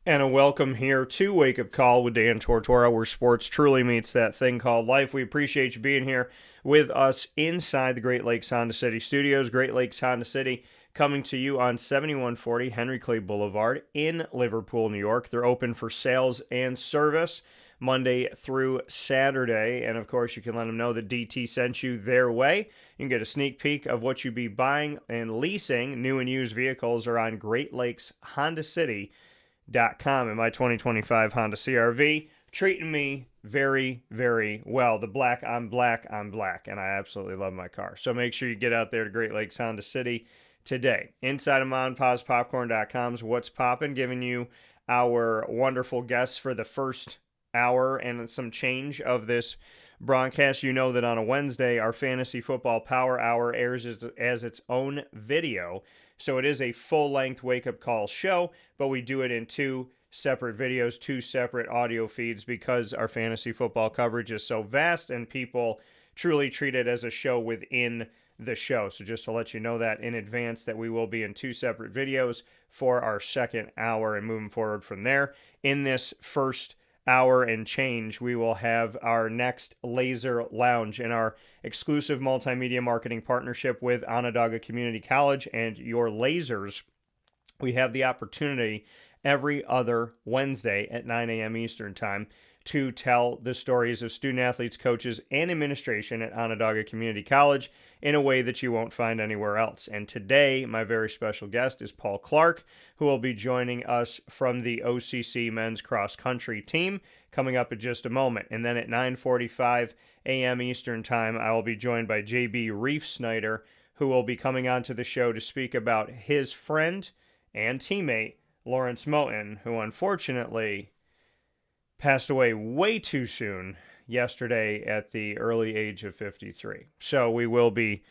And a welcome here to Wake Up Call with Dan Tortora, where sports truly meets that thing called life. We appreciate you being here with us inside the Great Lakes Honda City Studios. Great Lakes Honda City coming to you on 7140 Henry Clay Boulevard in Liverpool, New York. They're open for sales and service Monday through Saturday. And of course, you can let them know that DT sent you their way. You can get a sneak peek of what you'd be buying and leasing. New and used vehicles are on Great Lakes Honda City and my 2025 Honda CRV treating me very, very well. The black, I'm black, and I absolutely love my car. So make sure you get out there to Great Lakes Honda City today. Inside of MonPosPopcorn.com's What's Poppin', giving you our wonderful guests for the first hour and some change of this broadcast. You know that on a Wednesday, our Fantasy Football Power Hour airs as its own video. So it is a full-length wake-up call show, but we do it in two separate videos, two separate audio feeds, because our fantasy football coverage is so vast and people truly treat it as a show within the show. So just to let you know that in advance, that we will be in two separate videos for our second hour and moving forward from there. In this first hour and change, we will have our next Lazer Lounge in our exclusive multimedia marketing partnership with Onondaga Community College and your Lazers. We have the opportunity every other Wednesday at 9 a.m. Eastern Time to tell the stories of student athletes, coaches, and administration at Onondaga Community College in a way that you won't find anywhere else. And today, my very special guest is Paul Clark, who will be joining us from the OCC men's cross country team coming up in just a moment. And then at 9:45 a.m. Eastern Time, I will be joined by JB Reafsnyder, who will be coming onto the show to speak about his friend and teammate, Lawrence Moten, who unfortunately passed away way too soon yesterday at the early age of 53. So we will be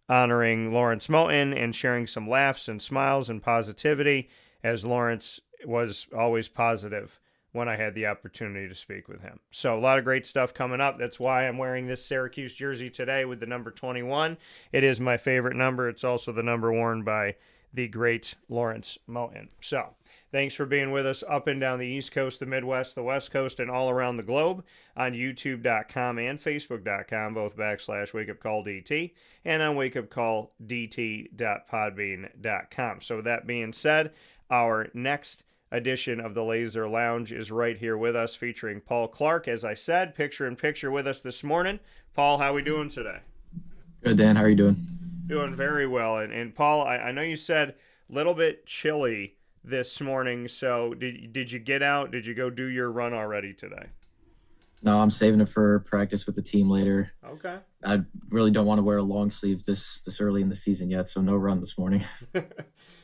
honoring Lawrence Moten and sharing some laughs and smiles and positivity, as Lawrence was always positive when I had the opportunity to speak with him. So a lot of great stuff coming up. That's why I'm wearing this Syracuse jersey today with the number 21. It is my favorite number. It's also the number worn by the great Lawrence Moten. So thanks for being with us up and down the East Coast, the Midwest, the West Coast, and all around the globe on YouTube.com and Facebook.com, both /WakeUpCallDT, and on WakeUpCallDT.podbean.com. So with that being said, our next edition of the Lazer Lounge is right here with us, featuring Paul Clark. As I said, picture in picture with us this morning. Paul, how we doing today? Good, Dan. How are you doing? Doing very well. And Paul, I know you said a little bit chilly this morning. So did you get out? Did you go do your run already today? No, I'm saving it for practice with the team later. Okay. I really don't want to wear a long sleeve this early in the season yet, so no run this morning.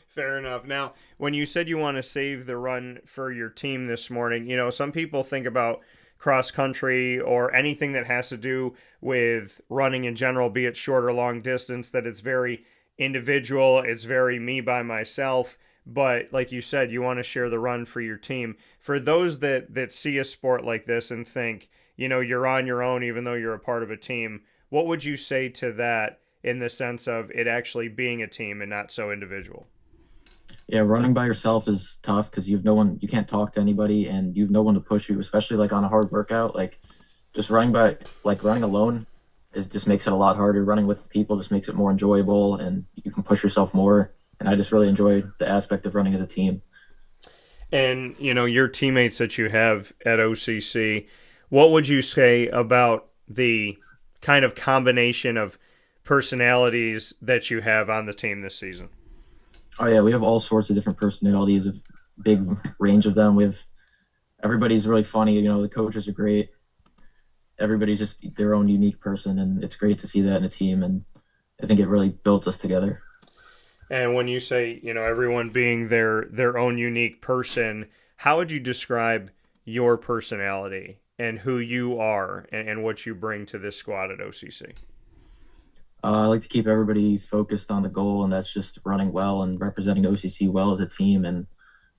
Fair enough. Now, when you said you want to save the run for your team this morning, some people think about cross country or anything that has to do with running in general, be it short or long distance, that it's very individual, it's very me by myself. But like you said, you want to share the run for your team. For those that see a sport like this and think, you're on your own even though you're a part of a team, what would you say to that in the sense of it actually being a team and not so individual? Yeah, running by yourself is tough because you've no one, you can't talk to anybody, and you've no one to push you, especially like on a hard workout. Like just running alone is just makes it a lot harder. Running with people just makes it more enjoyable, and you can push yourself more. And I just really enjoy the aspect of running as a team. And, your teammates that you have at OCC, what would you say about the kind of combination of personalities that you have on the team this season? Oh yeah, we have all sorts of different personalities, a big range of them. Everybody's really funny. The coaches are great. Everybody's just their own unique person, and it's great to see that in a team. And I think it really builds us together. And when you say, everyone being their own unique person, how would you describe your personality and who you are and what you bring to this squad at OCC? I like to keep everybody focused on the goal, and that's just running well and representing OCC well as a team. And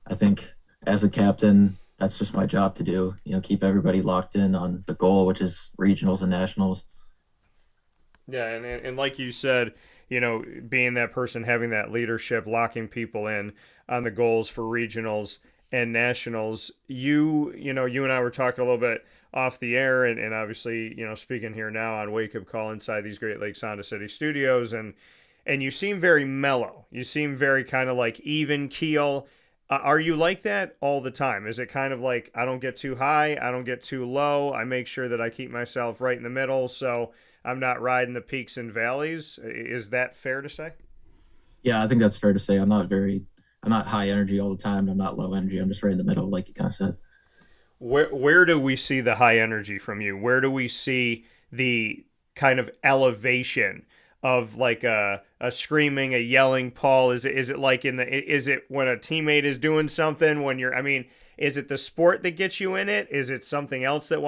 I think as a captain, that's just my job to do. Keep everybody locked in on the goal, which is regionals and nationals. Yeah, and like you said, being that person, having that leadership, locking people in on the goals for regionals and nationals. You and I were talking a little bit off the air, and obviously, speaking here now on Wake Up Call inside these Great Lakes Honda City studios, and you seem very mellow. You seem very kind of like even keel. Are you like that all the time? Is it kind of like I don't get too high, I don't get too low. I make sure that I keep myself right in the middle, so I'm not riding the peaks and valleys. Is that fair to say? Yeah, I think that's fair to say. I'm not high energy all the time. I'm not low energy. I'm just right in the middle, like you kind of said. Where do we see the high energy from you? Where do we see the kind of elevation of like a screaming, a yelling, Paul? Is it like is it when a teammate is doing something when you're, I mean, is it the sport that gets you in it? Is it something else that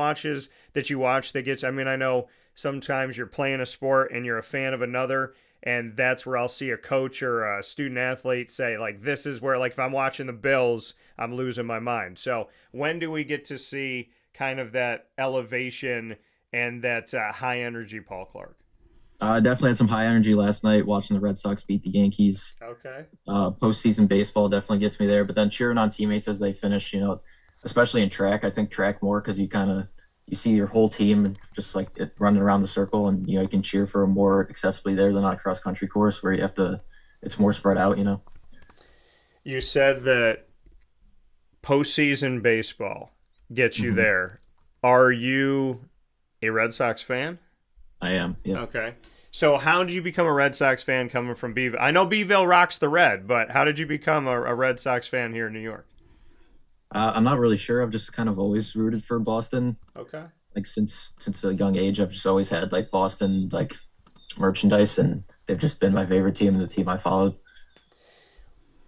you watch that gets, I mean, I know sometimes you're playing a sport and you're a fan of another, and that's where I'll see a coach or a student athlete say like this is where, like, if I'm watching the Bills, I'm losing my mind. So when do we get to see kind of that elevation and that high energy Paul Clark? I definitely had some high energy last night watching the Red Sox beat the Yankees. Okay. Postseason baseball definitely gets me there, but then cheering on teammates as they finish, especially in track. I think track more because you see your whole team just like running around the circle, and you can cheer for more accessibly there than on a cross country course where you have to. It's more spread out. You said that postseason baseball gets you Hmm. there. Are you a Red Sox fan? I am. Yeah. Okay. So how did you become a Red Sox fan coming from Beeville? I know Beeville rocks the red, but how did you become a Red Sox fan here in New York? I'm not really sure. I've just kind of always rooted for Boston. Okay. Like since a young age, I've just always had like Boston like merchandise, and they've just been my favorite team and the team I followed.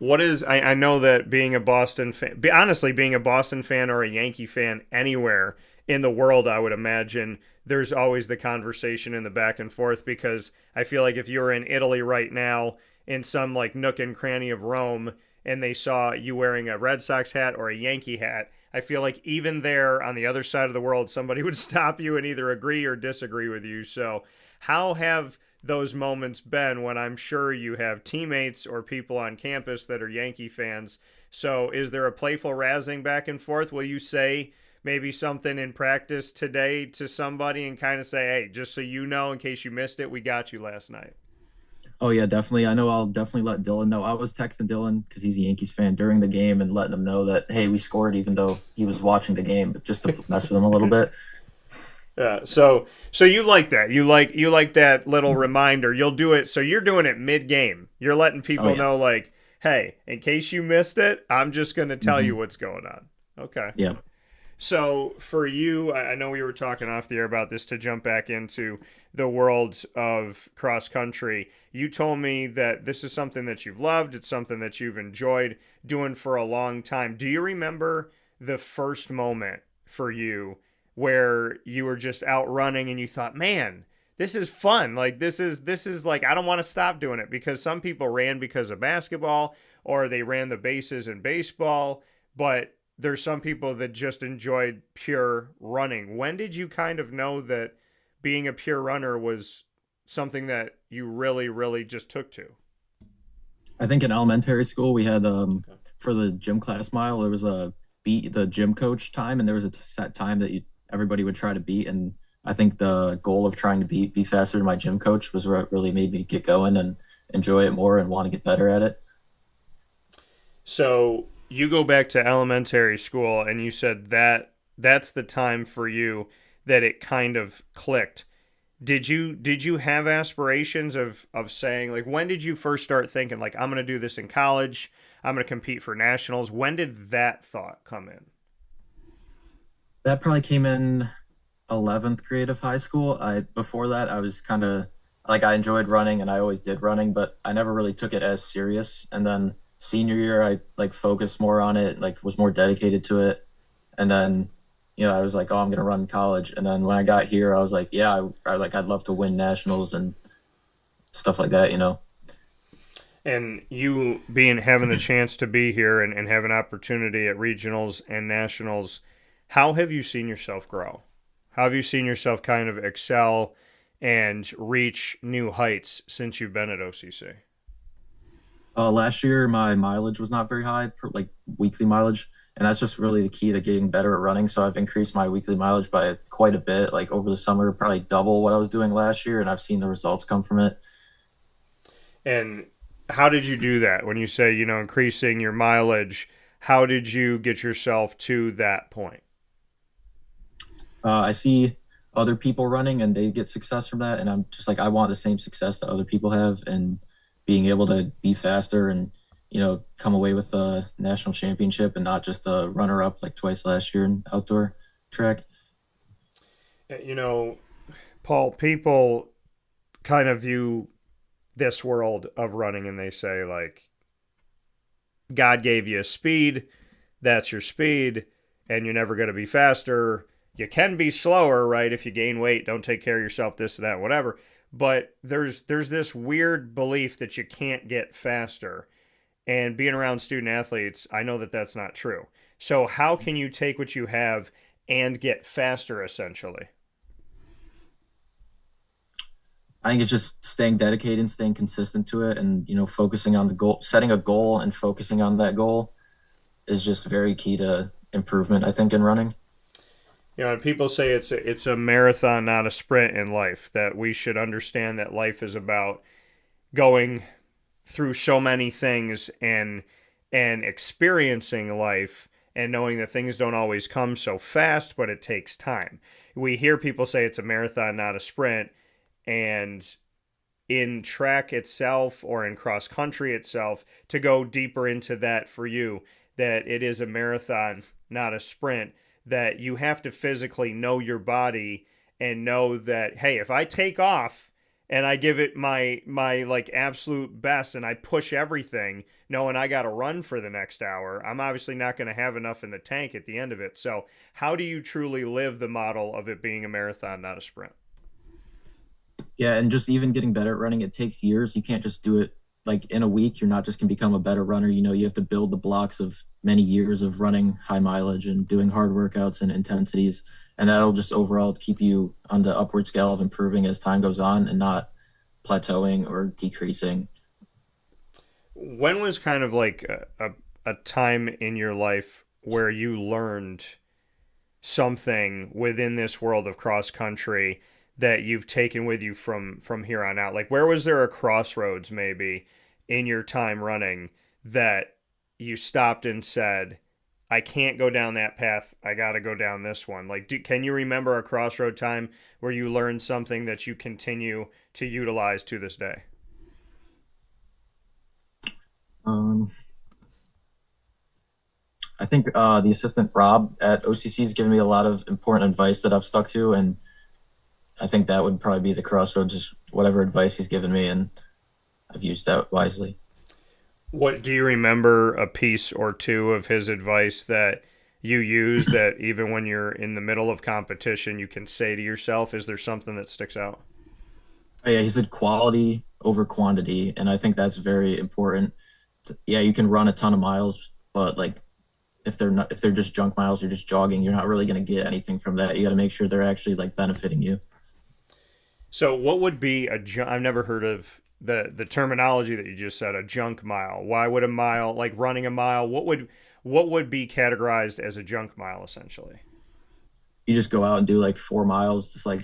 I know that being a Boston fan, honestly, being a Boston fan or a Yankee fan anywhere in the world, I would imagine there's always the conversation in the back and forth, because I feel like if you were in Italy right now in some like nook and cranny of Rome and they saw you wearing a Red Sox hat or a Yankee hat, I feel like even there on the other side of the world, somebody would stop you and either agree or disagree with you. So, how have those moments been when I'm sure you have teammates or people on campus that are Yankee fans? So, is there a playful razzing back and forth? Will you say maybe something in practice today to somebody and kind of say, hey, just so you know, in case you missed it, we got you last night? Oh yeah, definitely. I know I'll definitely let Dylan know. I was texting Dylan because he's a Yankees fan during the game and letting him know that hey, we scored even though he was watching the game, but just to mess with him a little bit. Yeah. So you like that. You like that little reminder. You'll do it. So you're doing it mid game. You're letting Oh people yeah. know like, hey, in case you missed it, I'm just going to tell you Hmm. what's going on. Okay. Yeah. So for you, I know we were talking off the air about this to jump back into the world of cross country. You told me that this is something that you've loved. It's something that you've enjoyed doing for a long time. Do you remember the first moment for you where you were just out running and you thought, man, this is fun. Like this is like I don't want to stop doing it, because some people ran because of basketball or they ran the bases in baseball, but there's some people that just enjoyed pure running. When did you kind of know that being a pure runner was something that you really, really just took to? I think in elementary school we had for the gym class mile there was a beat the gym coach time, and there was a set time that everybody would try to beat, and I think the goal of trying to be faster than my gym coach was what really made me get going and enjoy it more and want to get better at it. So you go back to elementary school and you said that that's the time for you that it kind of clicked. Did you have aspirations of saying, like, when did you first start thinking like I'm going to do this in college? I'm going to compete for nationals. When did that thought come in? That probably came in 11th grade of high school. I before that I was kind of like I enjoyed running and I always did running, but I never really took it as serious. And then senior year I like focused more on it, like was more dedicated to it. And then I was like, oh, I'm gonna run in college. And then when I got here, I was like, yeah, I'd love to win nationals and stuff like that. And you being having the chance to be here and have an opportunity at regionals and nationals, how have you seen yourself grow? How have you seen yourself kind of excel and reach new heights since you've been at OCC? Last year my mileage was not very high, like weekly mileage, And that's just really the key to getting better at running. So I've increased my weekly mileage by quite a bit, like over the summer, probably double what I was doing last year, and I've seen the results come from it. And how did you do that? When you say, increasing your mileage, how did you get yourself to that point? I see other people running and they get success from that, and I'm just like, I want the same success that other people have, and being able to be faster and come away with a national championship and not just a runner up like twice last year in outdoor track. You know, Paul, people kind of view this world of running and they say, like, God gave you a speed, that's your speed, and you're never going to be faster. You can be slower, right? If you gain weight, don't take care of yourself, this, that, whatever. But there's this weird belief that you can't get faster. And being around student athletes, I know that that's not true. So how can you take what you have and get faster, essentially? I think it's just staying dedicated and staying consistent to it, and focusing on the goal, setting a goal and focusing on that goal is just very key to improvement, I think, in running. And people say it's a marathon, not a sprint in life. That we should understand that life is about going through so many things and experiencing life and knowing that things don't always come so fast, but it takes time. We hear people say it's a marathon, not a sprint, and in track itself or in cross country itself, to go deeper into that for you, that it is a marathon, not a sprint, that you have to physically know your body and know that, hey, if I take off and I give it my like absolute best and I push everything, knowing I got to run for the next hour, I'm obviously not going to have enough in the tank at the end of it. So how do you truly live the model of it being a marathon, not a sprint? Yeah, and just even getting better at running, it takes years. You can't just do it like in a week. You're not just gonna become a better runner. You have to build the blocks of many years of running high mileage and doing hard workouts and intensities. And that'll just overall keep you on the upward scale of improving as time goes on and not plateauing or decreasing. When was kind of like a time in your life where you learned something within this world of cross country that you've taken with you from here on out? Like, where was there a crossroads maybe in your time running that you stopped and said, I can't go down that path, I got to go down this one? Like, can you remember a crossroad time where you learned something that you continue to utilize to this day? Um, I think the assistant Rob at OCC has given me a lot of important advice that I've stuck to, and I think that would probably be the crossroads, just whatever advice he's given me, and I've used that wisely. What do you remember a piece or two of his advice that you use that even when you're in the middle of competition you can say to yourself? Is there something that sticks out? Oh, yeah, he said quality over quantity, and I think that's very important. Yeah, you can run a ton of miles, but like if they're just junk miles, you're just jogging, you're not really going to get anything from that. You got to make sure they're actually like benefiting you. So what would be a junk? I've never heard of the terminology that you just said, a junk mile. Why would a mile, like running a mile, what would be categorized as a junk mile essentially? You just go out and do like 4 miles, just like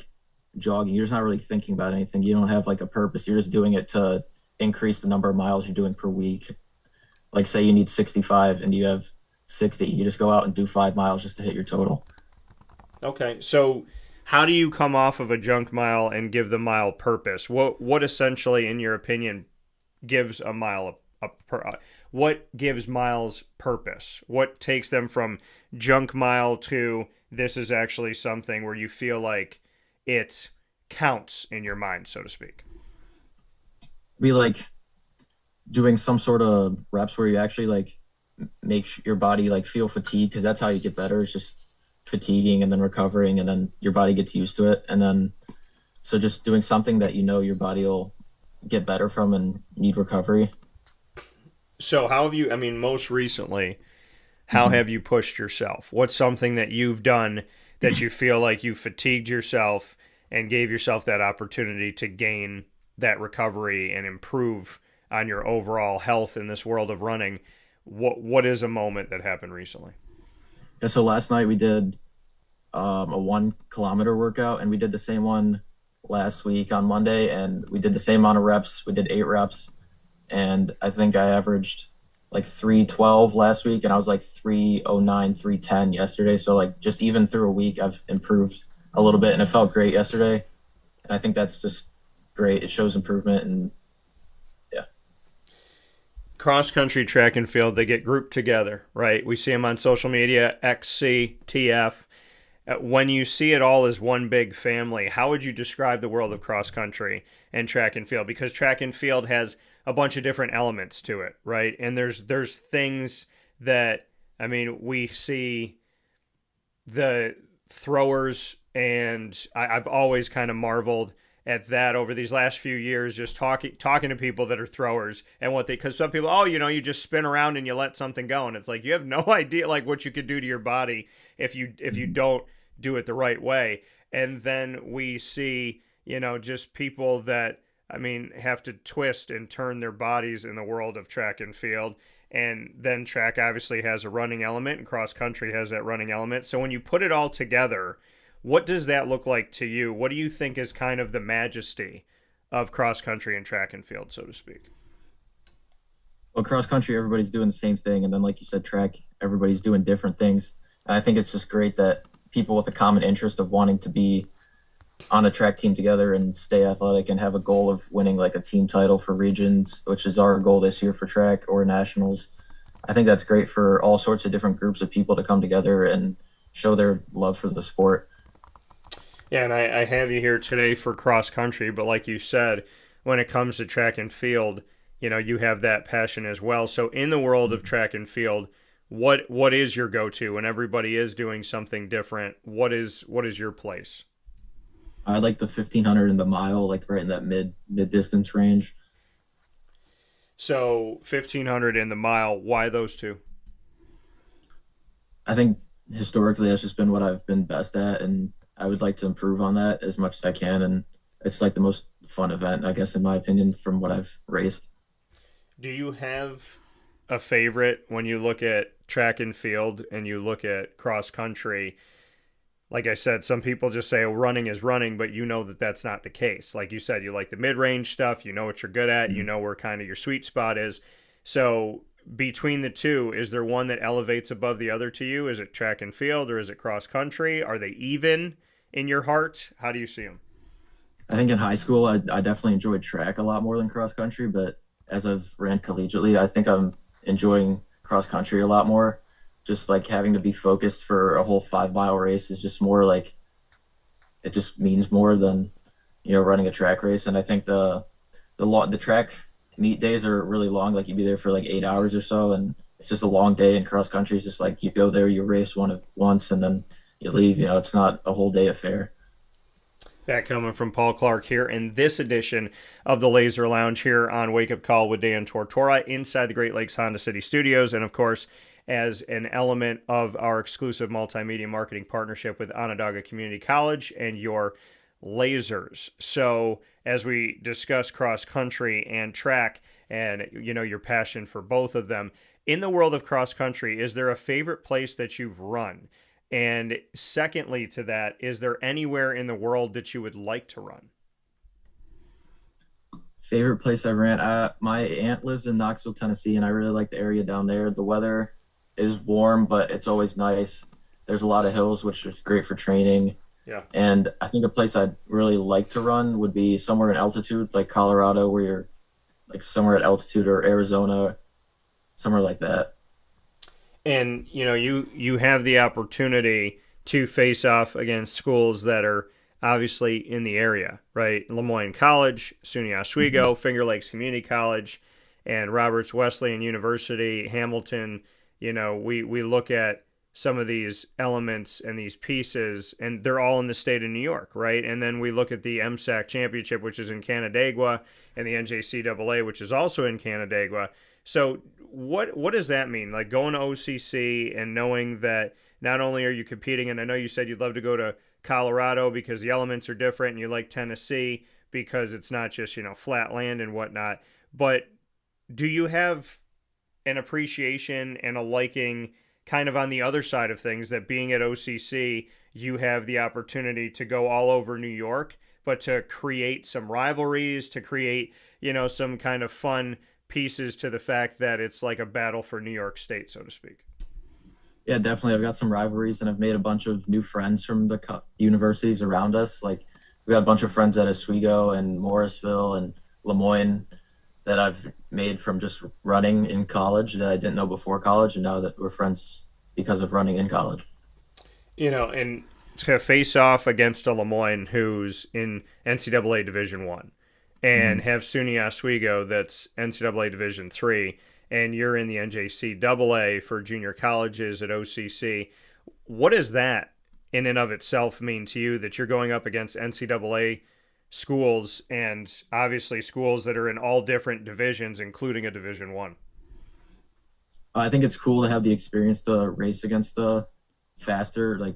jogging. You're just not really thinking about anything. You don't have like a purpose. You're just doing it to increase the number of miles you're doing per week. Like say you need 65 and you have 60, you just go out and do 5 miles just to hit your total. Okay. So how do you come off of a junk mile and give the mile purpose? What essentially in your opinion gives a mile what gives miles purpose? What takes them from junk mile to this is actually something where you feel like it counts in your mind, so to speak? Be like doing some sort of reps where you actually like make your body like feel fatigued, because that's how you get better. It's just fatiguing and then recovering, and then your body gets used to it, and then so just doing something that your body will get better from and need recovery. So how have you, I mean, most recently, how Hmm. have you pushed yourself? What's something that you've done that you feel like you fatigued yourself and gave yourself that opportunity to gain that recovery and improve on your overall health in this world of running? What is a moment that happened recently? Yeah, so last night we did a 1 kilometer workout, and we did the same one last week on Monday, and we did the same amount of reps. We did 8 reps, and I think I averaged like 312 last week, and I was like 309, 310 yesterday. So like just even through a week, I've improved a little bit, and it felt great yesterday. And I think that's just great. It shows improvement, and yeah. Cross country, track and field, they get grouped together, right? We see them on social media, XC, TF. When you see it all as one big family, how would you describe the world of cross country and track and field? Because track and field has a bunch of different elements to it, right? And there's things that, I mean, we see the throwers, and I've always kind of marveled at that over these last few years, just talking to people that are throwers and what they, because some people, oh, you just spin around and you let something go, and it's like you have no idea like what you could do to your body if you don't do it the right way. And then we see, just people that, I mean, have to twist and turn their bodies in the world of track and field. And then track obviously has a running element, and cross country has that running element. So when you put it all together, what does that look like to you? What do you think is kind of the majesty of cross country and track and field, so to speak? Well, cross country, everybody's doing the same thing, and then like you said, track, everybody's doing different things. And I think it's just great that people with a common interest of wanting to be on a track team together and stay athletic and have a goal of winning like a team title for regions, which is our goal this year for track or nationals. I think that's great for all sorts of different groups of people to come together and show their love for the sport. Yeah, and I have you here today for cross country, but like you said, when it comes to track and field, you have that passion as well. So in the world of track and field, what is your go-to when everybody is doing something different? What is your place? I like the 1500 and the mile, like right in that mid distance range. So 1500 in the mile, why those two? I think historically that's just been what I've been best at, and I would like to improve on that as much as I can. And it's like the most fun event, I guess, in my opinion, from what I've raced. Do you have a favorite when you look at track and field and you look at cross country? Like I said, some people just say, oh, running is running, but you know that that's not the case. Like you said, you like the mid range stuff, you know what you're good at, you Mhm. know where kind of your sweet spot is. So between the two, is there one that elevates above the other to you? Is it track and field or is it cross country? Are they even in your heart? How do you see them? I think in high school, I definitely enjoyed track a lot more than cross country, but as I've ran collegiately, I think I'm enjoying cross country a lot more. Just like having to be focused for a whole 5 mile race is just more like it just means more than running a track race. And I think the track meet days are really long. Like you'd be there for like 8 hours or so, and it's just a long day. And cross country is just like you go there, you race once, and then you leave. It's not a whole day affair. That coming from Paul Clark here in this edition of the Lazer Lounge here on Wake Up Call with Dan Tortora inside the Great Lakes Honda City Studios. And of course, as an element of our exclusive multimedia marketing partnership with Onondaga Community College and your lasers. So as we discuss cross country and track and your passion for both of them, in the world of cross country, is there a favorite place that you've run? And secondly to that, is there anywhere in the world that you would like to run? Favorite place I ran? My aunt lives in Knoxville, Tennessee, and I really like the area down there. The weather is warm, but it's always nice. There's a lot of hills, which is great for training. Yeah. And I think a place I'd really like to run would be somewhere in altitude, like Colorado, where you're like somewhere at altitude, or Arizona, somewhere like that. And you have the opportunity to face off against schools that are obviously in the area, right? Lemoyne College, SUNY Mhm. Oswego, Finger Lakes Community College, and Roberts Wesleyan University, Hamilton. We look at some of these elements and these pieces, and they're all in the state of New York, right? And then we look at the MSAC Championship, which is in Canandaigua, and the NJCAA, which is also in Canandaigua. So what does that mean? Like going to OCC and knowing that not only are you competing, and I know you said you'd love to go to Colorado because the elements are different, and you like Tennessee because it's not just flat land and whatnot. But do you have an appreciation and a liking kind of on the other side of things, that being at OCC, you have the opportunity to go all over New York, but to create some rivalries, to create, some kind of fun pieces to the fact that it's like a battle for New York State, so to speak. Yeah, definitely. I've got some rivalries, and I've made a bunch of new friends from the universities around us. Like we got a bunch of friends at Oswego and Morrisville and Lemoyne that I've made from just running in college that I didn't know before college, and now that we're friends because of running in college. And to face off against a Lemoyne who's in NCAA Division One, and have SUNY Oswego that's NCAA Division Three, and you're in the NJCAA for junior colleges at OCC. What does that in and of itself mean to you, that you're going up against NCAA schools, and obviously schools that are in all different divisions, including a Division One? I think it's cool to have the experience to race against the faster, like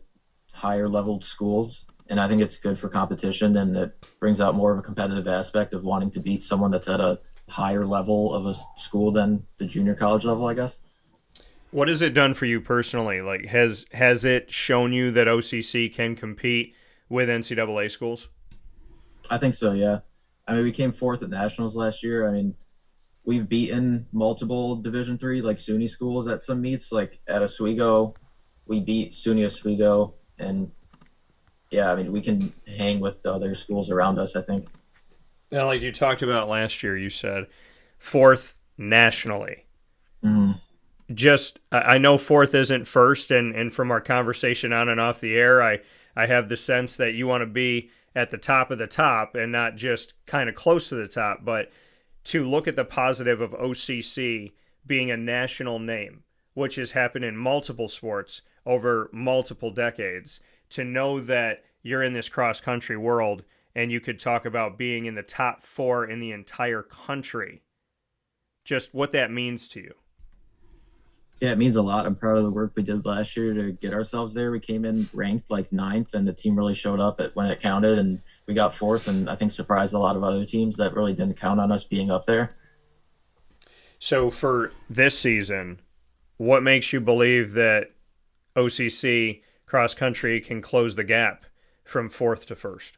higher level schools. And I think it's good for competition, and it brings out more of a competitive aspect of wanting to beat someone that's at a higher level of a school than the junior college level, I guess. What has it done for you personally? Like, has it shown you that OCC can compete with NCAA schools? I think so, yeah. I mean, we came fourth at nationals last year. I mean, we've beaten multiple Division three like SUNY schools at some meets. Like at Oswego, we beat SUNY Oswego, and yeah, I mean, we can hang with the other schools around us, I think. Now, like you talked about last year, you said fourth nationally. Mm. Just, I know fourth isn't first, and from our conversation on and off the air, I have the sense that you want to be at the top of the top and not just kind of close to the top. But to look at the positive of OCC being a national name, which has happened in multiple sports over multiple decades, to know that you're in this cross-country world and you could talk about being in the top 4 in the entire country, just what that means to you. Yeah, it means a lot. I'm proud of the work we did last year to get ourselves there. We came in ranked like ninth, and the team really showed up when it counted, and we got fourth, and I think surprised a lot of other teams that really didn't count on us being up there. So for this season, what makes you believe that OCC cross country can close the gap from fourth to first?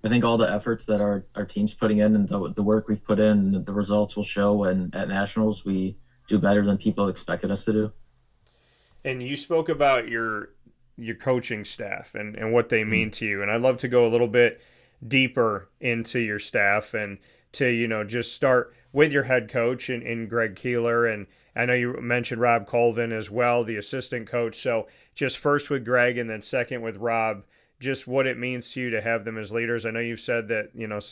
I think all the efforts that our team's putting in, and the work we've put in, the results will show, and at nationals we do better than people expected us to do. And you spoke about your coaching staff and what they mean to you. And I'd love to go a little bit deeper into your staff, and to, just start with your head coach in Greg Keeler. And I know you mentioned Rob Colvin as well, the assistant coach. So just first with Greg, and then second with Rob, just what it means to you to have them as leaders. I know you've said that,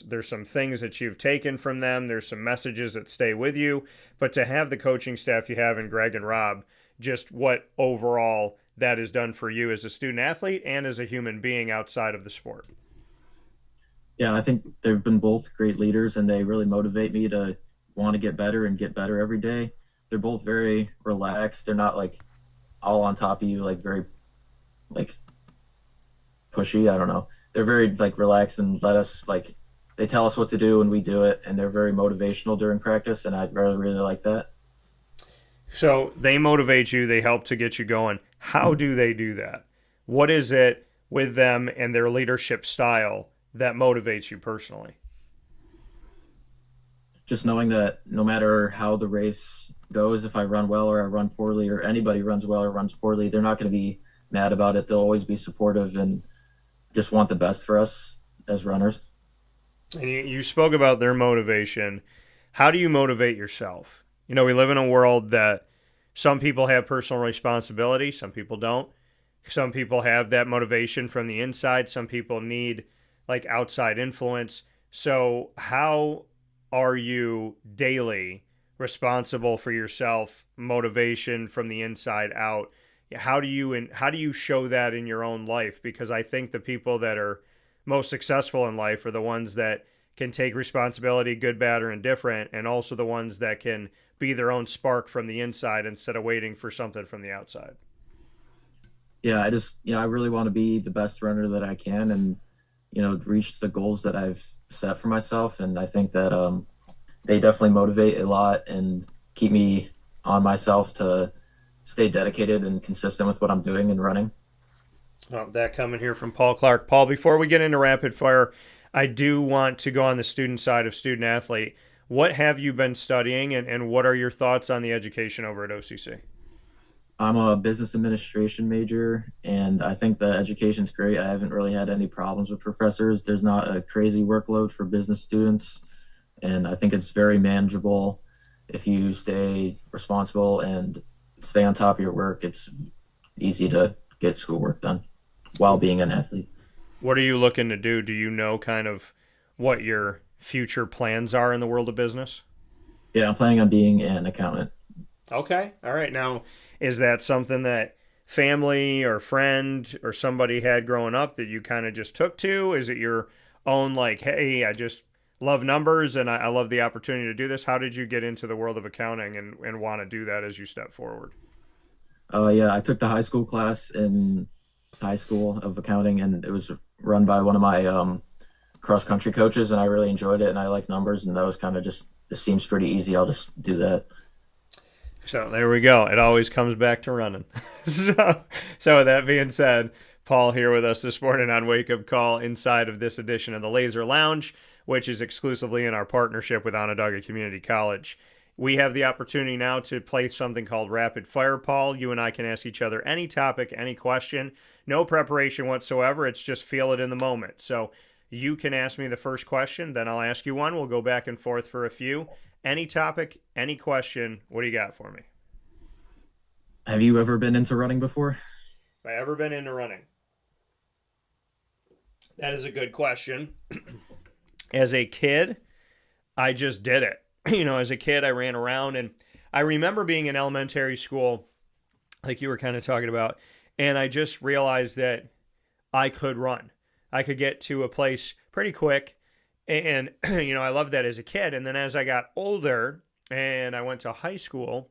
there's some things that you've taken from them. There's some messages that stay with you, but to have the coaching staff you have in Greg and Rob, just what overall that has done for you as a student athlete and as a human being outside of the sport. Yeah, I think they've been both great leaders, and they really motivate me to want to get better and get better every day. They're both very relaxed. They're not like all on top of you, like very like pushy. I don't know. They're very like relaxed and let us like, they tell us what to do and we do it, and they're very motivational during practice, and I really like that. So they motivate you, they help to get you going. How do they do that? What is it with them and their leadership style that motivates you personally? Just knowing that no matter how the race goes, if I run well or I run poorly, or anybody runs well or runs poorly, they're not going to be mad about it. They'll always be supportive and just want the best for us as runners. And you spoke about their motivation. How do you motivate yourself? We live in a world that some people have personal responsibility, some people don't. Some people have that motivation from the inside. Some people need like outside influence. So how are you daily responsible for yourself, motivation from the inside out? How do you show that in your own life? Because I think the people that are most successful in life are the ones that can take responsibility, good, bad, or indifferent, and also the ones that can be their own spark from the inside instead of waiting for something from the outside. Yeah, I really want to be the best runner that I can, and reach the goals that I've set for myself. And I think that they definitely motivate a lot and keep me on myself to stay dedicated and consistent with what I'm doing and running. Well, that coming here from Paul Clark. Paul, before we get into rapid fire, I do want to go on the student side of student athlete. What have you been studying, and what are your thoughts on the education over at OCC? I'm a business administration major, and I think the education's great. I haven't really had any problems with professors. There's not a crazy workload for business students, and I think it's very manageable if you stay responsible and stay on top of your work. It's easy to get schoolwork done while being an athlete. What are you looking to do? Do you know kind of what your future plans are in the world of business? Yeah, I'm planning on being an accountant. Okay. All right. Now, is that something that family or friend or somebody had growing up that you kind of just took to? Is it your own, like, hey, I just love numbers and I love the opportunity to do this? How did you get into the world of accounting and want to do that as you step forward? Yeah, I took the high school class in high school of accounting, and it was run by one of my cross country coaches, and I really enjoyed it, and I like numbers, and that was kind of just it seems pretty easy. I'll just do that. So there we go. It always comes back to running. So with that being said, Paul here with us this morning on Wake Up Call inside of this edition of the Lazer Lounge, which is exclusively in our partnership with Onondaga Community College. We have the opportunity now to play something called Rapid Fire, Paul. You and I can ask each other any topic, any question, no preparation whatsoever. It's just feel it in the moment. So you can ask me the first question, then I'll ask you one. We'll go back and forth for a few. Any topic, any question, what do you got for me? Have you ever been into running before? Have I ever been into running? That is a good question. As a kid, I just did it. As a kid, I ran around, and I remember being in elementary school, like you were kind of talking about, and I just realized that I could run. I could get to a place pretty quick, and I loved that as a kid. And then as I got older and I went to high school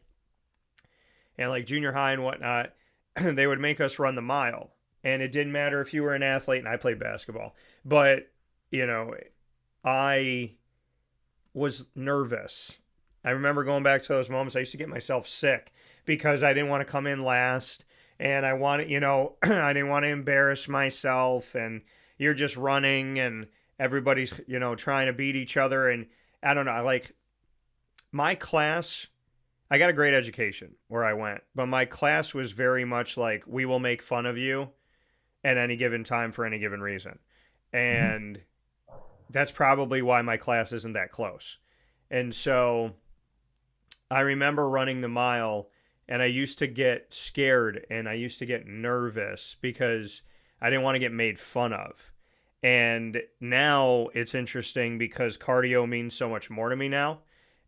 and like junior high and whatnot, they would make us run the mile. And it didn't matter if you were an athlete, and I played basketball, but I was nervous. I remember going back to those moments. I used to get myself sick because I didn't want to come in last, and I wanted, I didn't want to embarrass myself, and you're just running and everybody's, trying to beat each other. And I don't know, like my class, I got a great education where I went, but my class was very much like, we will make fun of you at any given time for any given reason. And that's probably why my class isn't that close. And so I remember running the mile, and I used to get scared and I used to get nervous because I didn't want to get made fun of. And now it's interesting because cardio means so much more to me now.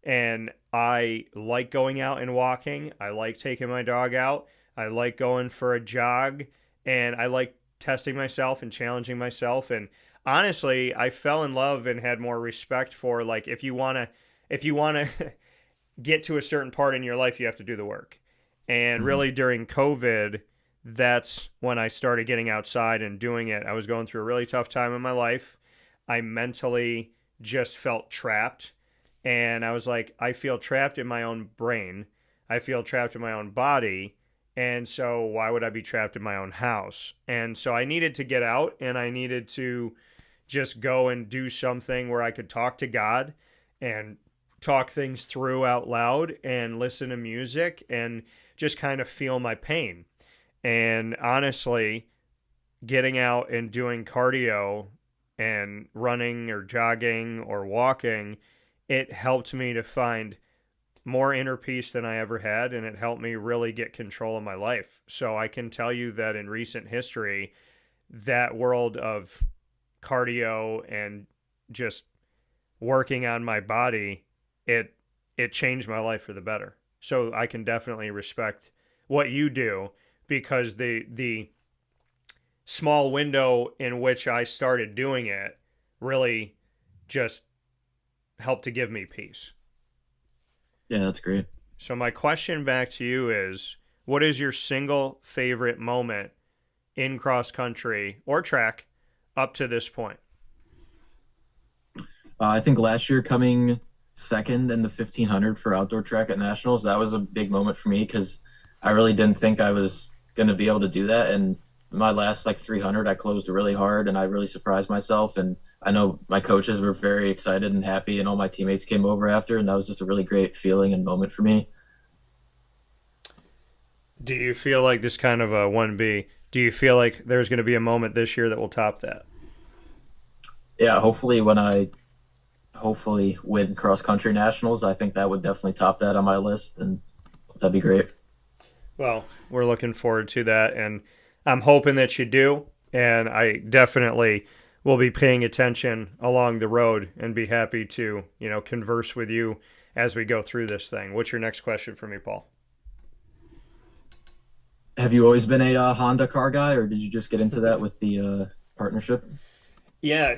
And I like going out and walking. I like taking my dog out. I like going for a jog. And I like testing myself and challenging myself. And honestly, I fell in love and had more respect for, like, if you want to get to a certain part in your life, you have to do the work. And really during COVID, that's when I started getting outside and doing it. I was going through a really tough time in my life. I mentally just felt trapped. And I was like, I feel trapped in my own brain. I feel trapped in my own body. And so why would I be trapped in my own house? And so I needed to get out, and I needed to just go and do something where I could talk to God and talk things through out loud and listen to music and just kind of feel my pain. And honestly, getting out and doing cardio and running or jogging or walking, it helped me to find more inner peace than I ever had, and it helped me really get control of my life. So I can tell you that in recent history, that world of cardio and just working on my body, it changed my life for the better. So I can definitely respect what you do, because the small window in which I started doing it really just helped to give me peace. Yeah, that's great. So my question back to you is, what is your single favorite moment in cross country or track up to this point? I think last year coming second in the 1500 for outdoor track at nationals, that was a big moment for me because I really didn't think I was going to be able to do that. And my last like 300, I closed really hard and I really surprised myself. And I know my coaches were very excited and happy, and all my teammates came over after. And that was just a really great feeling and moment for me. Do you feel like this kind of a 1B? Do you feel like there's going to be a moment this year that will top that? Yeah, hopefully when I hopefully win cross country nationals, I think that would definitely top that on my list, and that'd be great. Well, we're looking forward to that, and I'm hoping that you do. And I definitely will be paying attention along the road and be happy to, converse with you as we go through this thing. What's your next question for me, Paul? Have you always been a Honda car guy, or did you just get into that with the partnership? Yeah,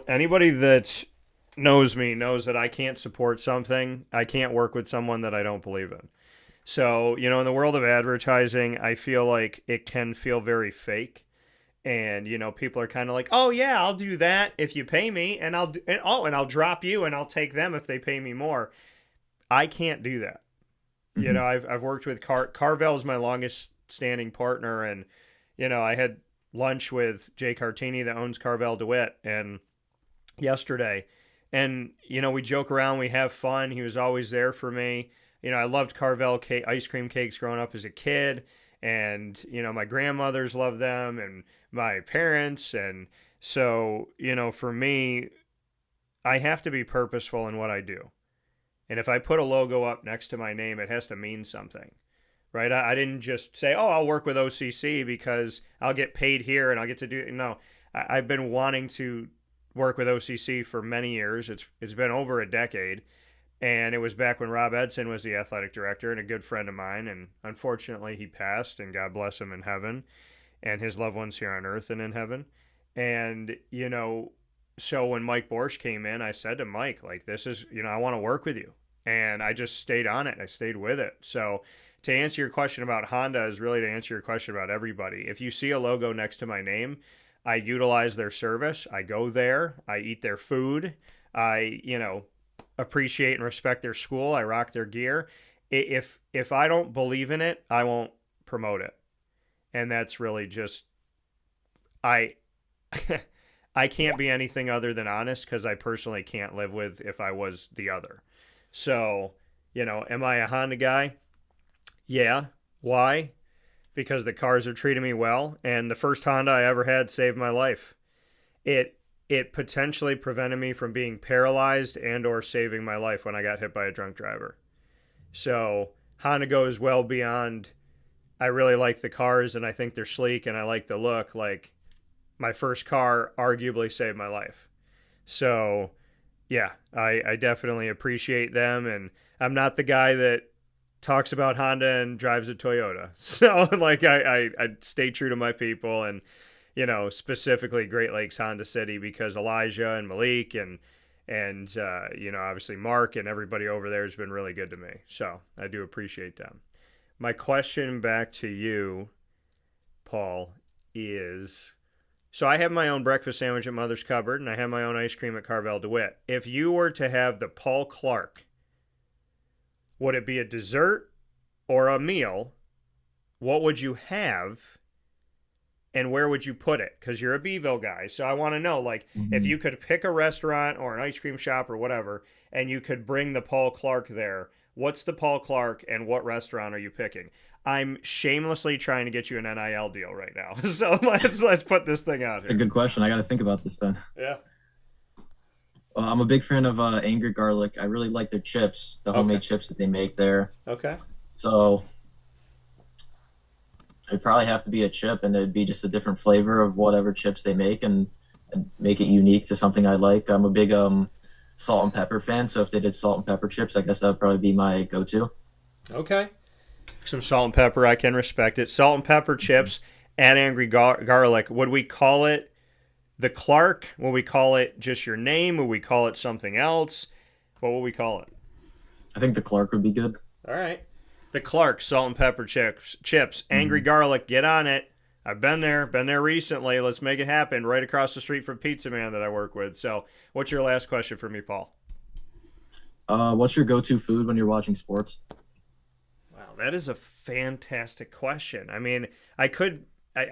anybody that knows me knows that I can't support something. I can't work with someone that I don't believe in. So, in the world of advertising, I feel like it can feel very fake. And, people are kind of like, "Oh yeah, I'll do that if you pay me, and I'll drop you and I'll take them if they pay me more." I can't do that. Hmm. I've worked with Carvel's my longest standing partner, and I had lunch with Jay Cartini that owns Carvel DeWitt and yesterday, and we joke around, we have fun. He was always there for me. I loved Carvel ice cream cakes growing up as a kid, and my grandmothers loved them, and my parents, and so for me, I have to be purposeful in what I do. And if I put a logo up next to my name, it has to mean something, right? I didn't just say, "Oh, I'll work with OCC because I'll get paid here and I'll get to do." No, I've been wanting to work with OCC for many years. It's been over a decade, and it was back when Rob Edson was the athletic director and a good friend of mine. And unfortunately, he passed, and God bless him in heaven, and his loved ones here on earth and in heaven. And so when Mike Borsch came in, I said to Mike, like, "This is, I want to work with you." And I just stayed on it. I stayed with it. So to answer your question about Honda is really to answer your question about everybody. If you see a logo next to my name, I utilize their service. I go there. I eat their food. I, appreciate and respect their school. I rock their gear. If I don't believe in it, I won't promote it. And that's really just I I can't be anything other than honest, because I personally can't live with if I was the other. So, am I a Honda guy? Yeah. Why? Because the cars are treating me well, and the first Honda I ever had saved my life. It potentially prevented me from being paralyzed and or saving my life when I got hit by a drunk driver. So Honda goes well beyond. I really like the cars, and I think they're sleek, and I like the look. Like, my first car arguably saved my life. So yeah, I definitely appreciate them, and I'm not the guy that talks about Honda and drives a Toyota. So like I stay true to my people, and specifically Great Lakes Honda City, because Elijah and Malik and obviously Mark and everybody over there has been really good to me. So I do appreciate them. My question back to you, Paul, is, so I have my own breakfast sandwich at Mother's Cupboard, and I have my own ice cream at Carvel DeWitt. If you were to have the Paul Clark, would it be a dessert or a meal? What would you have, and where would you put it? Because you're a Beeville guy, so I want to know, like, if Hmm. you could pick a restaurant or an ice cream shop or whatever, and you could bring the Paul Clark there, what's the Paul Clark, and what restaurant are you picking? I'm shamelessly trying to get you an NIL deal right now, so let's put this thing out A here. good question. I got to think about this then. Yeah. I'm a big fan of Angry Garlic. I really like their chips, the Okay. homemade chips that they make there. Okay. So it'd probably have to be a chip, and it'd be just a different flavor of whatever chips they make, and make it unique to something I like. I'm a big salt and pepper fan, so if they did salt and pepper chips, I guess that would probably be my go-to. Okay. Some salt and pepper, I can respect it. Salt and pepper chips and angry garlic. Would we call it the Clark? Would we call it just your name? Would we call it something else? What would we call it? I think the Clark would be good. All right. The Clark salt and pepper chips, angry Hmm. garlic. Get on it. I've been there recently. Let's make it happen. Right across the street from Pizza Man that I work with. So, what's your last question for me, Paul? What's your go-to food when you're watching sports? Wow, that is a fantastic question. I mean, I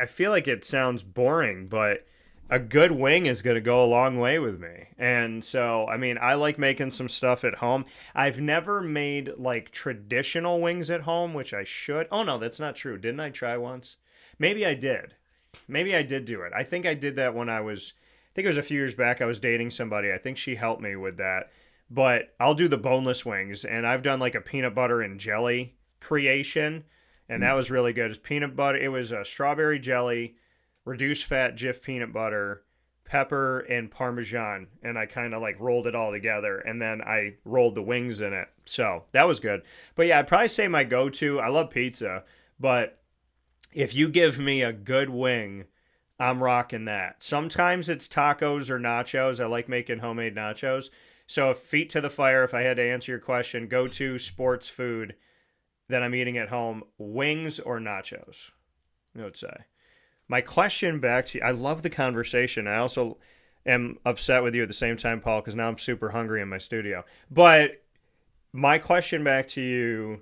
feel like it sounds boring, but a good wing is going to go a long way with me. And so, I mean, I like making some stuff at home. I've never made like traditional wings at home, which I should. Oh, no, that's not true. Didn't I try once? Maybe I did. Maybe I did do it. I think I did that when I think it was a few years back. I was dating somebody. I think she helped me with that. But I'll do the boneless wings. And I've done like a peanut butter and jelly creation. And that was really good. It's peanut butter. It was a strawberry jelly, reduced fat Jif peanut butter, pepper, and Parmesan. And I kind of like rolled it all together. And then I rolled the wings in it. So that was good. But yeah, I'd probably say my go-to, I love pizza. But if you give me a good wing, I'm rocking that. Sometimes it's tacos or nachos. I like making homemade nachos. So feet to the fire, if I had to answer your question, go-to sports food that I'm eating at home, wings or nachos, I would say. My question back to you, I love the conversation. I also am upset with you at the same time, Paul, because now I'm super hungry in my studio. But my question back to you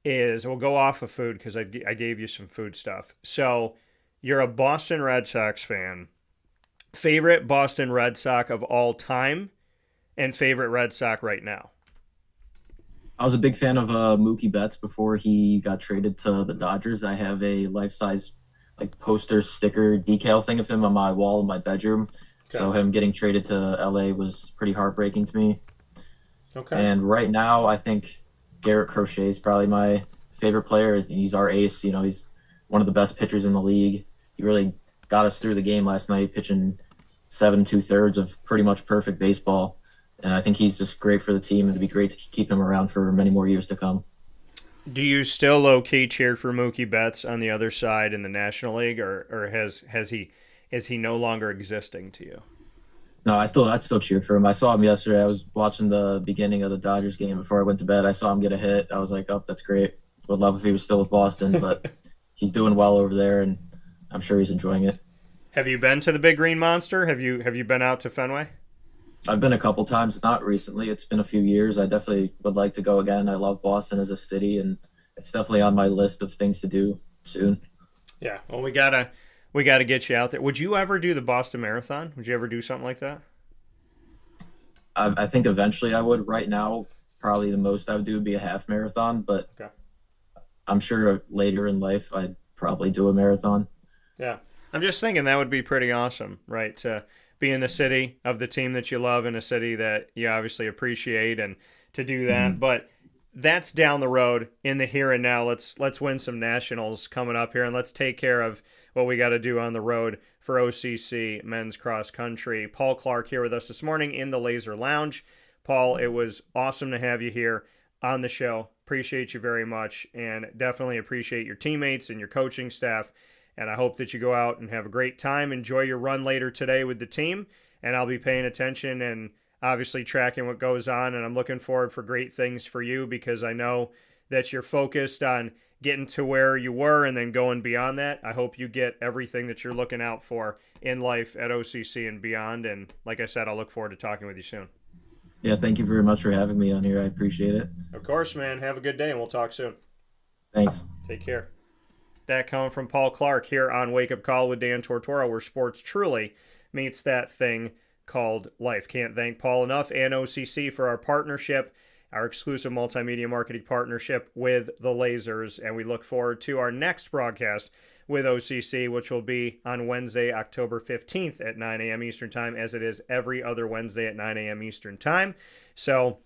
is, we'll go off of food because I gave you some food stuff. So you're a Boston Red Sox fan. Favorite Boston Red Sox of all time and favorite Red Sox right now? I was a big fan of Mookie Betts before he got traded to the Dodgers. I have a life-size like poster sticker decal thing of him on my wall in my bedroom. Okay. So him getting traded to LA was pretty heartbreaking to me. Okay. And right now, I think Garrett Crochet is probably my favorite player. He's our ace. You know, he's one of the best pitchers in the league. He really got us through the game last night, pitching 7 2/3 of pretty much perfect baseball. And I think he's just great for the team, and it'd be great to keep him around for many more years to come. Do you still low-key cheer for Mookie Betts on the other side in the National League, or is he no longer existing to you? No, I'd still cheer for him. I saw him yesterday. I was watching the beginning of the Dodgers game before I went to bed. I saw him get a hit. I was like, oh, that's great. Would love if he was still with Boston, but he's doing well over there, and I'm sure he's enjoying it. Have you been to the Big Green Monster? Have you been out to Fenway? I've been a couple times, not recently. It's been a few years. I definitely would like to go again. I love Boston as a city, and it's definitely on my list of things to do soon. Yeah, well, we gotta get you out there. Would you ever do the Boston Marathon? Would you ever do something like that? I think eventually I would. Right now, probably the most I would do would be a half marathon, but okay. I'm sure later in life I'd probably do a marathon. Yeah, I'm just thinking that would be pretty awesome, right? To be in the city of the team that you love, in a city that you obviously appreciate, and to do that. Mm-hmm. But that's down the road. In the here and now, let's win some nationals coming up here, and let's take care of what we got to do on the road for OCC men's cross country. Paul Clark here with us this morning in the Lazer Lounge. Paul, it was awesome to have you here on the show. Appreciate you very much, and definitely appreciate your teammates and your coaching staff. And I hope that you go out and have a great time. Enjoy your run later today with the team. And I'll be paying attention and obviously tracking what goes on. And I'm looking forward for great things for you, because I know that you're focused on getting to where you were and then going beyond that. I hope you get everything that you're looking out for in life at OCC and beyond. And like I said, I'll look forward to talking with you soon. Yeah, thank you very much for having me on here. I appreciate it. Of course, man. Have a good day, and we'll talk soon. Thanks. Take care. That coming from Paul Clark here on Wake Up Call with Dan Tortora, where sports truly meets that thing called life. Can't thank Paul enough, and OCC for our partnership, our exclusive multimedia marketing partnership with the Lazers, and we look forward to our next broadcast with OCC, which will be on Wednesday, October 15th at 9 a.m. Eastern Time, as it is every other Wednesday at 9 a.m. Eastern Time. So,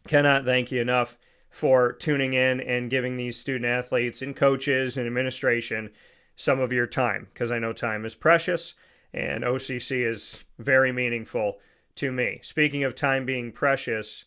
cannot thank you enough for tuning in and giving these student athletes and coaches and administration some of your time, because I know time is precious, and OCC is very meaningful to me. Speaking of time being precious,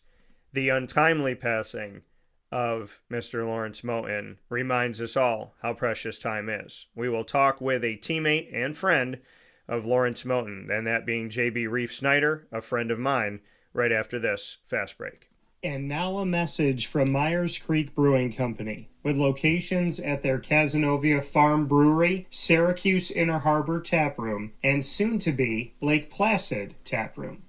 the untimely passing of Mr. Lawrence Moten reminds us all how precious time is. We will talk with a teammate and friend of Lawrence Moten, and that being JB Reafsnyder, a friend of mine, right after this fast break. And now a message from Myers Creek Brewing Company, with locations at their Cazenovia Farm Brewery, Syracuse Inner Harbor Tap Room, and soon-to-be Lake Placid Tap Room.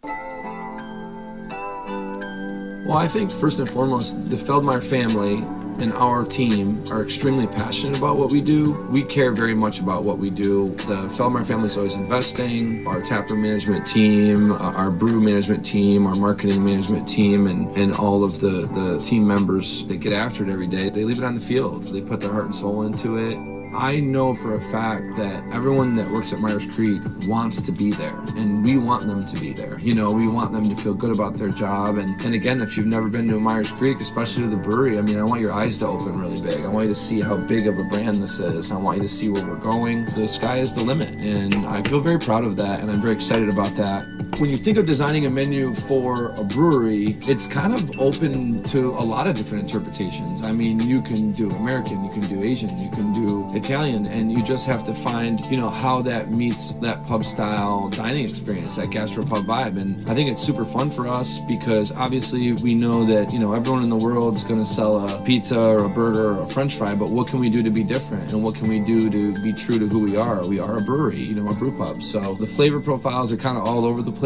Well, I think first and foremost, the Feldmeyer family and our team are extremely passionate about what we do. We care very much about what we do. The Feldmeyer family is always investing. Our taproom management team, our brew management team, our marketing management team, and all of the team members that get after it every day, they leave it on the field. They put their heart and soul into it. I know for a fact that everyone that works at Myers Creek wants to be there, and we want them to be there. You know, we want them to feel good about their job. And again, if you've never been to Myers Creek, especially to the brewery, I mean, I want your eyes to open really big. I want you to see how big of a brand this is. I want you to see where we're going. The sky is the limit, and I feel very proud of that, and I'm very excited about that. When you think of designing a menu for a brewery, it's kind of open to a lot of different interpretations. I mean, you can do American, you can do Asian, you can do Italian, and you just have to find, you know, how that meets that pub style dining experience, that gastropub vibe. And I think it's super fun for us because obviously we know that, you know, everyone in the world's going to sell a pizza or a burger or a french fry, but what can we do to be different? And what can we do to be true to who we are? We are a brewery, you know, a brew pub. So the flavor profiles are kind of all over the place.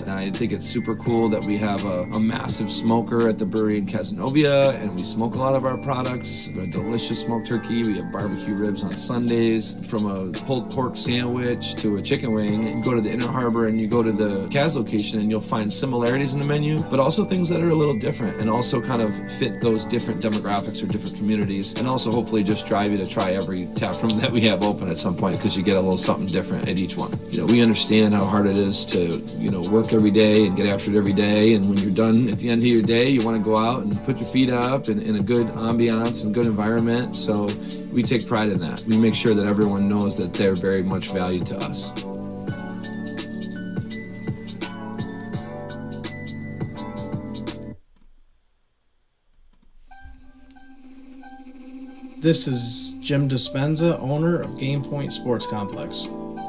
And I think it's super cool that we have a massive smoker at the brewery in Cazenovia, and we smoke a lot of our products. We have a delicious smoked turkey. We have barbecue ribs on Sundays. From a pulled pork sandwich to a chicken wing, you go to the Inner Harbor and you go to the Kaz location and you'll find similarities in the menu, but also things that are a little different and also kind of fit those different demographics or different communities, and also hopefully just drive you to try every tap room that we have open at some point because you get a little something different at each one. You know, we understand how hard it is to, you know, work every day and get after it every day, and when you're done at the end of your day, you want to go out and put your feet up in a good ambiance and good environment. So we take pride in that. We make sure that everyone knows that they're very much valued to us. This is Jim Dispenza, owner of Game Point Sports Complex.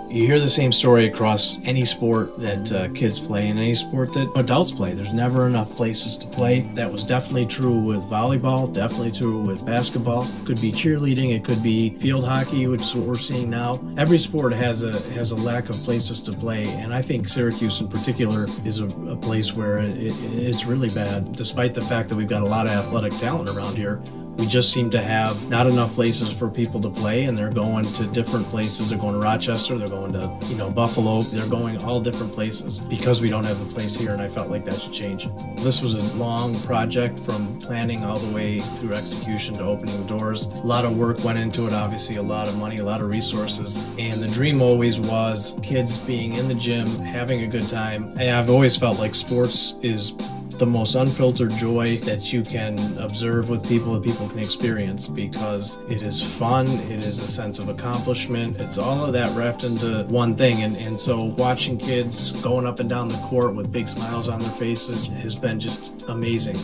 You hear the same story across any sport that kids play and any sport that adults play. There's never enough places to play. That was definitely true with volleyball, definitely true with basketball. Could be cheerleading, it could be field hockey, which is what we're seeing now. Every sport has a lack of places to play, and I think Syracuse in particular is a place where it's really bad. Despite the fact that we've got a lot of athletic talent around here, we just seem to have not enough places for people to play, and they're going to different places. They're going to Rochester, they're going to, you know, Buffalo. They're going all different places because we don't have a place here, and I felt like that should change. This was a long project from planning all the way through execution to opening the doors. A lot of work went into it, obviously a lot of money, a lot of resources, and the dream always was kids being in the gym, having a good time. And I've always felt like sports is the most unfiltered joy that you can observe with people, that people can experience, because it is fun, it is a sense of accomplishment, it's all of that wrapped into one thing. And so watching kids going up and down the court with big smiles on their faces has been just amazing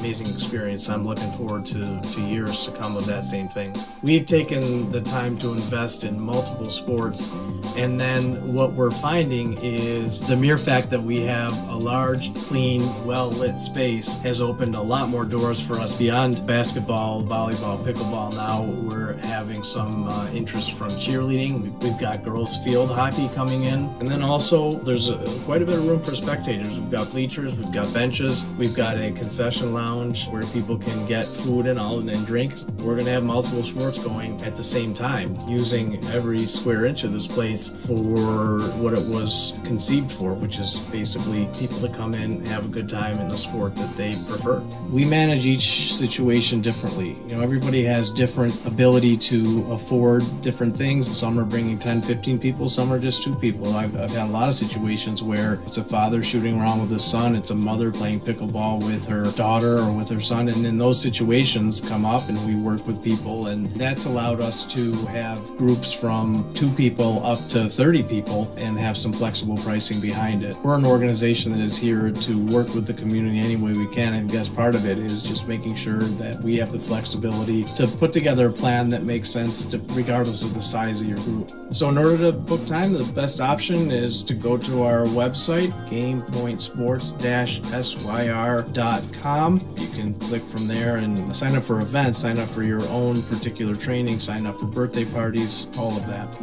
experience. I'm looking forward to years to come of that same thing. We've taken the time to invest in multiple sports, and then what we're finding is the mere fact that we have a large, clean, well-lit space has opened a lot more doors for us beyond basketball, volleyball, pickleball. Now we're having some interest from cheerleading. We've got girls field hockey coming in, and then also there's quite a bit of room for spectators. We've got bleachers, we've got benches, we've got a concession lounge where people can get food and drinks. We're going to have multiple sports going at the same time, using every square inch of this place for what it was conceived for, which is basically people to come in, have a good time in the sport that they prefer. We manage each situation differently. You know, everybody has different ability to afford different things. Some are bringing 10, 15 people, some are just 2 people. I've had a lot of situations where it's a father shooting around with his son, it's a mother playing pickleball with her daughter or with her son, and in those situations come up and we work with people, and that's allowed us to have groups from 2 people up to 30 people and have some flexible pricing behind it. We're an organization that is here to work with the community any way we can, and I guess part of it is just making sure that we have the flexibility to put together a plan that makes sense regardless of the size of your group. So in order to book time, the best option is to go to our website, gamepointsports-syr.com. You can click from there and sign up for events, sign up for your own particular training, sign up for birthday parties, all of that.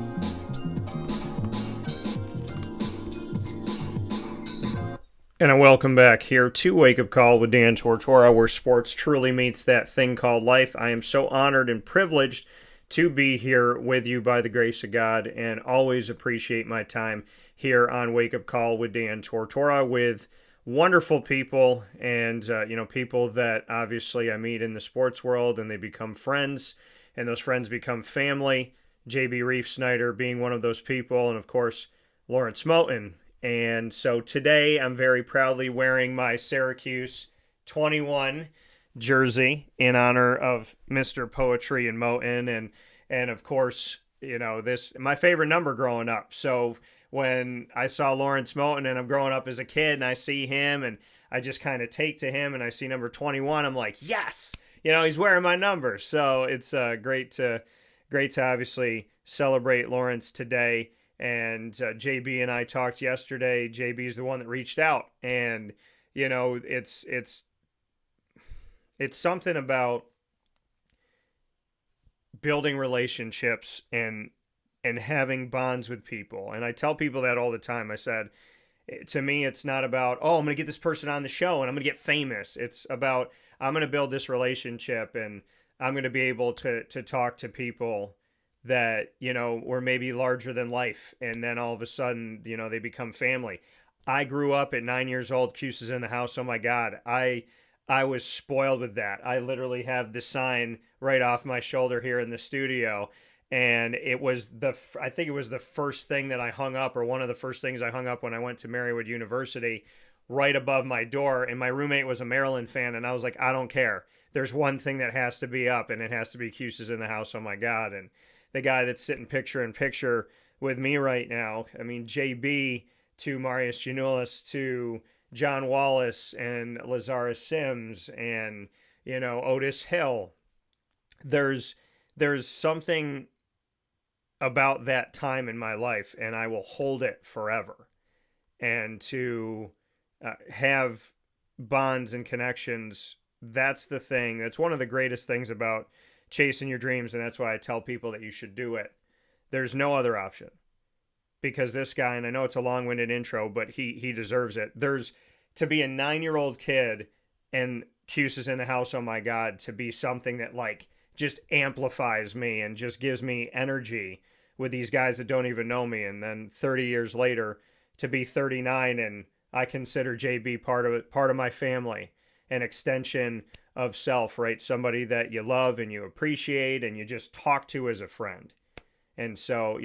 And a welcome back here to Wake Up Call with Dan Tortora, where sports truly meets that thing called life. I am so honored and privileged to be here with you by the grace of God, and always appreciate my time here on Wake Up Call with Dan Tortora with wonderful people and, people that obviously I meet in the sports world and they become friends, and those friends become family. JB Reafsnyder being one of those people, and of course, Lawrence Moten. And so today I'm very proudly wearing my Syracuse 21 jersey in honor of Mr. Poetry and Moten. And of course, this my favorite number growing up. So when I saw Lawrence Moten and I'm growing up as a kid and I see him and I just kind of take to him and I see number 21, I'm like, yes, he's wearing my number. So it's great to obviously celebrate Lawrence today. And JB and I talked yesterday. JB is the one that reached out, and it's something about building relationships and having bonds with people. And I tell people that all the time. I said, to me, it's not about, I'm going to get this person on the show and I'm going to get famous. It's about, I'm going to build this relationship and I'm going to be able to talk to people that, were maybe larger than life. And then all of a sudden, they become family. I grew up at 9 years old, Cuse is in the house. Oh my God. I was spoiled with that. I literally have the sign right off my shoulder here in the studio. And it was I think it was the first thing that I hung up, or one of the first things I hung up when I went to Marywood University, right above my door. And my roommate was a Maryland fan. And I was like, I don't care. There's one thing that has to be up, and it has to be Cuse is in the house. Oh my God. And the guy that's sitting picture in picture with me right now, I mean, JB to Marius Janulis to John Wallace and Lazarus Sims and, Otis Hill. There's something about that time in my life, and I will hold it forever. And to have bonds and connections, that's the thing. That's one of the greatest things about chasing your dreams, and that's why I tell people that you should do it. There's no other option, because this guy, and I know it's a long-winded intro, but he deserves it. There's to be a 9-year-old kid and Cuse is in the house, oh my God, to be something that just amplifies me and just gives me energy with these guys that don't even know me. And then 30 years later to be 39 and I consider JB part of my family, an extension of self, right? Somebody that you love and you appreciate and you just talk to as a friend. And so,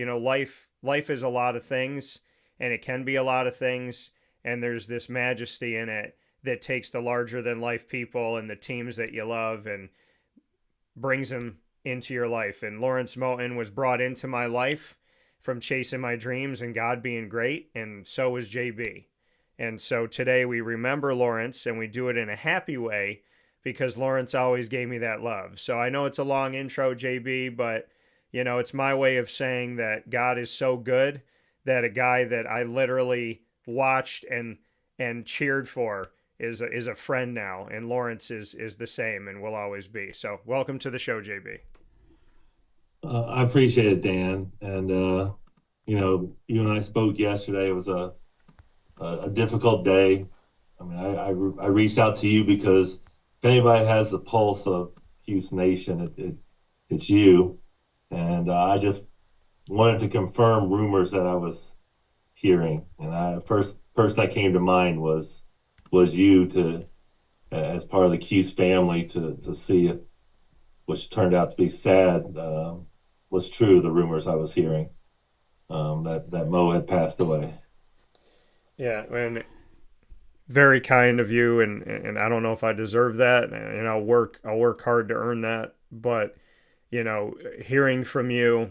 life is a lot of things, and it can be a lot of things. And there's this majesty in it that takes the larger than life people and the teams that you love and brings them into your life. And Lawrence Moten was brought into my life from chasing my dreams and God being great. And so was JB. And so today we remember Lawrence, and we do it in a happy way because Lawrence always gave me that love. So I know it's a long intro, JB, but it's my way of saying that God is so good that a guy that I literally watched and cheered for is a friend now, and Lawrence is the same and will always be. So welcome to the show, JB. I appreciate it, Dan. And you and I spoke yesterday. It was a difficult day. I mean, I reached out to you because if anybody has the pulse of Cuse Nation, it's you. And I just wanted to confirm rumors that I was hearing. And first that came to mind was you as part of the Cuse family to see if, which turned out to be sad, was true, the rumors I was hearing, that Mo had passed away. Yeah, and very kind of you, and I don't know if I deserve that, and I'll work hard to earn that, but hearing from you,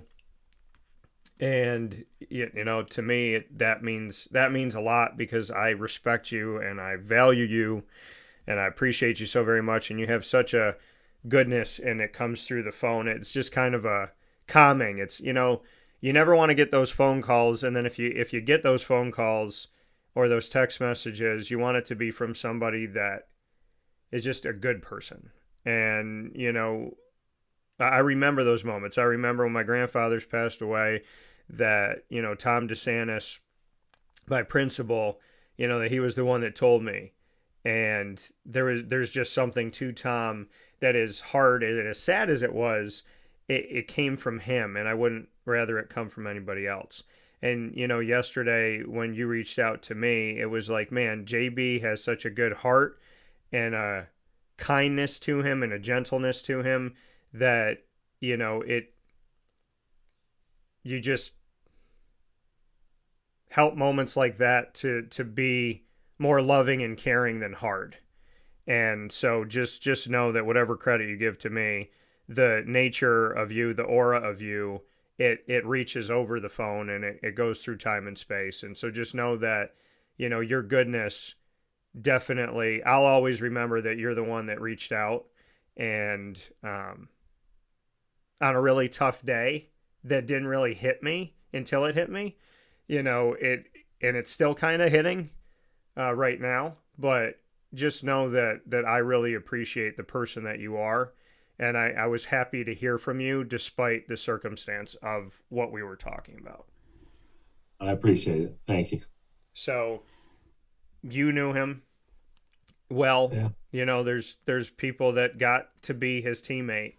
and to me that means a lot, because I respect you and I value you and I appreciate you so very much, and you have such a goodness, and it comes through the phone. It's just kind of a calming. It's you never want to get those phone calls, and then if you get those phone calls or those text messages, you want it to be from somebody that is just a good person. And I remember those moments. I remember when my grandfathers passed away, that Tom DeSantis, my principal, that he was the one that told me. And there's just something to Tom that is hard, and as sad as it was, it came from him, and I wouldn't rather it come from anybody else. And yesterday when you reached out to me, it was like, man, JB has such a good heart and a kindness to him and a gentleness to him that you just help moments like that to be more loving and caring than hard. And so just know that whatever credit you give to me, the nature of you, the aura of you, it reaches over the phone, and it goes through time and space. And so just know that, your goodness, definitely, I'll always remember that you're the one that reached out. And on a really tough day that didn't really hit me until it hit me, and it's still kind of hitting right now, but just know that I really appreciate the person that you are. And I was happy to hear from you despite the circumstance of what we were talking about. I appreciate it. Thank you. So you knew him well. Yeah. There's people that got to be his teammate.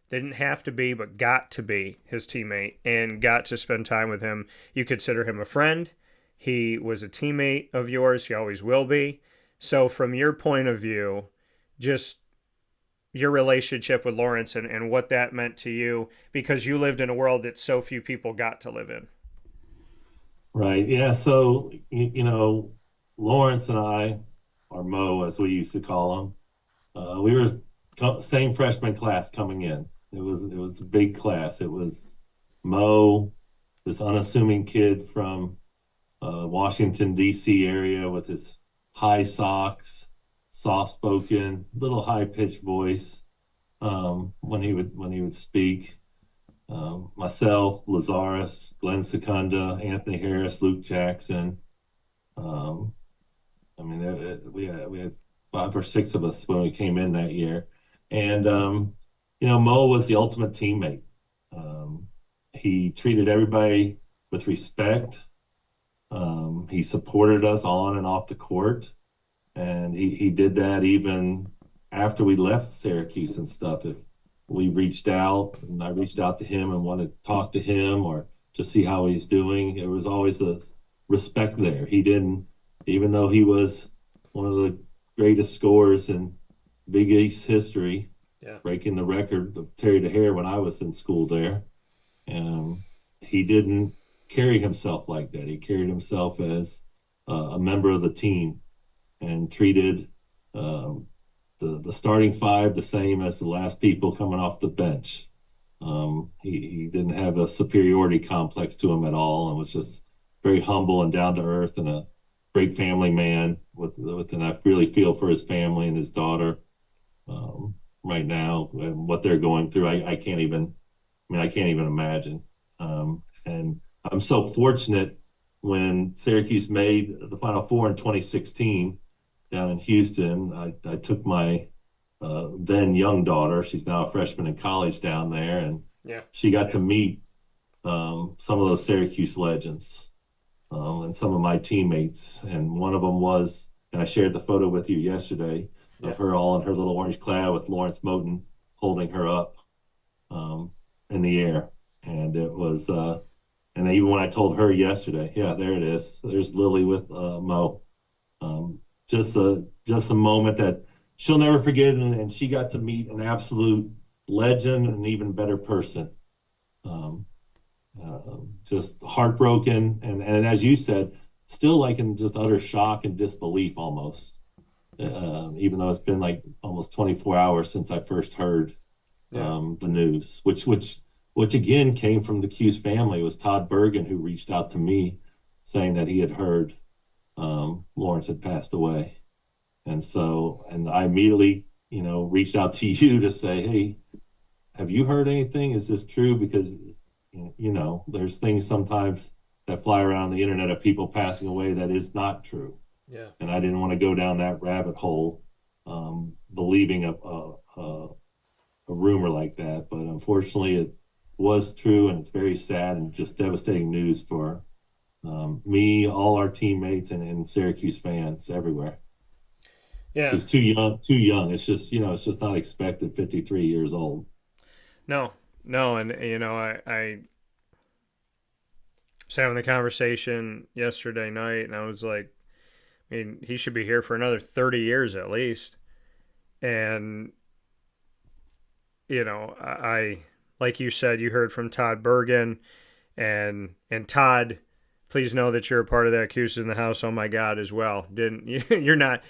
They didn't have to be, but got to be his teammate and got to spend time with him. You consider him a friend. He was a teammate of yours. He always will be. So from your point of view, just your relationship with Lawrence and what that meant to you, because you lived in a world that so few people got to live in. Right. Yeah. So, Lawrence and I, or Mo, as we used to call him, we were same freshman class coming in. It was a big class. It was Mo, this unassuming kid from Washington, D.C. area with his high socks, soft-spoken, little high-pitched voice when he would speak. Myself, Lazarus, Glenn Secunda, Anthony Harris, Luke Jackson. We had 5 or 6 of us when we came in that year, and Mo was the ultimate teammate. He treated everybody with respect. He supported us on and off the court. And he did that even after we left Syracuse and stuff. If we reached out and I reached out to him and wanted to talk to him or to see how he's doing, there was always a respect there. He didn't, even though he was one of the greatest scorers in Big East history, breaking the record of Terry DeHare when I was in school there, he didn't carry himself like that. He carried himself as a member of the team and treated the starting 5 the same as the last people coming off the bench. He didn't have a superiority complex to him at all, and was just very humble and down to earth, and a great family man. And I really feel for his family and his daughter right now and what they're going through. I can't even imagine. And I'm so fortunate when Syracuse made the Final Four in 2016 down in Houston. I took my then young daughter, she's now a freshman in college down there, and she got to meet some of those Syracuse legends and some of my teammates. And one of them was, and I shared the photo with you yesterday, of her all in her little orange cloud with Lawrence Moten holding her up in the air. And it was, and even when I told her yesterday, there it is. There's Lily with Mo. Just a moment that she'll never forget, and she got to meet an absolute legend and an even better person. Just heartbroken, and as you said, still like in just utter shock and disbelief almost. Even though it's been like almost 24 hours since I first heard the news, which again came from the Cuse family. It was Todd Bergen who reached out to me saying that he had heard Lawrence had passed away. And I immediately, reached out to you to say, hey, have you heard anything? Is this true? Because, there's things sometimes that fly around the internet of people passing away that is not true. Yeah. And I didn't want to go down that rabbit hole, believing a rumor like that. But unfortunately, it was true, and it's very sad and just devastating news for Me, all our teammates, and Syracuse fans everywhere. Yeah. He's too young. Too young. It's just it's just not expected. 53 years old. No, no, and I was having the conversation yesterday night, and I was like, I mean, he should be here for another 30 years at least. And I like you said, you heard from Todd Bergen, and Todd, please know that you're a part of that Cuse in the House. Oh my God, as well. Didn't you? You're not.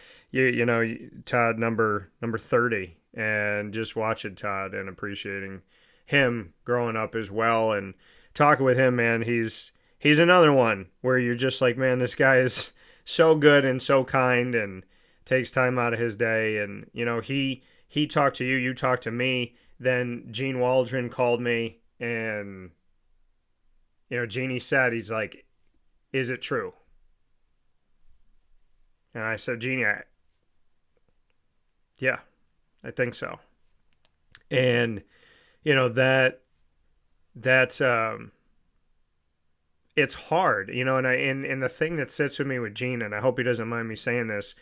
Todd number 30, and just watching Todd and appreciating him growing up as well, and talking with him, man. He's another one where you're just like, man, this guy is so good and so kind, and takes time out of his day. And he talked to you, you talked to me. Then Gene Waldron called me, and Jeannie said, he's like, is it true? And I said, Jeannie, yeah, I think so. And that's it's hard, and the thing that sits with me with Gene, and I hope he doesn't mind me saying this,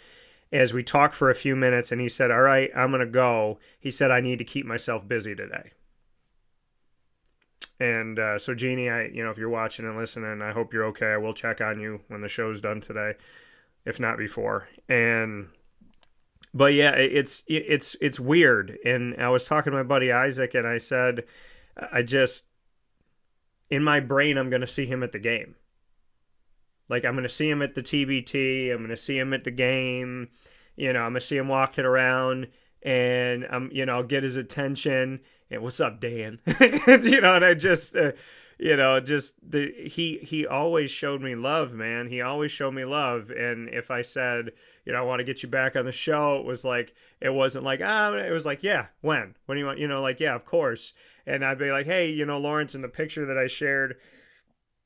as we talked for a few minutes, and he said, all right, I'm going to go. He said, I need to keep myself busy today. And so Jeannie, if you're watching and listening, I hope you're okay. I will check on you when the show's done today, if not before. But yeah, it's weird. And I was talking to my buddy Isaac, and I said, in my brain, I'm going to see him at the game. Like, I'm going to see him at the TBT. I'm going to see him at the game. I'm going to see him walking around, and I'll get his attention. And what's up, Dan? And I just, he always showed me love, man. He always showed me love. And if I said, I want to get you back on the show, it wasn't like, it was like, yeah, when do you want, like, yeah, of course. And I'd be like, hey, Lawrence, in the picture that I shared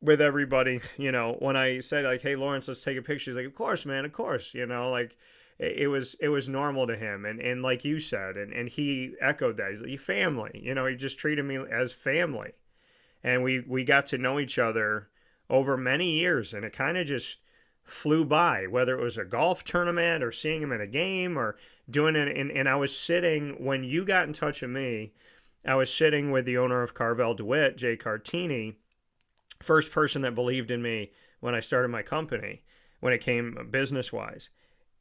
with everybody, when I said, like, hey, Lawrence, let's take a picture, he's like, of course, man, of course, like, it was normal to him. And like you said, and he echoed that. He's like, family, he just treated me as family. And we got to know each other over many years, and it kind of just flew by, whether it was a golf tournament or seeing him in a game or doing it. And I was sitting, when you got in touch with me, I was sitting with the owner of Carvel DeWitt, Jay Cartini, first person that believed in me when I started my company, when it came business-wise.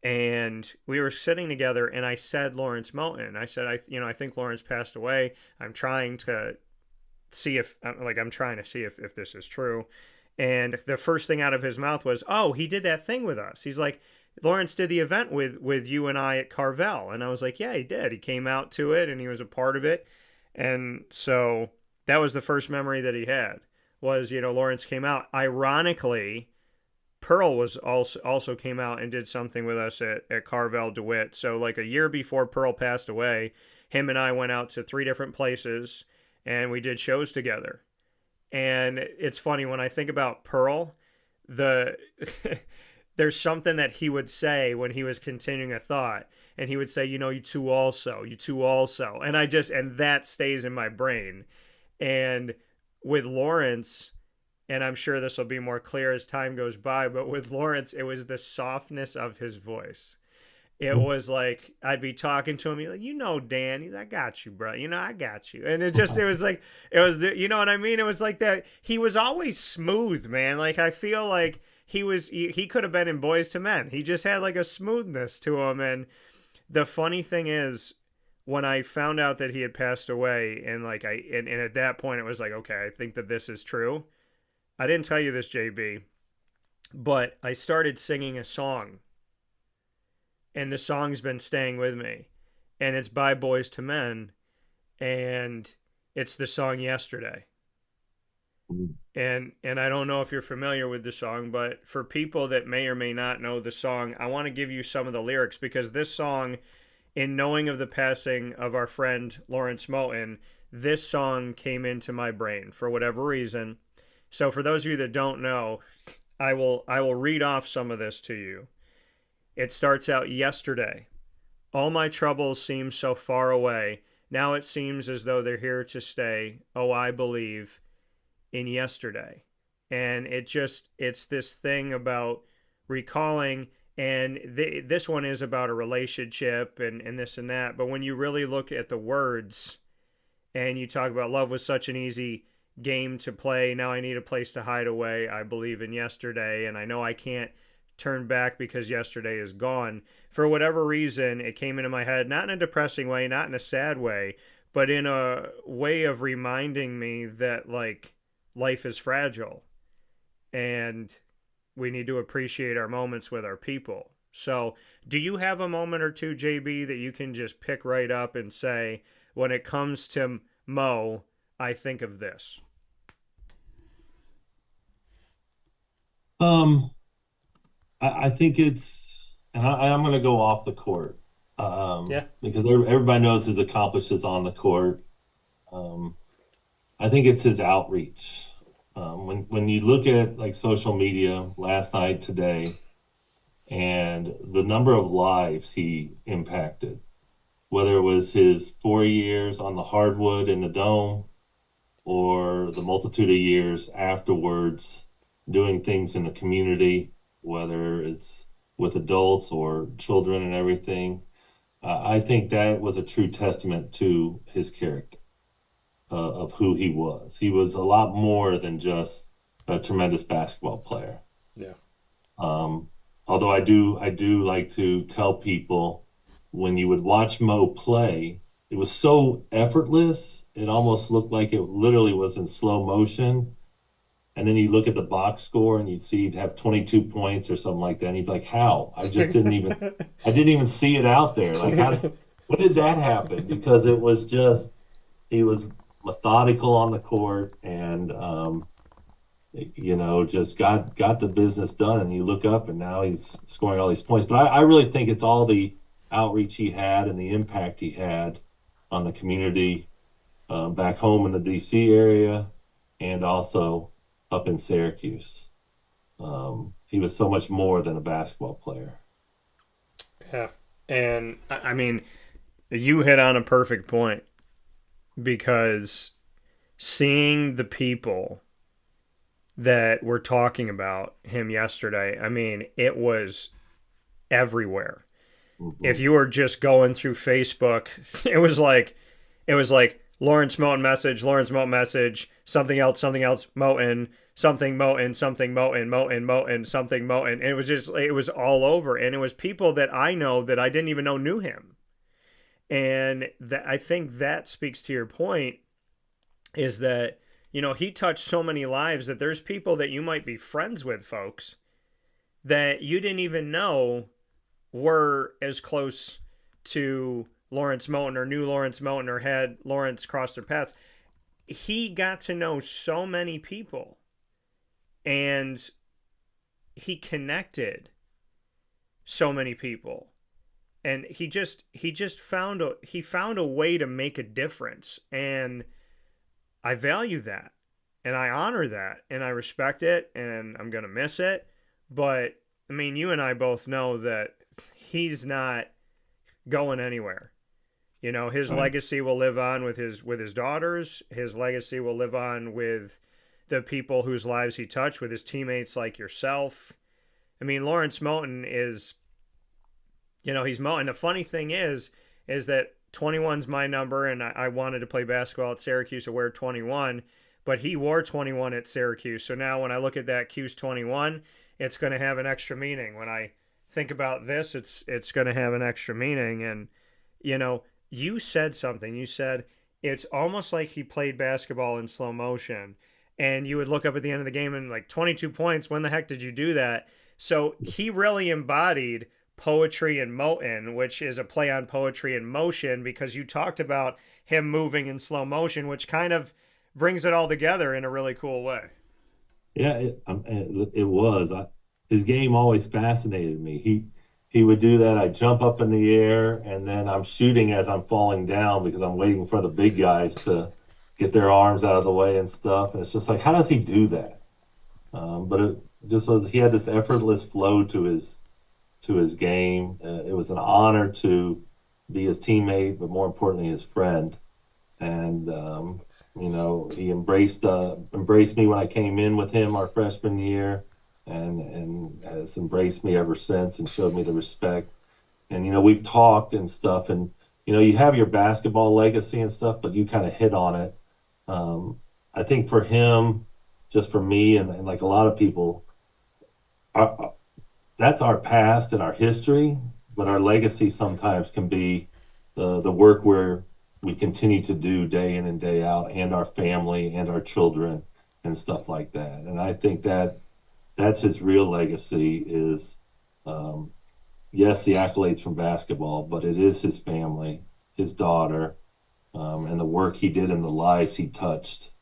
And we were sitting together, and I said, Lawrence Moten, I said, I think Lawrence passed away. I'm trying to see if this is true. And the first thing out of his mouth was, oh, he did that thing with us. He's like, Lawrence did the event with you and I at Carvel. And I was like, yeah, he did. He came out to it, and he was a part of it. And so that was the first memory that he had, was, Lawrence came out. Ironically, Pearl was also came out and did something with us at Carvel DeWitt. So like a year before Pearl passed away, him and I went out to 3 different places, and we did shows together. And it's funny, when I think about Pearl, there's something that he would say when he was continuing a thought, and he would say, you two also, and and that stays in my brain. And with Lawrence, and I'm sure this will be more clear as time goes by, but with Lawrence, it was the softness of his voice. It was like, I'd be talking to him, he's like, Dan, he's like, I got you, bro. I got you. And it was like, you know what I mean? It was like that. He was always smooth, man. Like, I feel like he could have been in Boys to Men. He just had like a smoothness to him. And the funny thing is, when I found out that he had passed away, and like and at that point it was like, okay, I think that this is true. I didn't tell you this, JB, but I started singing a song, and the song's been staying with me, and it's by Boys to Men, and it's the song Yesterday. And I don't know if you're familiar with the song, but for people that may or may not know the song, I want to give you some of the lyrics, because this song, in knowing of the passing of our friend Lawrence Moten, this song came into my brain for whatever reason. So for those of you that don't know, I will read off some of this to you. It starts out, yesterday. All my troubles seem so far away. Now it seems as though they're here to stay. Oh, I believe in yesterday. And it's this thing about recalling, and this one is about a relationship and this and that. But when you really look at the words and you talk about love was such an easy game to play, now I need a place to hide away, I believe in yesterday, and I know I can't turn back because yesterday is gone. For whatever reason, it came into my head, not in a depressing way, not in a sad way, but in a way of reminding me that, like, life is fragile and we need to appreciate our moments with our people. So do you have a moment or two, JB, that you can just pick right up and say, when it comes to Mo, I think of this? I think it's, and I'm going to go off the court, Yeah. because everybody knows his accomplishes on the court. I think it's his outreach. When you look at like social media last night, today, and the number of lives he impacted, whether it was his 4 years on the hardwood in the dome or the multitude of years afterwards doing things in the community, whether it's with adults or children and everything, I think that was a true testament to his character, of who he was. He was a lot more than just a tremendous basketball player. Yeah. Although I do like to tell people, when you would watch Mo play, it was so effortless. It almost looked like it literally was in slow motion. And then you look at the box score and you'd see he'd have 22 points or something like that. And you'd be like, how? I didn't even see it out there. Like, when did that happen? Because it was just, he was methodical on the court and, just got the business done. And you look up and now he's scoring all these points. But I really think it's all the outreach he had and the impact he had on the community, back home in the DC area and also up in Syracuse. He was so much more than a basketball player. Yeah. And I mean, you hit on a perfect point, because seeing the people that were talking about him yesterday, I mean, it was everywhere. Mm-hmm. If you were just going through Facebook, it was like Lawrence Moten message, something else, Moten, something Moten, something Moten. And it was all over. And it was people that I know that I didn't even know knew him. And I think that speaks to your point, is that, he touched so many lives that there's people that you might be friends with, folks, that you didn't even know were as close to Lawrence Moten or knew Lawrence Moten or had Lawrence cross their paths. He got to know so many people, and he connected so many people, and he found a way to make a difference. And I value that, and I honor that, and I respect it, and I'm going to miss it. But I mean, you and I both know that he's not going anywhere. His legacy will live on with his daughters. His legacy will live on with the people whose lives he touched, with his teammates like yourself. I mean, Lawrence Moten is, he's Moten. The funny thing is that 21's my number, and I wanted to play basketball at Syracuse to wear 21, but he wore 21 at Syracuse. So now when I look at that Cuse 21, it's going to have an extra meaning. When I think about this, it's going to have an extra meaning. And, you said something. You said it's almost like he played basketball in slow motion, and you would look up at the end of the game and, like, 22 points. When the heck did you do that? So he really embodied poetry in Moten, which is a play on poetry in motion, because you talked about him moving in slow motion, which kind of brings it all together in a really cool way. Yeah, it was. His game always fascinated me. He would do that. I jump up in the air, and then I'm shooting as I'm falling down because I'm waiting for the big guys to get their arms out of the way and stuff. And it's just like, how does he do that? But it just was. He had this effortless flow to his game. It was an honor to be his teammate, but more importantly, his friend. And You know, he embraced me when I came in with him our freshman year, and has embraced me ever since and showed me the respect. And you know, we've talked and stuff, and you know, you have your basketball legacy and stuff, but you kind of hit on it. Um, I think for him, just for me, and like a lot of people, our, that's our past and our history, but our legacy sometimes can be the work where we continue to do day in and day out, and our family and our children and stuff like that. And I think that that's his real legacy is, um, yes, the accolades from basketball, but it is his family, his daughter, and the work he did in the lives he touched,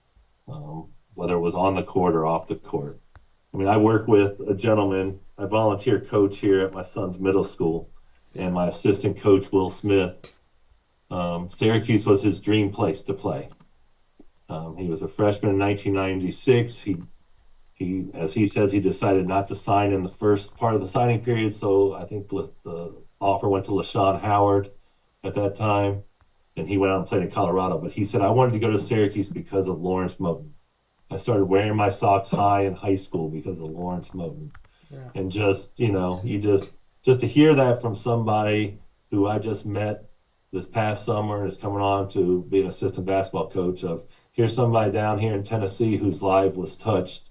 whether it was on the court or off the court. I mean, I work with a gentleman, I volunteer coach here at my son's middle school, and my assistant coach, Will Smith. Syracuse was his dream place to play. He was a freshman in 1996. As he says, he decided not to sign in the first part of the signing period, so I think the offer went to LaShawn Howard at that time, and he went out and played in Colorado. But he said, I wanted to go to Syracuse because of Lawrence Moten. I started wearing my socks high in high school because of Lawrence Moten. Yeah. And just, you know, just to hear that from somebody who I just met this past summer and is coming on to be an assistant basketball coach, of here's somebody down here in Tennessee whose life was touched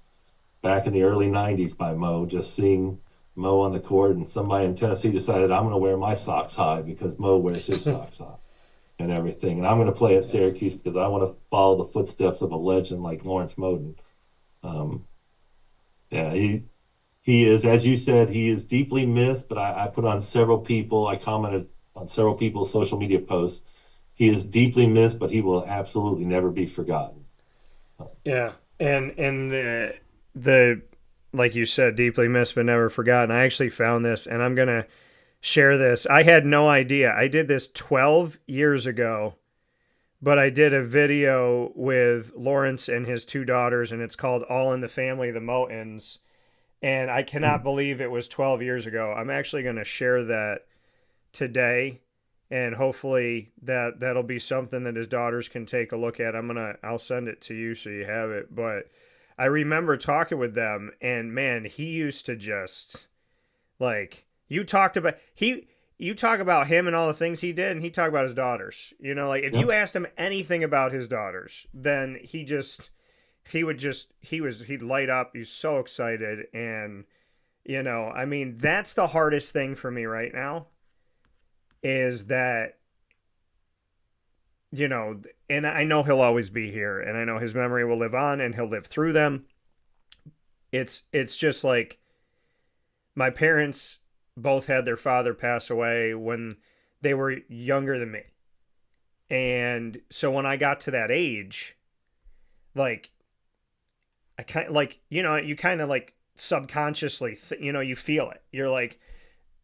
back in the early 90s by Mo, just seeing Mo on the court, and somebody in Tennessee decided, I'm going to wear my socks high because Mo wears his socks high and everything. And I'm going to play at Syracuse because I want to follow the footsteps of a legend like Lawrence Moten. Yeah, he is, as you said, he is deeply missed, but I put on I commented on several people's social media posts. He is deeply missed, but he will absolutely never be forgotten. Yeah. And the like you said, deeply missed but never forgotten. I actually found this, and I'm gonna share this. I had no idea. I did this 12 years ago, but I did a video with Lawrence and his two daughters, and it's called All in the Family, the Motens. And I cannot believe it was 12 years ago. I'm actually going to share that today, and hopefully that'll be something that his daughters can take a look at. I'll send it to you so you have it. But I remember talking with them, and man, he used to just, like, you talk about him and all the things he did, and he talked about his daughters. You know, like if you asked him anything about his daughters, then he'd light up. He's so excited. And, you know, I mean, that's the hardest thing for me right now, is that, you know, and I know he'll always be here, and I know his memory will live on, and he'll live through them. It's just like, my parents both had their father pass away when they were younger than me. And so when I got to that age, like, I kind of like, you know, you kind of like subconsciously, you know, you feel it. You're like,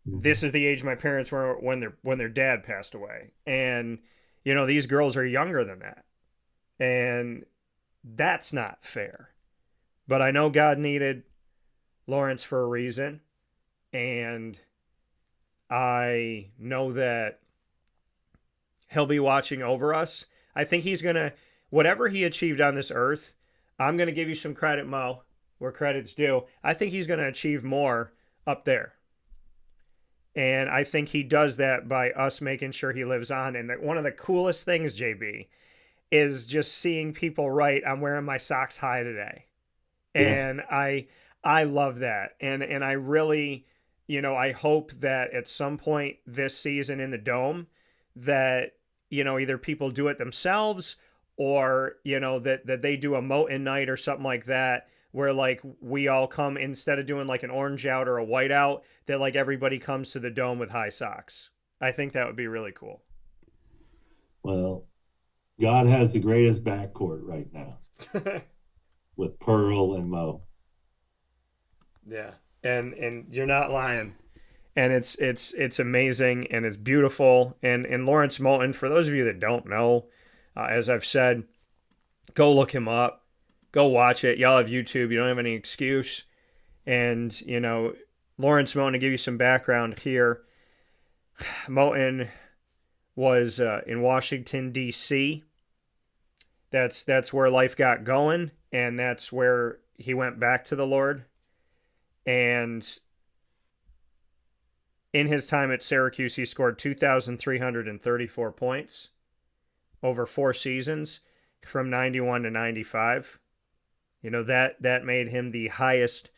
this is the age my parents were when their dad passed away. And, you know, these girls are younger than that. And that's not fair. But I know God needed Lawrence for a reason. And I know that he'll be watching over us. I think he's going to, whatever he achieved on this earth, I'm going to give you some credit, Mo, where credit's due. I think he's going to achieve more up there. And I think he does that by us making sure he lives on. And one of the coolest things, JB, is just seeing people write, I'm wearing my socks high today. And I love that. And I really, you know, I hope that at some point this season in the Dome that, you know, either people do it themselves, or, you know, that they do a Moten night or something like that, where like we all come, instead of doing like an orange out or a white out, that like everybody comes to the Dome with high socks. I think that would be really cool. Well, God has the greatest backcourt right now with Pearl and Mo. Yeah. And you're not lying. And it's amazing, and it's beautiful. And Lawrence Moten, for those of you that don't know, as I've said, go look him up. Go watch it. Y'all have YouTube. You don't have any excuse. And, you know, Lawrence Moten, to give you some background here, Moten was in Washington, D.C. That's where life got going, and that's where he went back to the Lord. And in his time at Syracuse, he scored 2,334 points over 4 seasons from 91 to 95. You know, that made him the highest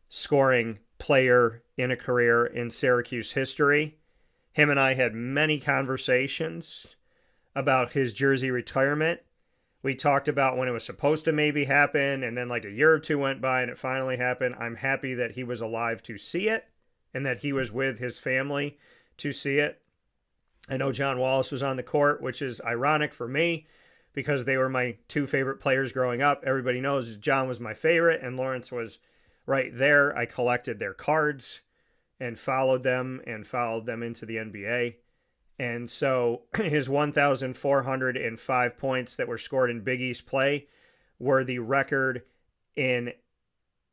scoring player in a career in Syracuse history. Him and I had many conversations about his jersey retirement. We talked about when it was supposed to maybe happen, and then like a year or two went by and it finally happened. I'm happy that he was alive to see it and that he was with his family to see it. I know John Wallace was on the court, which is ironic for me because they were my 2 favorite players growing up. Everybody knows John was my favorite and Lawrence was right there. I collected their cards and followed them into the NBA. And so his 1,405 points that were scored in Big East play were the record in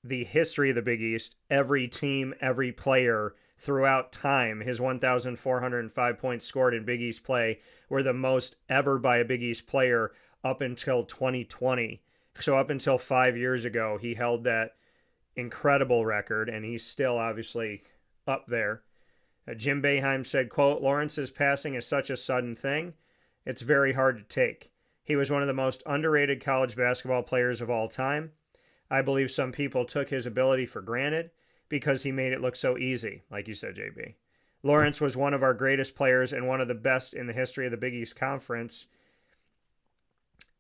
the history of the Big East. Every team, every player throughout time, his 1,405 points scored in Big East play were the most ever by a Big East player up until 2020. So up until 5 years ago, he held that incredible record, and he's still obviously up there. Jim Boeheim said, quote, "Lawrence's passing is such a sudden thing, it's very hard to take. He was one of the most underrated college basketball players of all time. I believe some people took his ability for granted because he made it look so easy," like you said, JB. "Lawrence was one of our greatest players and one of the best in the history of the Big East Conference."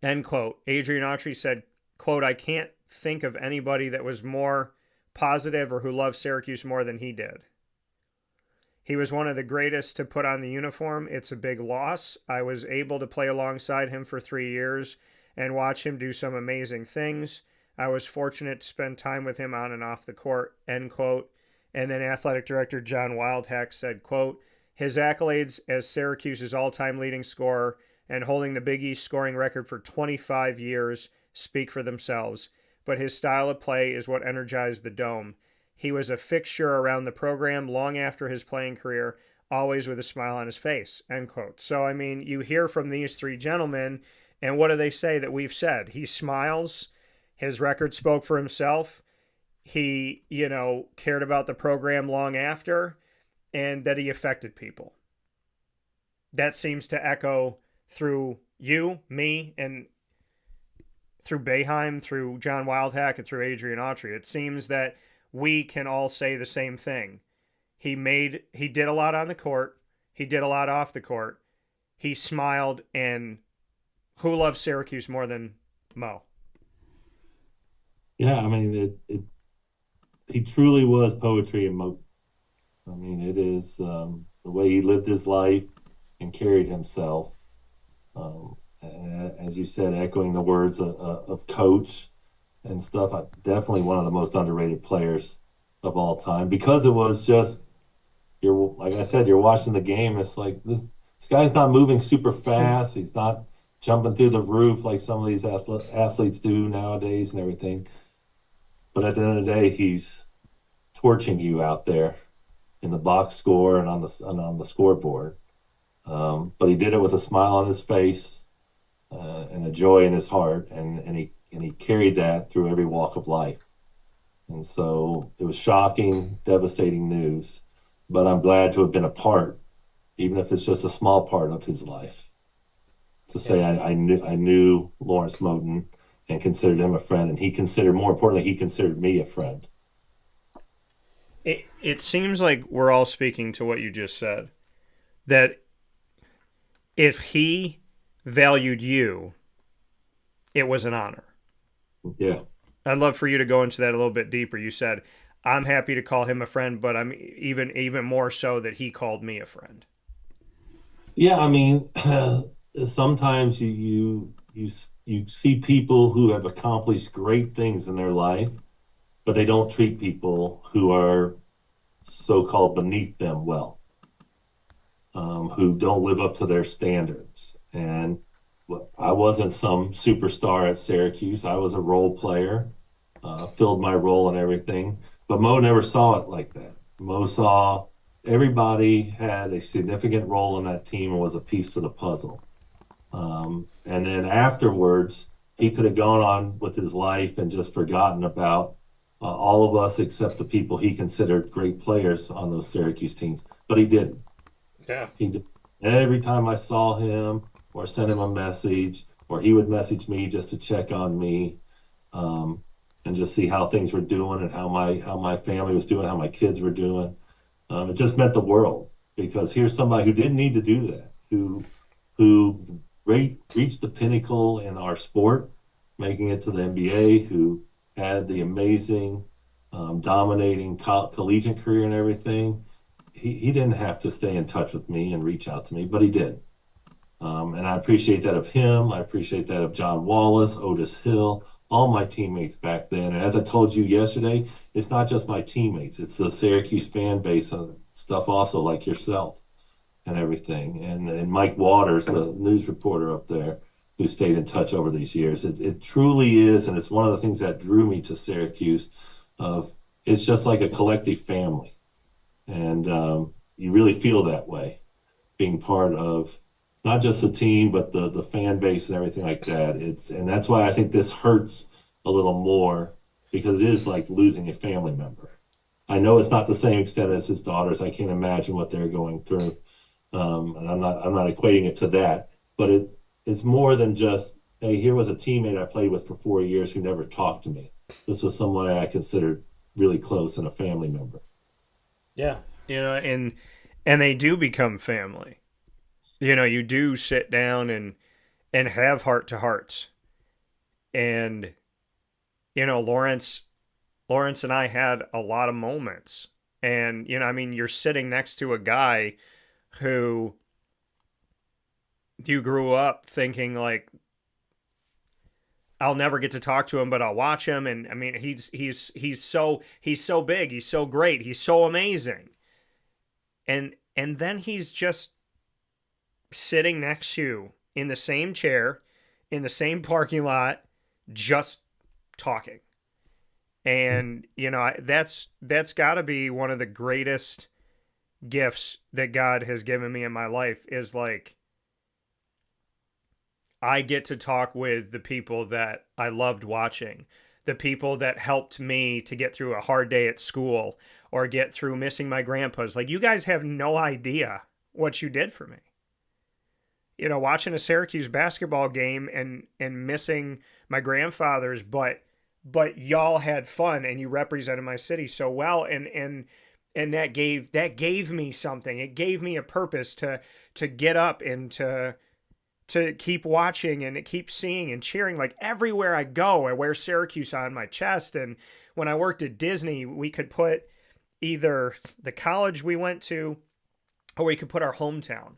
End quote. Adrian Autry said, quote, "I can't think of anybody that was more positive or who loved Syracuse more than he did. He was one of the greatest to put on the uniform. It's a big loss. I was able to play alongside him for 3 years and watch him do some amazing things. I was fortunate to spend time with him on and off the court," end quote. And then athletic director John Wildhack said, quote, "His accolades as Syracuse's all-time leading scorer and holding the Big East scoring record for 25 years speak for themselves. But his style of play is what energized the Dome. He was a fixture around the program long after his playing career, always with a smile on his face," end quote. So, I mean, you hear from these 3 gentlemen, and what do they say that we've said? He smiles. His record spoke for himself. He, cared about the program long after, and that he affected people. That seems to echo through you, me, and through Boeheim, through John Wildhack, and through Adrian Autry. It seems that we can all say the same thing. He did a lot on the court. He did a lot off the court. He smiled, and who loves Syracuse more than Mo? Yeah, I mean, he truly was poetry in Moten. I mean, it is the way he lived his life and carried himself. As you said, echoing the words of Coach and stuff, definitely one of the most underrated players of all time, because it was just, like I said, you're watching the game. It's like this guy's not moving super fast. He's not jumping through the roof like some of these athletes do nowadays and everything. But at the end of the day, he's torching you out there in the box score and on the scoreboard. But he did it with a smile on his face and a joy in his heart, and he carried that through every walk of life. And so it was shocking, devastating news, but I'm glad to have been a part, even if it's just a small part of his life, to say I knew Lawrence Moten and considered him a friend, and more importantly, he considered me a friend. It seems like we're all speaking to what you just said, that if he valued you, it was an honor. Yeah. I'd love for you to go into that a little bit deeper. You said, I'm happy to call him a friend, but I'm even more so that he called me a friend. Yeah, I mean, sometimes you see people who have accomplished great things in their life, but they don't treat people who are so-called beneath them well, who don't live up to their standards. And I wasn't some superstar at Syracuse. I was a role player, filled my role and everything. But Mo never saw it like that. Mo saw everybody had a significant role in that team and was a piece to the puzzle. And then afterwards, he could have gone on with his life and just forgotten about all of us except the people he considered great players on those Syracuse teams. But he didn't. Yeah. He did. Every time I saw him or sent him a message, or he would message me just to check on me, and just see how things were doing and how my family was doing, how my kids were doing. It just meant the world, because here's somebody who didn't need to do that, who reached the pinnacle in our sport, making it to the NBA, who had the amazing, dominating collegiate career and everything. He didn't have to stay in touch with me and reach out to me, but he did. And I appreciate that of him. I appreciate that of John Wallace, Otis Hill, all my teammates back then. And as I told you yesterday, it's not just my teammates, it's the Syracuse fan base and stuff also, like yourself and everything. And Mike Waters, the news reporter up there, who stayed in touch over these years. It truly is, and it's one of the things that drew me to Syracuse. It's just like a collective family. And you really feel that way, being part of not just the team, but the fan base and everything like that. And that's why I think this hurts a little more, because it is like losing a family member. I know it's not the same extent as his daughters. I can't imagine what they're going through, and I'm not equating it to that. But it's more than just, hey, here was a teammate I played with for 4 years who never talked to me. This was someone I considered really close and a family member. Yeah. And they do become family. You do sit down and have heart to hearts. And Lawrence and I had a lot of moments. And you're sitting next to a guy who you grew up thinking like, I'll never get to talk to him, but I'll watch him. And he's so big, he's so great, he's so amazing. And then he's just sitting next to you in the same chair, in the same parking lot, just talking. And, that's got to be one of the greatest gifts that God has given me in my life, is like, I get to talk with the people that I loved watching, the people that helped me to get through a hard day at school or get through missing my grandpa's. Like, you guys have no idea what you did for me. Watching a Syracuse basketball game and missing my grandfather's, but y'all had fun and you represented my city so well, and that gave me something. It gave me a purpose to get up and to keep watching and to keep seeing and cheering. Like, everywhere I go, I wear Syracuse on my chest. And when I worked at Disney, we could put either the college we went to, or we could put our hometown.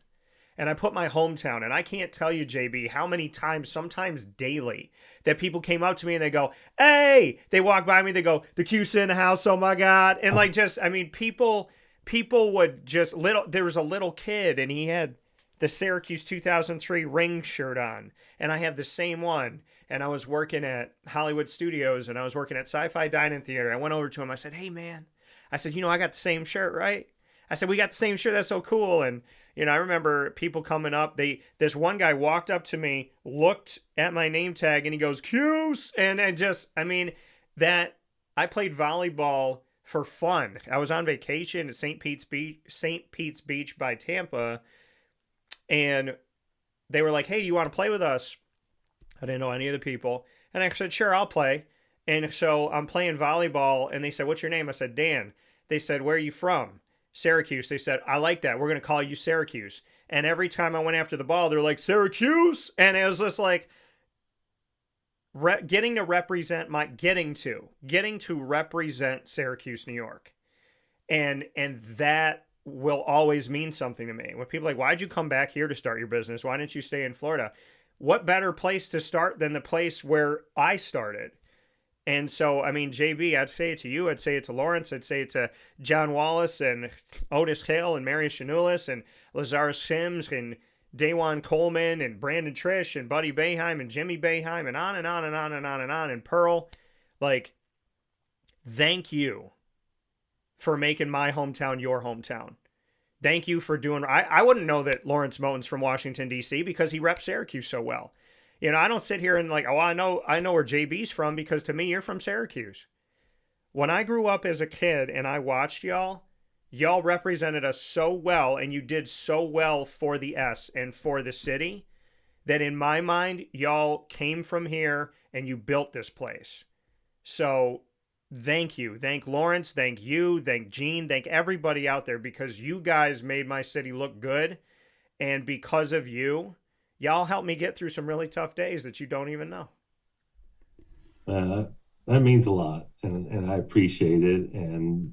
And I put my hometown, and I can't tell you, JB, how many times, sometimes daily, that people came up to me and they go, hey, they walk by me, they go, the Q's in the house, oh my God. And people would just, there was a little kid and he had the Syracuse 2003 ring shirt on, and I have the same one. And I was working at Hollywood Studios, and I was working at Sci-Fi Dine-In Theater. I went over to him, I said, hey man, I said, I got the same shirt, right? I said, we got the same shirt, that's so cool. And I remember people coming up. This one guy walked up to me, looked at my name tag, and he goes, Cuse. And that I played volleyball for fun. I was on vacation at St. Pete's Beach by Tampa, and they were like, hey, do you want to play with us? I didn't know any of the people. And I said, sure, I'll play. And so I'm playing volleyball, and they said, what's your name? I said, Dan. They said, where are you from? Syracuse. They said, I like that. We're going to call you Syracuse. And every time I went after the ball, they're like, Syracuse. And it was just like getting to represent Syracuse, New York. And that will always mean something to me. When people are like, why'd you come back here to start your business? Why didn't you stay in Florida? What better place to start than the place where I started? And so, JB, I'd say it to you, I'd say it to Lawrence, I'd say it to John Wallace and Otis Hill and Marius Shanulis and Lazar Sims and Dajuan Coleman and Brandon Trish and Buddy Boeheim and Jimmy Boeheim and on and on and on and on and on and Pearl. Like, thank you for making my hometown your hometown. thank you for doing. I wouldn't know that Lawrence Moten's from Washington D.C. because he reps Syracuse so well. You know, I don't sit here and like, oh, I know where JB's from, because to me, you're from Syracuse. When I grew up as a kid and I watched y'all represented us so well, and you did so well for the S and for the city, that in my mind, y'all came from here and you built this place. So thank you. Thank Lawrence. Thank you. Thank Gene. Thank everybody out there, because you guys made my city look good. And because of you, y'all helped me get through some really tough days that you don't even know. That means a lot, and I appreciate it. And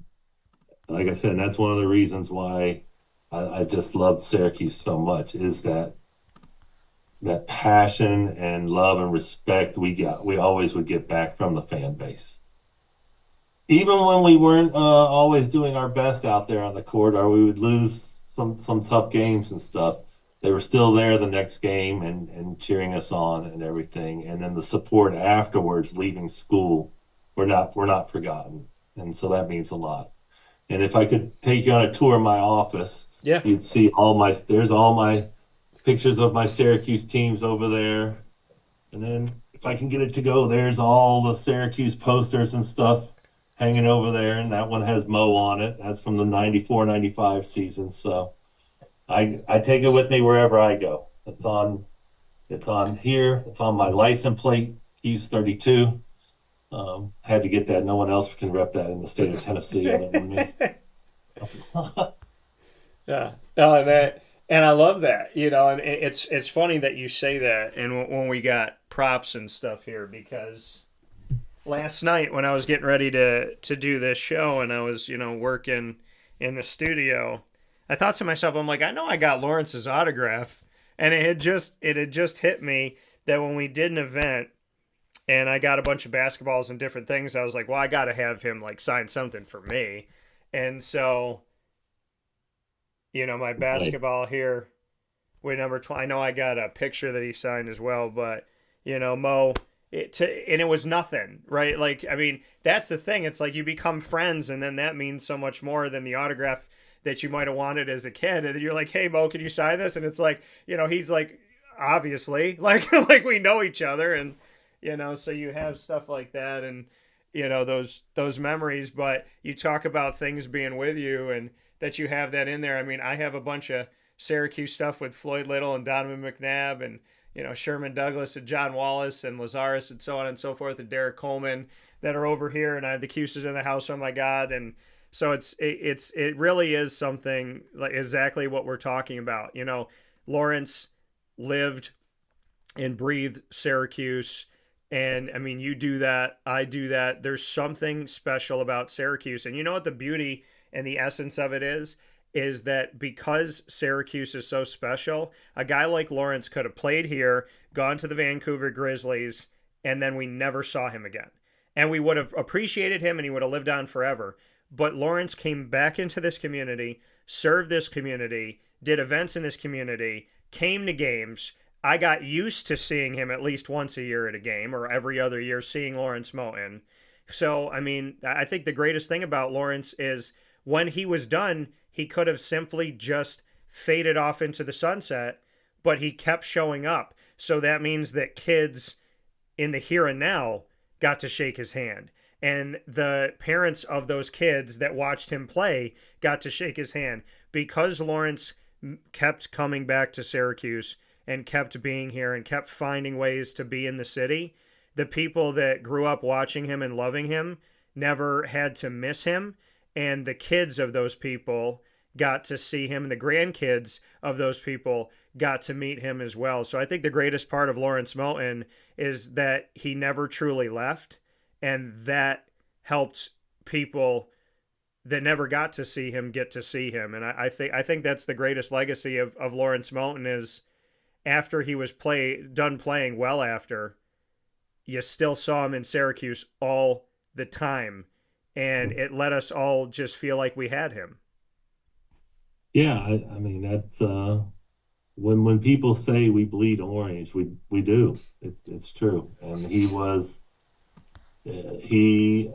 like I said, that's one of the reasons why I just love Syracuse so much, is that passion and love and respect we always would get back from the fan base. Even when we weren't always doing our best out there on the court, or we would lose some tough games and stuff, they were still there the next game and cheering us on and everything. And then the support afterwards, leaving school, we're not forgotten. And so that means a lot. And if I could take you on a tour of my office, yeah, you'd see there's all my pictures of my Syracuse teams over there. And then if I can get it to go, there's all the Syracuse posters and stuff hanging over there. And that one has Mo on it. That's from the 94-95 season. So I take it with me wherever I go. It's on here. It's on my license plate, Hughes 32. Had to get that. No one else can rep that in the state of Tennessee other than me. Yeah. No, and I love that, you know, and it's funny that you say that. And when we got props and stuff here, because last night when I was getting ready to do this show and I was, you know, working in the studio, I thought to myself, I'm like, I know I got Lawrence's autograph, and it had just hit me that when we did an event and I got a bunch of basketballs and different things, I was like, well, I got to have him like sign something for me. And so, you know, my basketball here with number 20, I know I got a picture that he signed as well, but you know, Mo, and it was nothing, right? Like, I mean, that's the thing. It's like you become friends, and then that means so much more than the autograph that you might have wanted as a kid. And then you're like, hey, Mo, can you sign this? And it's like, you know, he's like, obviously, like we know each other, and you know, so you have stuff like that, and you know, those memories. But you talk about things being with you, and that you have that in there. I mean, I have a bunch of Syracuse stuff with Floyd Little and Donovan McNabb, and you know, Sherman Douglas and John Wallace and Lazarus and so on and so forth, and Derek Coleman that are over here, and I have the Cuses in the house. Oh my God. And so it really is something like exactly what we're talking about. You know, Lawrence lived and breathed Syracuse. And I mean, you do that. I do that. There's something special about Syracuse. And you know what the beauty and the essence of it is that because Syracuse is so special, a guy like Lawrence could have played here, gone to the Vancouver Grizzlies, and then we never saw him again. And we would have appreciated him, and he would have lived on forever. But Lawrence came back into this community, served this community, did events in this community, came to games. I got used to seeing him at least once a year at a game, or every other year seeing Lawrence Moten. So, I mean, I think the greatest thing about Lawrence is when he was done, he could have simply just faded off into the sunset, but he kept showing up. So that means that kids in the here and now got to shake his hand. And the parents of those kids that watched him play got to shake his hand. Because Lawrence kept coming back to Syracuse and kept being here and kept finding ways to be in the city, the people that grew up watching him and loving him never had to miss him. And the kids of those people got to see him, and the grandkids of those people got to meet him as well. So I think the greatest part of Lawrence Moten is that he never truly left, and that helped people that never got to see him get to see him. And I think that's the greatest legacy of Lawrence Moten is after he was done playing well after, you still saw him in Syracuse all the time. And it let us all just feel like we had him. Yeah, I mean, that's when people say we bleed orange, we do. It's true. And he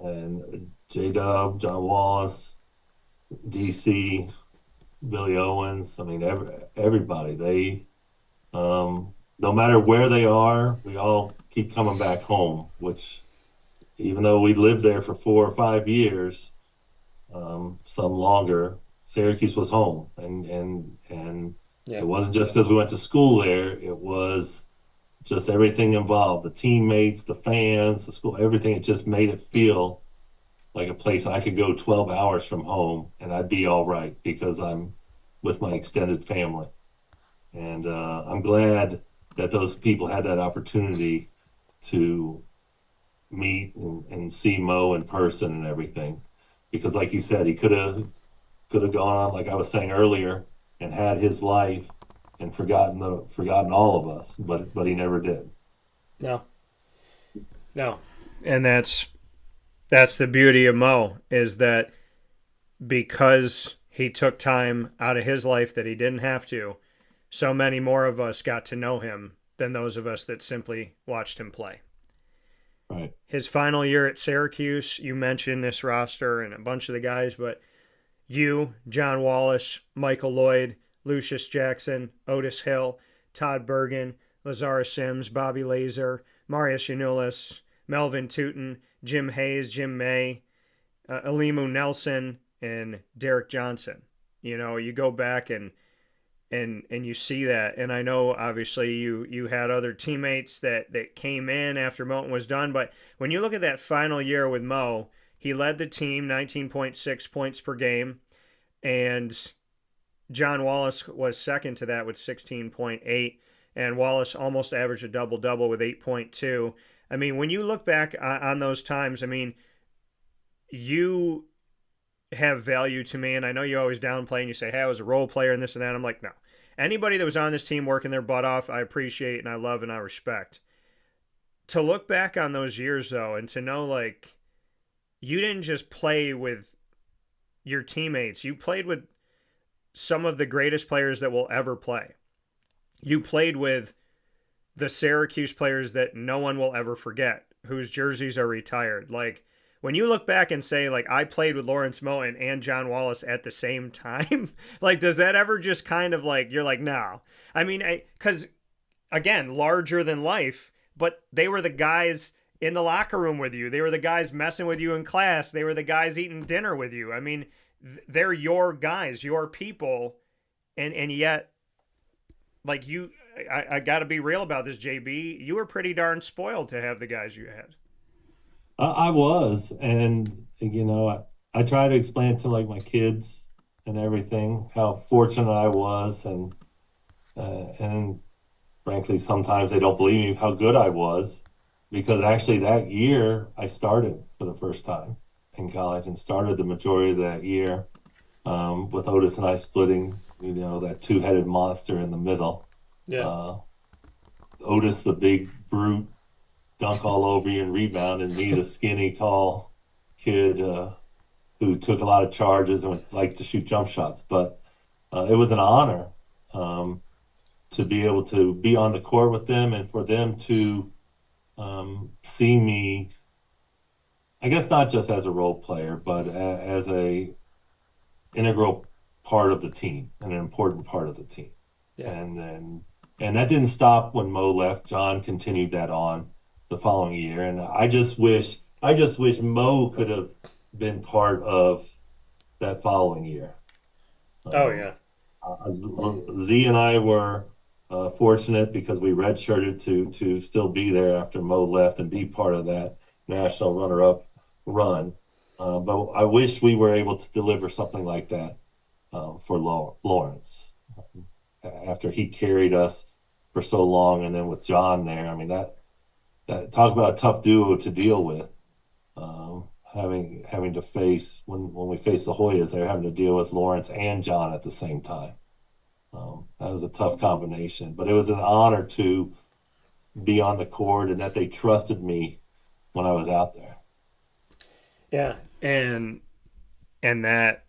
and J-Dub, John Wallace, DC, Billy Owens. I mean, everybody. No matter where they are, we all keep coming back home. Which, even though we lived there for 4 or 5 years, some longer, Syracuse was home, and it wasn't just because we went to school there. It was just everything involved, the teammates, the fans, the school, everything. It just made it feel like a place I could go 12 hours from home and I'd be all right because I'm with my extended family. And I'm glad that those people had that opportunity to meet and see Mo in person and everything. Because like you said, he could have gone on, like I was saying earlier, and had his life and forgotten all of us, but he never did. No. And that's the beauty of Mo, is that because he took time out of his life that he didn't have to, so many more of us got to know him than those of us that simply watched him play. Right. His final year at Syracuse, you mentioned this roster and a bunch of the guys, but you, John Wallace, Michael Lloyd, Lucius Jackson, Otis Hill, Todd Bergen, Lazar Sims, Bobby Lazer, Marius Yanulis, Melvin Tootin, Jim Hayes, Jim May, Alimu Nelson, and Derek Johnson. You know, you go back and you see that. And I know obviously you had other teammates that came in after Moten was done, but when you look at that final year with Mo, he led the team 19.6 points per game, and John Wallace was second to that with 16.8, and Wallace almost averaged a double-double with 8.2. I mean, when you look back on those times, I mean, you have value to me, and I know you always downplay and you say, hey, I was a role player and this and that. I'm like, no. Anybody that was on this team working their butt off, I appreciate and I love and I respect. To look back on those years, though, and to know, like, you didn't just play with your teammates. You played with some of the greatest players that will ever play. You played with the Syracuse players that no one will ever forget, whose jerseys are retired. Like, when you look back and say, like, I played with Lawrence Moten and John Wallace at the same time, like, does that ever just kind of like, you're like, no. I mean, because, again, larger than life, but they were the guys in the locker room with you. They were the guys messing with you in class. They were the guys eating dinner with you. I mean, they're your guys, your people, and yet, like, I got to be real about this, JB. You were pretty darn spoiled to have the guys you had. I was, and you know, I try to explain to like my kids and everything how fortunate I was, and frankly, sometimes they don't believe me how good I was, because actually that year I started for the first time in college and started the majority of that year, with Otis and I splitting, you know, that two-headed monster in the middle. Yeah. Otis, the big brute, dunk all over you and rebound, and me, the skinny, tall kid who took a lot of charges and would like to shoot jump shots. But it was an honor to be able to be on the court with them and for them to see me, I guess not just as a role player, but as a integral part of the team and an important part of the team. Yeah. And that didn't stop when Mo left. John continued that on the following year, and I just wish Mo could have been part of that following year. Oh yeah. Z and I were fortunate because we redshirted to still be there after Mo left and be part of that national runner-up run. But I wish we were able to deliver something like that for Lawrence after he carried us for so long, and then with John there. I mean, that talk about a tough duo to deal with. Having to face when we face the Hoyas, they're having to deal with Lawrence and John at the same time. That was a tough combination, but it was an honor to be on the court and that they trusted me when I was out there. Yeah, and that.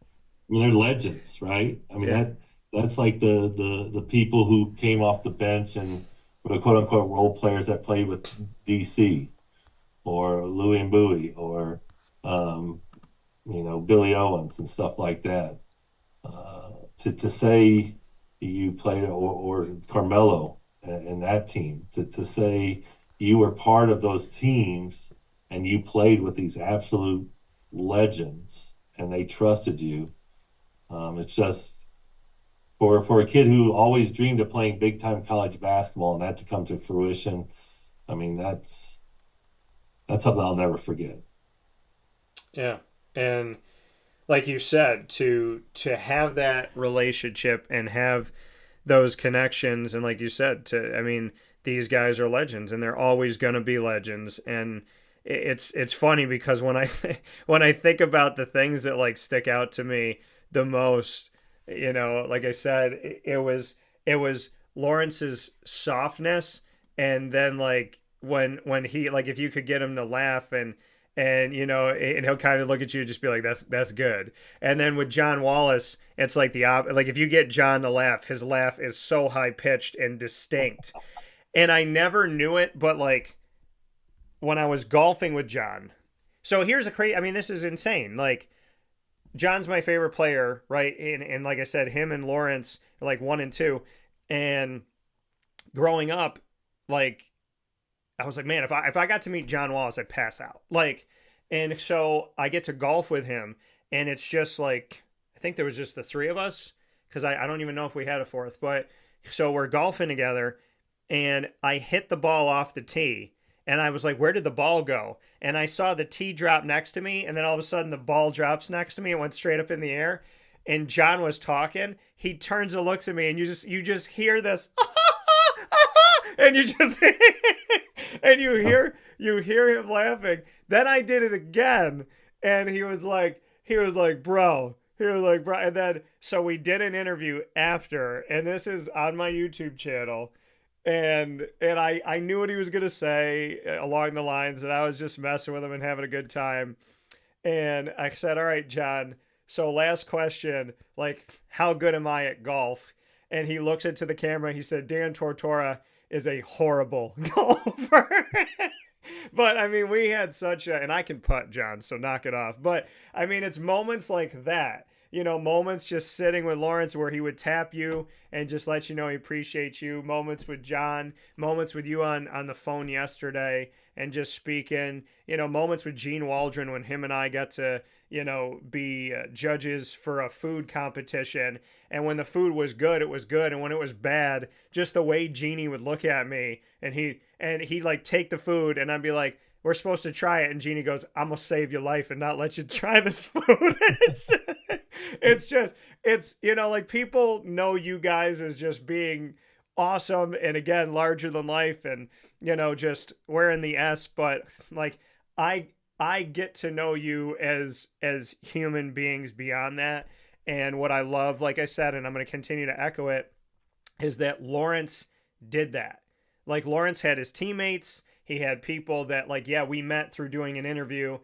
I mean, they're legends, right? I mean, that's like the people who came off the bench and were the quote unquote role players that played with DC or Louie and Bowie or Billy Owens and stuff like that. to say you played, or Carmelo and that team, to say you were part of those teams and you played with these absolute legends and they trusted you. It's just for a kid who always dreamed of playing big time college basketball and that to come to fruition. I mean, that's something I'll never forget. Yeah. And like you said, to have that relationship and have those connections, and like you said, I mean, these guys are legends and they're always going to be legends. And it's funny because when I think about the things that like stick out to me the most, like I said, it was Lawrence's softness, and then like when he, like, if you could get him to laugh and and he'll kind of look at you and just be like, that's good. And then with John Wallace, it's like like if you get John to laugh, his laugh is so high pitched and distinct. And I never knew it, but like when I was golfing with John, so here's I mean, this is insane. Like, John's my favorite player, right? And like I said, him and Lawrence are like 1 and 2. And growing up, like, I was like, man, if I got to meet John Wallace, I'd pass out. Like, and so I get to golf with him, and it's just like, I think there was just the 3 of us, because I don't even know if we had a 4th. But so we're golfing together, and I hit the ball off the tee, and I was like, where did the ball go? And I saw the tee drop next to me, and then all of a sudden the ball drops next to me and went straight up in the air. And John was talking. He turns and looks at me, and you just hear this, and you just and you hear him laughing. Then I did it again, and he was like, bro. And then so we did an interview after, and this is on my YouTube channel. And I knew what he was going to say along the lines that I was just messing with him and having a good time. And I said, all right, John, so last question, like, how good am I at golf? And he looks into the camera. He said, Dan Tortora is a horrible golfer. But I mean, we had and I can putt, John, so knock it off. But I mean, it's moments like that. Moments just sitting with Lawrence where he would tap you and just let you know he appreciates you. Moments with John, moments with you on the phone yesterday and just speaking. Moments with Gene Waldron when him and I got to, be judges for a food competition. And when the food was good, it was good. And when it was bad, just the way Jeannie would look at me and he'd like take the food and I'd be like, we're supposed to try it. And Jeannie goes, I'm going to save your life and not let you try this food. It's like, people know you guys as just being awesome. And again, larger than life and, just wearing the S. But like, I get to know you as human beings beyond that. And what I love, like I said, and I'm going to continue to echo it, is that Lawrence did that. Like, Lawrence had his teammates. He had people that, like, yeah, we met through doing an interview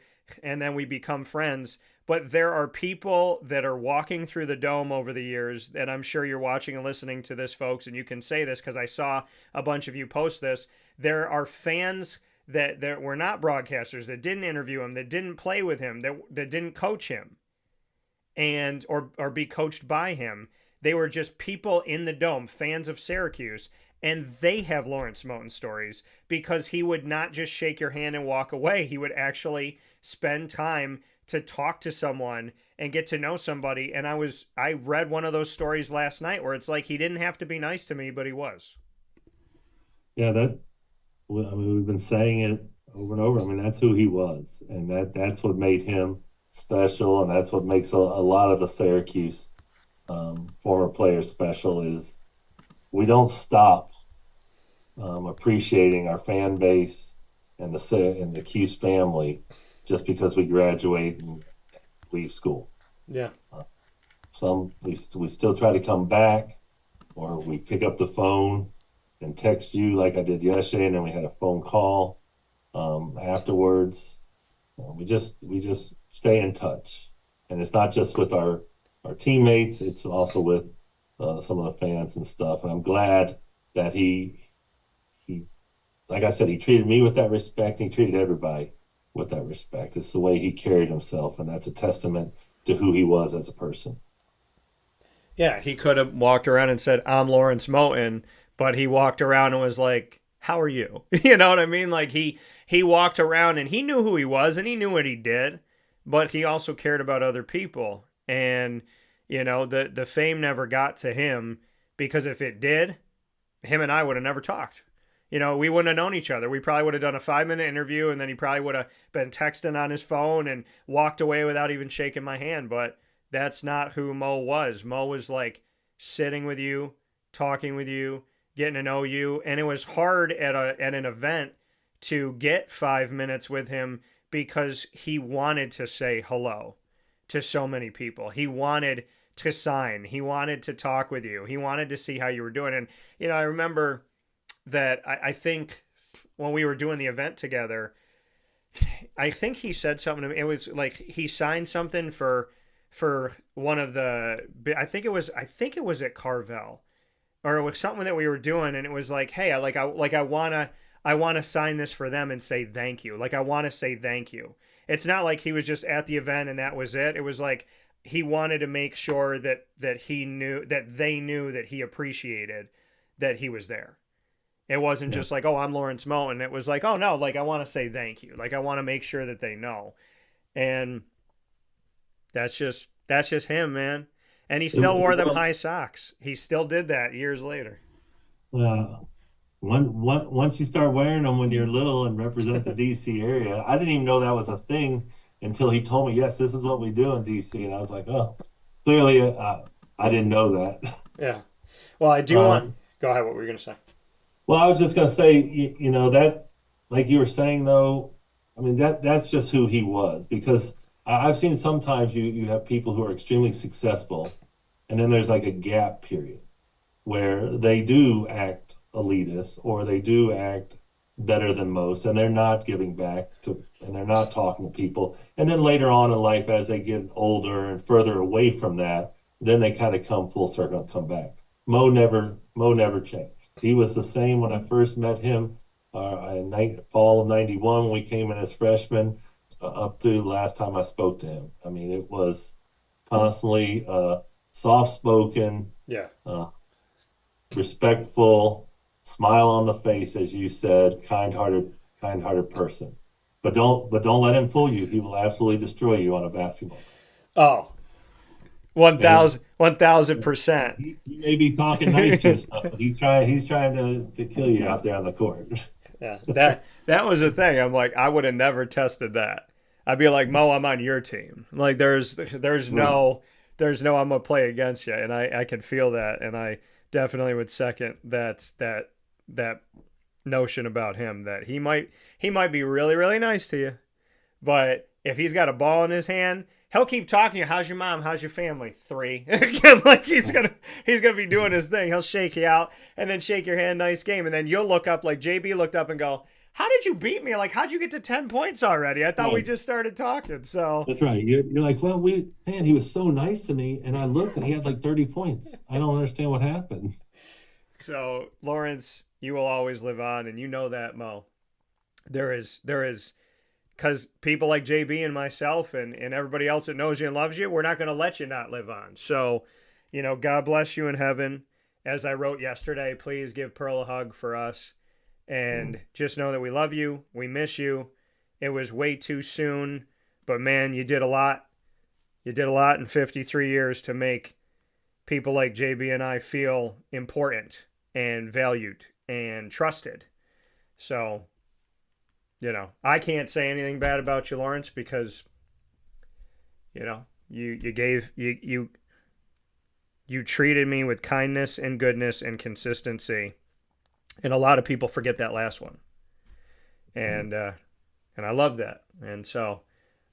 and then we become friends. But there are people that are walking through the dome over the years, and I'm sure you're watching and listening to this, folks, and you can say this because I saw a bunch of you post this. There are fans that were not broadcasters, that didn't interview him, that didn't play with him, that didn't coach him and or be coached by him. They were just people in the dome, fans of Syracuse. And they have Lawrence Moten stories because he would not just shake your hand and walk away. He would actually spend time to talk to someone and get to know somebody. And I read one of those stories last night where it's like, he didn't have to be nice to me, but he was. Yeah, we've been saying it over and over. I mean, that's who he was. And that's what made him special. And that's what makes a lot of the Syracuse former players special is, we don't stop appreciating our fan base and the Cuse family just because we graduate and leave school. Yeah. We still try to come back, or we pick up the phone and text you like I did yesterday, and then we had a phone call afterwards. We just stay in touch, and it's not just with our teammates; it's also with some of the fans and stuff. And I'm glad that he, like I said, he treated me with that respect. And he treated everybody with that respect. It's the way he carried himself. And that's a testament to who he was as a person. Yeah, he could have walked around and said, "I'm Lawrence Moten," but he walked around and was like, "How are you?" You know what I mean? Like he walked around and he knew who he was and he knew what he did, but he also cared about other people. And the fame never got to him, because if it did, him and I would have never talked. We wouldn't have known each other. We probably would have done a 5-minute interview, and then he probably would have been texting on his phone and walked away without even shaking my hand. But that's not who Mo was. Mo was like sitting with you, talking with you, getting to know you. And it was hard at an event to get 5 minutes with him, because he wanted to say hello to so many people. He wanted to sign. He wanted to talk with you. He wanted to see how you were doing. And, I remember that I think when we were doing the event together, I think he said something to me. It was like he signed something for one of the, I think it was at Carvel, or it was something that we were doing, and it was like, hey, I want to sign this for them and say thank you. Like, I want to say thank you. It's not like he was just at the event and that was it. It was like he wanted to make sure that he knew, that they knew that he appreciated that he was there. It wasn't just like, oh, I'm Lawrence Moten. It was like, oh no, like I want to say thank you. Like I want to make sure that they know. And that's just him, man. And he still wore them high socks. He still did that years later. Once you start wearing them when you're little and represent the DC area, I didn't even know that was a thing until he told me, yes, this is what we do in DC. And I was like, oh, clearly I didn't know that. Yeah. Well, I do want, go ahead. What were you going to say? Well, I was just going to say, that, like you were saying, though, I mean, that's just who he was, because I've seen sometimes you have people who are extremely successful, and then there's like a gap period where they do act elitist, or they do act better than most, and they're not giving back to, and they're not talking to people. And then later on in life, as they get older and further away from that, then they kind of come full circle and come back. Mo never changed. He was the same when I first met him in fall of '91 when we came in as freshmen, up through the last time I spoke to him. I mean, it was constantly soft-spoken, respectful, smile on the face, as you said, kind-hearted person. But don't let him fool you. He will absolutely destroy you on a basketball. Oh, 1,000%. He may be talking nice to stuff, but he's trying to kill you out there on the court. Yeah, that was the thing. I'm like, I would have never tested that. I'd be like, Mo, I'm on your team. Like, there's no I'm gonna play against you, and I can feel that, and I definitely would second that notion about him, that he might be really, really nice to you, but if he's got a ball in his hand, he'll keep talking to you. How's your mom? How's your family? 3. Like he's gonna be doing his thing. He'll shake you out and then shake your hand. Nice game. And then you'll look up, like JB looked up and go, how did you beat me? Like, how'd you get to 10 points already? I thought we just started talking. So that's right. You're like, well, he was so nice to me, and I looked and he had like 30 points. I don't understand what happened. So Lawrence, you will always live on, and you know that, Mo. There is. Because people like JB and myself and everybody else that knows you and loves you, we're not going to let you not live on. So, God bless you in heaven. As I wrote yesterday, please give Pearl a hug for us. And just know that we love you. We miss you. It was way too soon. But, man, you did a lot. You did a lot in 53 years to make people like JB and I feel important and valued and trusted. So, I can't say anything bad about you, Lawrence, because, you treated me with kindness and goodness and consistency. And a lot of people forget that last one. And I love that. And so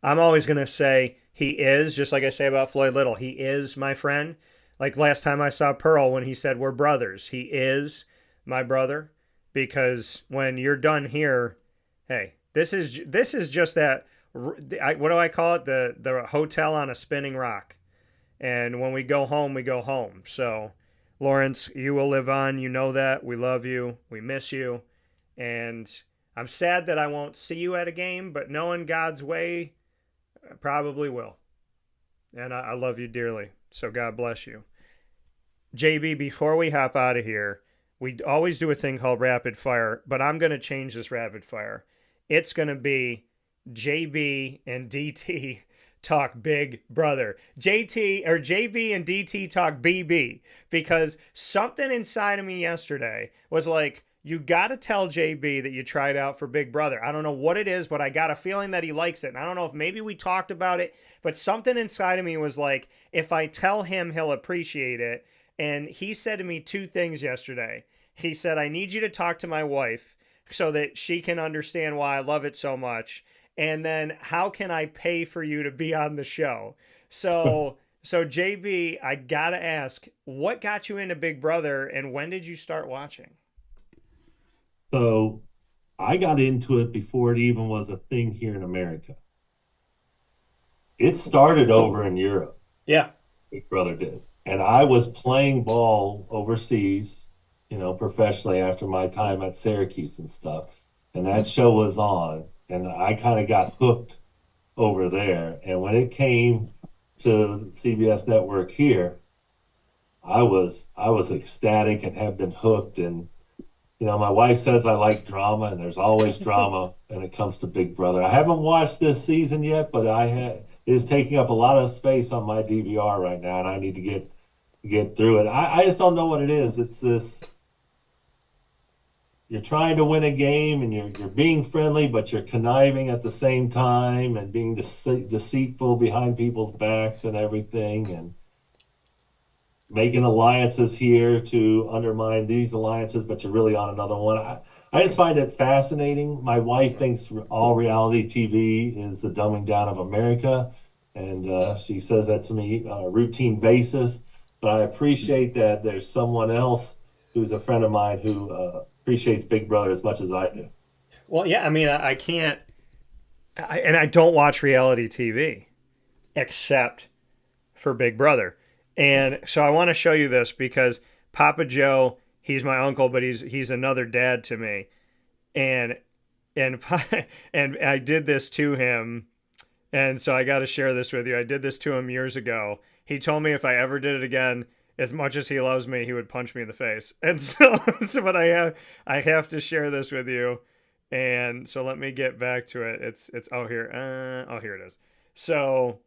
I'm always going to say he is, just like I say about Floyd Little, he is my friend. Like last time I saw Pearl when he said we're brothers, he is my brother, because when you're done here, hey, this is just that, what do I call it? The hotel on a spinning rock. And when we go home, we go home. So, Lawrence, you will live on. You know that. We love you. We miss you. And I'm sad that I won't see you at a game, but knowing God's way, I probably will. And I love you dearly. So God bless you. JB, before we hop out of here, we always do a thing called rapid fire, but I'm going to change this rapid fire. It's going to be JB and DT talk Big Brother. JB and DT talk BB, because something inside of me yesterday was like, you got to tell JB that you tried out for Big Brother. I don't know what it is, but I got a feeling that he likes it. And I don't know if maybe we talked about it, but something inside of me was like, if I tell him, he'll appreciate it. And he said to me two things yesterday. He said, I need you to talk to my wife so that she can understand why I love it so much. And then how can I pay for you to be on the show? So JB, I got to ask, what got you into Big Brother and when did you start watching? So I got into it before it even was a thing here in America. It started over in Europe. Yeah. Big Brother did. And I was playing ball overseas, professionally after my time at Syracuse and stuff. And that show was on. And I kind of got hooked over there. And when it came to CBS network here, I was ecstatic and have been hooked. And my wife says I like drama, and there's always drama when it comes to Big Brother. I haven't watched this season yet, but it is taking up a lot of space on my DVR right now, and I need to get through it. I just don't know what it is. It's this, you're trying to win a game, and you're being friendly, but you're conniving at the same time and being deceitful behind people's backs and everything, and making alliances here to undermine these alliances, but you're really on another one. I just find it fascinating. My wife thinks all reality TV is the dumbing down of America, and she says that to me on a routine basis. But I appreciate that there's someone else who's a friend of mine who appreciates Big Brother as much as I do. Well, yeah, I mean, I can't, and I don't watch reality TV except for Big Brother. And so I want to show you this because Papa Joe, he's my uncle, but he's another dad to me. And I did this to him. And so I got to share this with you. I did this to him years ago. He told me if I ever did it again, as much as he loves me, he would punch me in the face. And but I have to share this with you. And so let me get back to it. It's here it is. So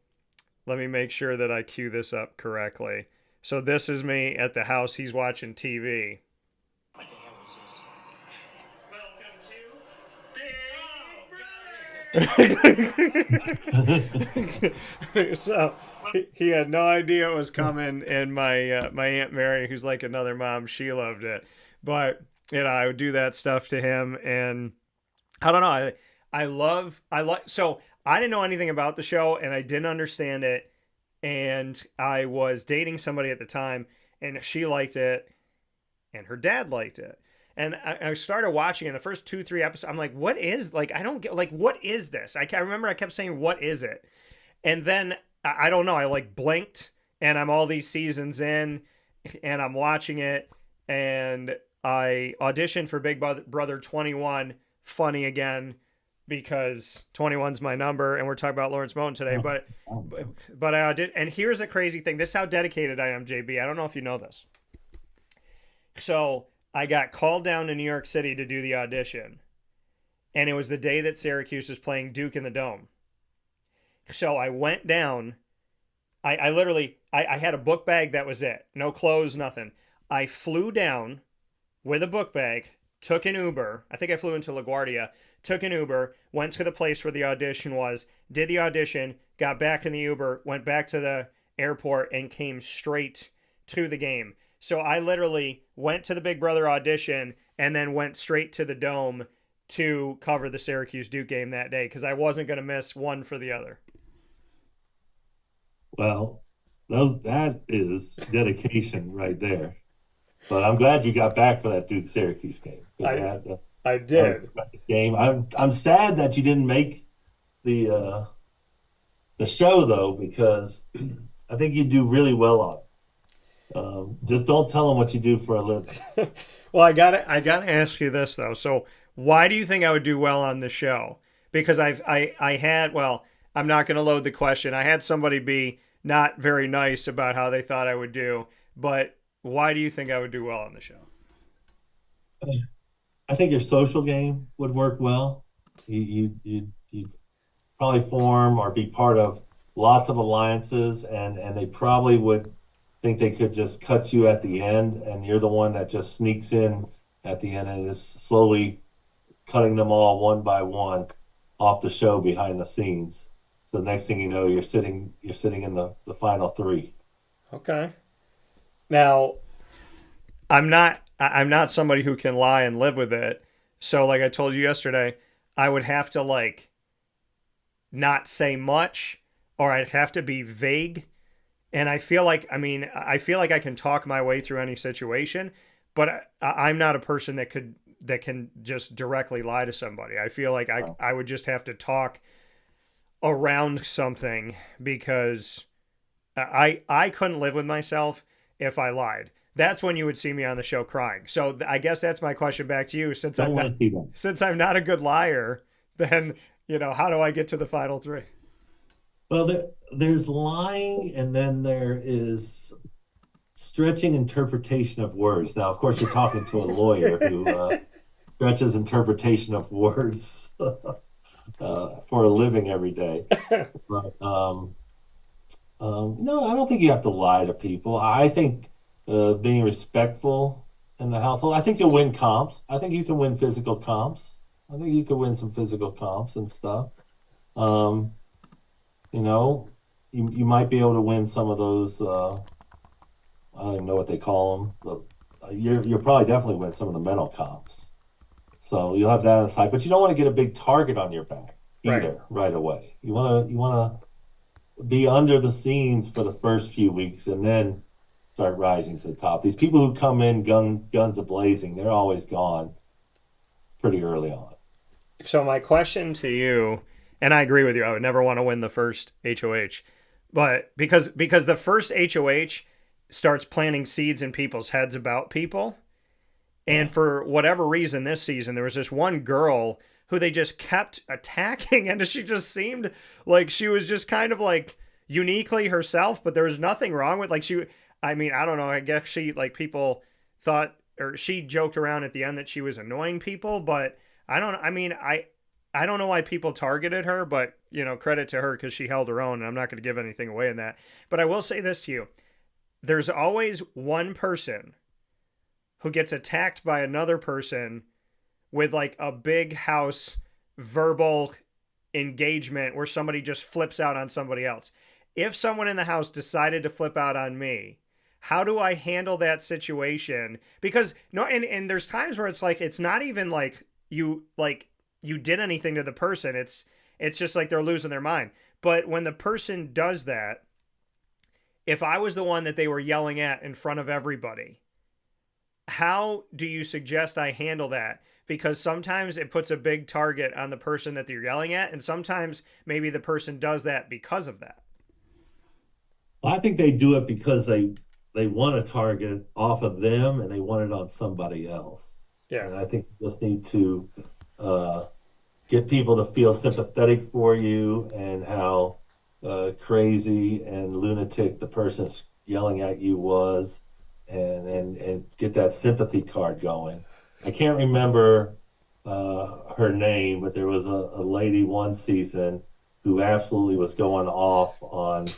let me make sure that I cue this up correctly. So this is me at the house. He's watching TV. What the hell is this? Welcome to Big Brother. So he had no idea it was coming, and my Aunt Mary, who's like another mom, she loved it. But I would do that stuff to him, and I don't know. So I didn't know anything about the show, and I didn't understand it. And I was dating somebody at the time, and she liked it, and her dad liked it. And I started watching in the first 2-3 episodes. I'm like, what is, like, I don't get, like, what is this? I remember I kept saying, what is it? And then, I don't know, I like blinked, and I'm all these seasons in, and I'm watching it, and I auditioned for Big Brother 21, funny again, because 21's my number, and we're talking about Lawrence Moten today. But I did, and here's the crazy thing. This is how dedicated I am, JB. I don't know if you know this. So I got called down to New York City to do the audition, and it was the day that Syracuse was playing Duke in the Dome. So I went down. I literally had a book bag. That was it. No clothes, nothing. I flew down with a book bag, took an Uber. I think I flew into LaGuardia. Took an Uber, went to the place where the audition was, did the audition, got back in the Uber, went back to the airport, and came straight to the game. So I literally went to the Big Brother audition and then went straight to the Dome to cover the Syracuse Duke game that day because I wasn't going to miss one for the other. Well, that is dedication right there. But I'm glad you got back for that Duke Syracuse game. I did. Game. I'm sad that you didn't make the show though, because I think you do really well on it. Just don't tell them what you do for a living. Well, I gotta ask you this though. So why do you think I would do well on the show? Because I had, well, I'm not going to load the question. I had somebody be not very nice about how they thought I would do, but why do you think I would do well on the show? I think your social game would work well. You'd probably form or be part of lots of alliances, and they probably would think they could just cut you at the end, and you're the one that just sneaks in at the end and is slowly cutting them all one by one off the show behind the scenes. So the next thing you know, you're sitting in the final three. Okay. Now, I'm not somebody who can lie and live with it. So like I told you yesterday, I would have to like not say much, or I'd have to be vague. And I feel like I can talk my way through any situation, but I'm not a person that can just directly lie to somebody. I feel like I would just have to talk around something, because I couldn't live with myself if I lied. That's when you would see me on the show crying. So I guess that's my question back to you. Since I'm not a good liar, then, how do I get to the final three? Well, there's lying, and then there is stretching interpretation of words. Now, of course, you're talking to a lawyer who stretches interpretation of words for a living every day. But no, I don't think you have to lie to people. I think being respectful in the household. I think you'll win comps. I think you can win physical comps. I think you could win some physical comps and stuff. You might be able to win some of those. I don't even know what they call them. You'll probably definitely win some of the mental comps. So you'll have that on the side, but you don't want to get a big target on your back either right away. You want to be under the scenes for the first few weeks and then start rising to the top. These people who come in guns a-blazing, they're always gone pretty early on. So my question to you, and I agree with you, I would never want to win the first HOH, but because the first HOH starts planting seeds in people's heads about people. And for whatever reason this season, there was this one girl who they just kept attacking, and she just seemed like she was just kind of like uniquely herself, but there was nothing wrong with I don't know, I guess people thought, or she joked around at the end that she was annoying people, but I don't know why people targeted her, but credit to her because she held her own, and I'm not going to give anything away in that. But I will say this to you. There's always one person who gets attacked by another person with like a big house verbal engagement where somebody just flips out on somebody else. If someone in the house decided to flip out on me, how do I handle that situation? Because and there's times where it's like, it's not even like you did anything to the person. It's just like they're losing their mind. But when the person does that, if I was the one that they were yelling at in front of everybody, how do you suggest I handle that? Because sometimes it puts a big target on the person that they're yelling at, and sometimes maybe the person does that because of that. Well, I think they do it because they want a target off of them, and they want it on somebody else. Yeah. And I think you just need to get people to feel sympathetic for you and how crazy and lunatic the person yelling at you was, and get that sympathy card going. I can't remember her name, but there was a lady one season who absolutely was going off on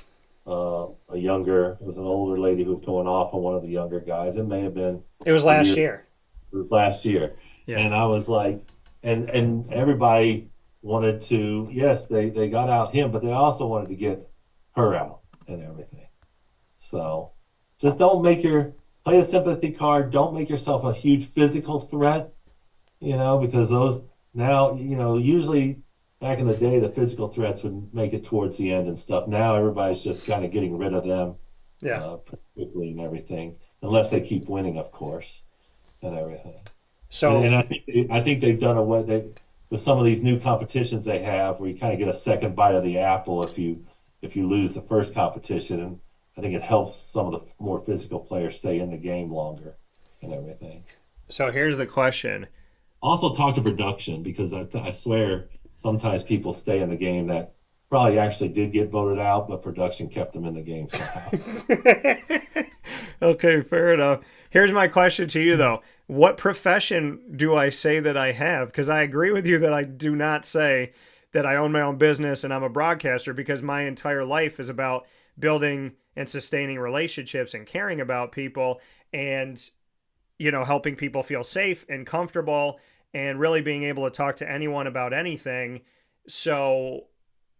it was an older lady who was going off on one of the younger guys. It may have been. It was last year. It was last year. Yeah. And I was like, and everybody wanted to, yes, they got out him, but they also wanted to get her out and everything. So just play a sympathy card. Don't make yourself a huge physical threat, because those now, usually back in the day, the physical threats would make it towards the end and stuff. Now everybody's just kind of getting rid of them pretty quickly and everything, unless they keep winning, of course, and everything. So, and I think they've done with some of these new competitions they have, where you kind of get a second bite of the apple if you lose the first competition. And I think it helps some of the more physical players stay in the game longer and everything. So here's the question. Also talk to production, because I swear sometimes people stay in the game that probably actually did get voted out, but production kept him in the game somehow. Okay, fair enough. Here's my question to you, though. What profession do I say that I have? Because I agree with you that I do not say that I own my own business and I'm a broadcaster, because my entire life is about building and sustaining relationships and caring about people and, helping people feel safe and comfortable and really being able to talk to anyone about anything. So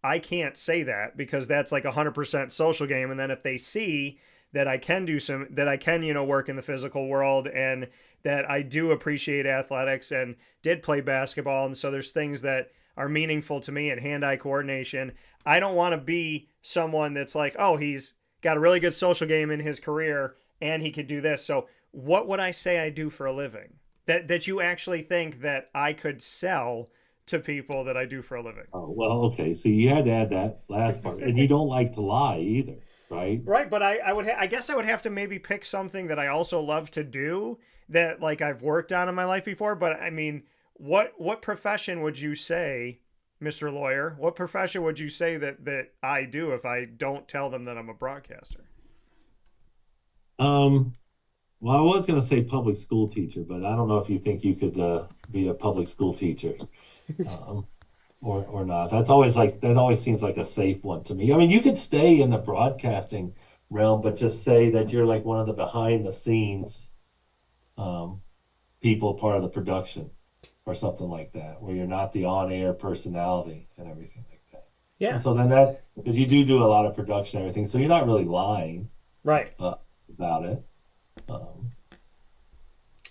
I can't say that, because that's like 100% social game. And then if they see that I can work in the physical world and that I do appreciate athletics and did play basketball. And so there's things that are meaningful to me and hand-eye coordination. I don't want to be someone that's like, oh, he's got a really good social game in his career and he could do this. So what would I say I do for a living that you actually think that I could sell to people that I do for a living? Oh, well, okay. So you had to add that last part. And you don't like to lie either, right? Right, but I guess I would have to maybe pick something that I also love to do that like I've worked on in my life before. But I mean, what profession would you say, Mr. Lawyer? What profession would you say that I do if I don't tell them that I'm a broadcaster? Well, I was going to say public school teacher, but I don't know if you think you could be a public school teacher or not. That always seems like a safe one to me. I mean, you could stay in the broadcasting realm, but just say that you're like one of the behind the scenes people, part of the production or something like that, where you're not the on-air personality and everything like that. Yeah. And so then because you do a lot of production and everything, so you're not really lying Right. about it.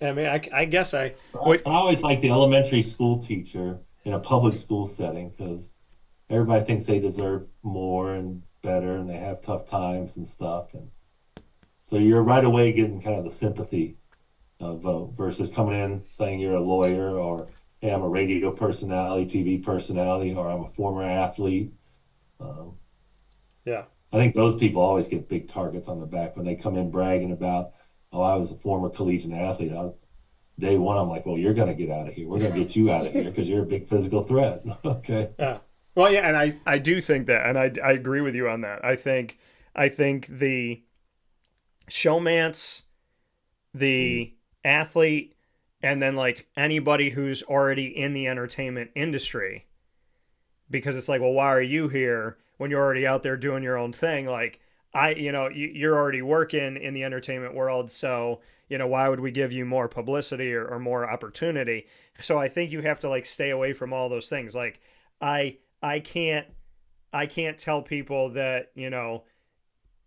I mean, I guess I always like the elementary school teacher in a public school setting, because everybody thinks they deserve more and better and they have tough times and stuff. And so you're right away getting kind of the sympathy of versus coming in saying you're a lawyer or, hey, I'm a radio personality, TV personality, or I'm a former athlete. Yeah. I think those people always get big targets on the back when they come in bragging about, oh, I was a former collegiate athlete. Day one, I'm like, well, you're going to get out of here. We're going to get you out of here because you're a big physical threat. Okay. Yeah. Well, yeah, and I do think that, and I agree with you on that. I think the showmance, the athlete, and then like anybody who's already in the entertainment industry, because it's like, well, why are you here when you're already out there doing your own thing? Like, you're already working in the entertainment world, so why would we give you more publicity or more opportunity? So I think you have to like stay away from all those things. Like I can't tell people that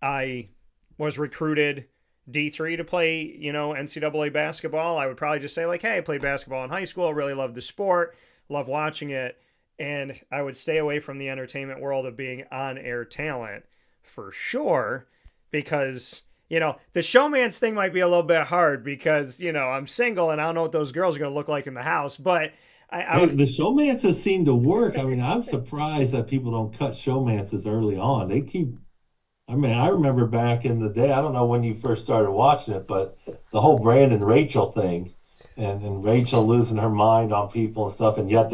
I was recruited D3 to play NCAA basketball. I would probably just say like, hey, I played basketball in high school, really loved the sport, love watching it, and I would stay away from the entertainment world of being on-air talent for sure, because the showman's thing might be a little bit hard because I'm single and I don't know what those girls are going to look like in the house, but the showmances seem to work. I mean, I'm surprised that people don't cut showmances early on. I remember back in the day, I don't know when you first started watching it, but the whole Brandon Rachel thing and Rachel losing her mind on people and stuff, and yet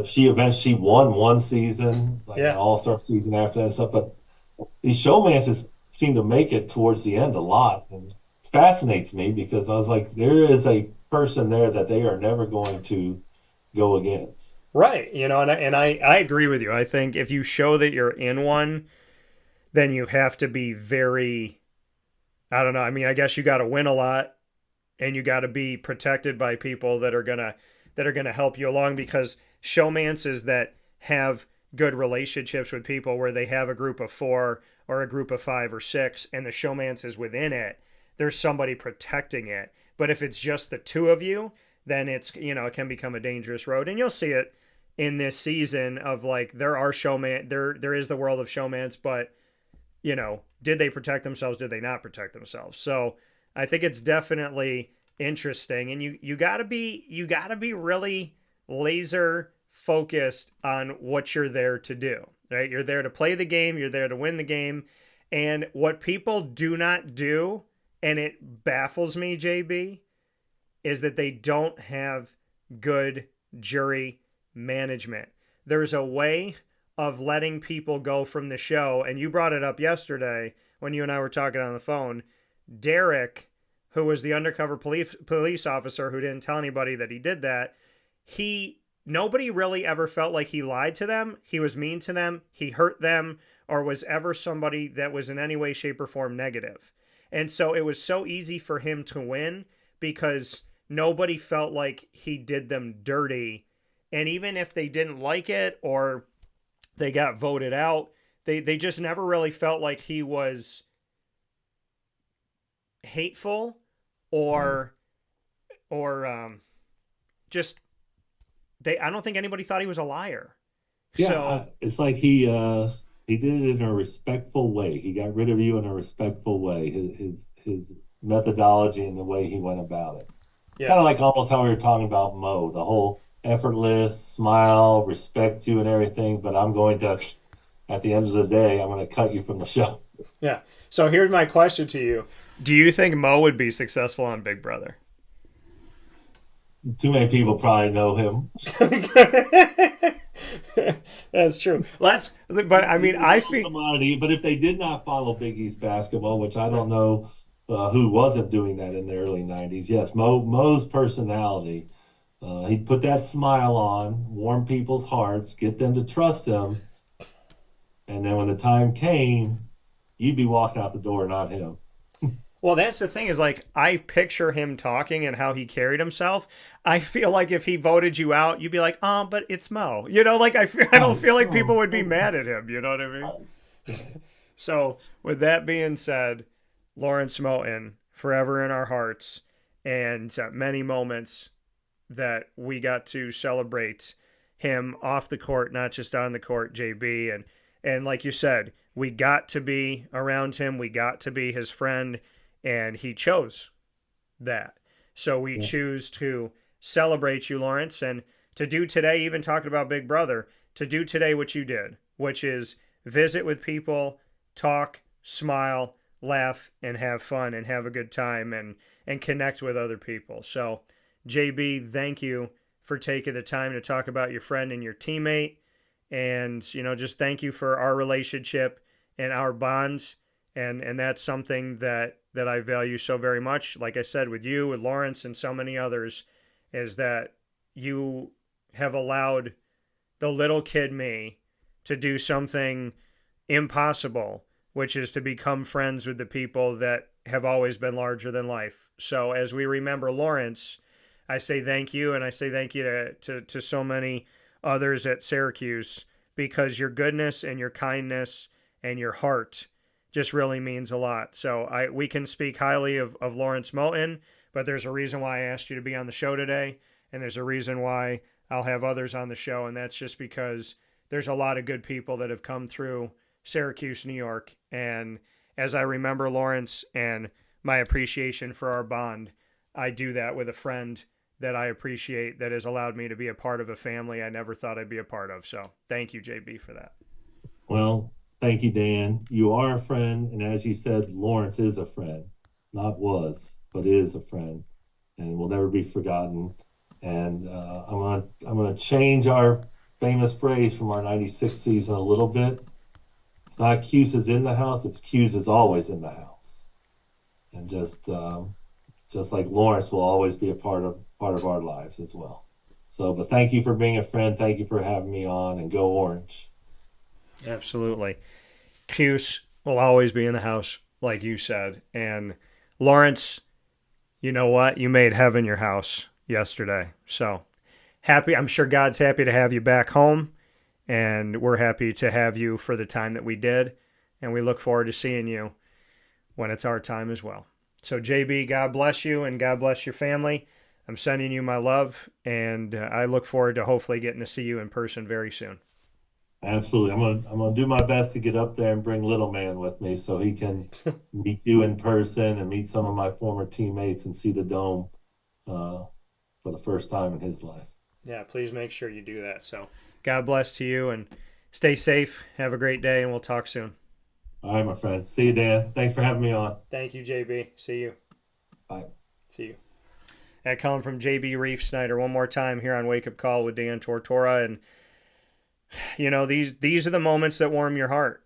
she eventually won one season, like an all-star season after that and stuff, but these showmances seem to make it towards the end a lot, and it fascinates me because I was like, there is a person there that they are never going to go against. Right. And I agree with you. I think if you show that you're in one, then you have to be very, I don't know. I mean, I guess you got to win a lot and you got to be protected by people that are going to help you along, because showmances that have good relationships with people where they have a group of 4 or a group of 5 or 6 and the showmance is within it, there's somebody protecting it. But if it's just the two of you, then it's, it can become a dangerous road. And you'll see it in this season of like, there is the world of showmance, but did they protect themselves? Did they not protect themselves? So I think it's definitely interesting, and you gotta be really laser focused on what you're there to do, right? You're there to play the game. You're there to win the game. And what people do not do, and it baffles me, JB, is that they don't have good jury management. There's a way of letting people go from the show. And you brought it up yesterday when you and I were talking on the phone. Derek, who was the undercover police officer who didn't tell anybody that he did that, nobody really ever felt like he lied to them. He was mean to them. He hurt them, or was ever somebody that was in any way, shape, or form negative. And so it was so easy for him to win because nobody felt like he did them dirty. And even if they didn't like it or they got voted out, they just never really felt like he was hateful or just I don't think anybody thought he was a liar. Yeah, So it's like he did it in a respectful way. He got rid of you in a respectful way. His methodology and the way he went about it. yeah. Kind of like almost how we were talking about Mo, the whole effortless smile, respect you and everything. But I'm going to, at the end of the day, I'm going to cut you from the show. Yeah. So here's my question to you. Do you think Mo would be successful on Big Brother? Too many people probably know him. That's true. But I mean, I think. Commodity, but if they did not follow Big East basketball, which I don't know who wasn't doing that in the early 90s, yes, Mo's personality, he'd put that smile on, warm people's hearts, get them to trust him. And then when the time came, you'd be walking out the door, not him. Well, that's the thing is, like, I picture him talking and how he carried himself. I feel like if he voted you out, you'd be like, oh, but it's Mo. You know, like, I don't feel like people would be mad at him. You know what I mean? So, with that being said, Lawrence Moten, forever in our hearts, and many moments that we got to celebrate him off the court, not just on the court, JB. And like you said, we got to be around him. We got to be his friend. And he chose that. So we choose to celebrate you, Lawrence, and to do today, even talking about Big Brother, to do today what you did, which is visit with people, talk, smile, laugh, and have fun and have a good time and connect with other people. So, JB, thank you for taking the time to talk about your friend and your teammate. And, just thank you for our relationship and our bonds. And that's something that I value so very much. Like I said, with you, with Lawrence, and so many others, is that you have allowed the little kid me to do something impossible, which is to become friends with the people that have always been larger than life. So as we remember Lawrence, I say thank you, and I say thank you to so many others at Syracuse, because your goodness and your kindness and your heart just really means a lot. So we can speak highly of Lawrence Moten, but there's a reason why I asked you to be on the show today, and there's a reason why I'll have others on the show, and that's just because there's a lot of good people that have come through Syracuse, New York, and as I remember Lawrence and my appreciation for our bond, I do that with a friend that I appreciate that has allowed me to be a part of a family I never thought I'd be a part of. So thank you, JB, for that. Well, thank you, Dan. You are a friend, and as you said, Lawrence is a friend. Not was, but is a friend, and will never be forgotten. And I'm gonna change our famous phrase from our '96 season a little bit. It's not Cuse is in the house; it's Cuse is always in the house. And just like Lawrence will always be a part of our lives as well. So, but thank you for being a friend. Thank you for having me on, and go Orange. Absolutely. Cuse will always be in the house, like you said. And Lawrence, you know what? You made heaven your house yesterday. So happy. I'm sure God's happy to have you back home. And we're happy to have you for the time that we did. And we look forward to seeing you when it's our time as well. So JB, God bless you and God bless your family. I'm sending you my love. And I look forward to hopefully getting to see you in person very soon. Absolutely. I'm gonna do my best to get up there and bring little man with me so he can meet you in person and meet some of my former teammates and see the dome for the first time in his life. Yeah, please make sure you do that. So God bless to you and stay safe. Have a great day, and we'll talk soon. All right, my friend. See you, Dan. Thanks for having me on. Thank you, JB. See you. Bye. See you. That coming from JB Reafsnyder one more time here on Wake Up Call with Dan Tortora. And You know, these are the moments that warm your heart.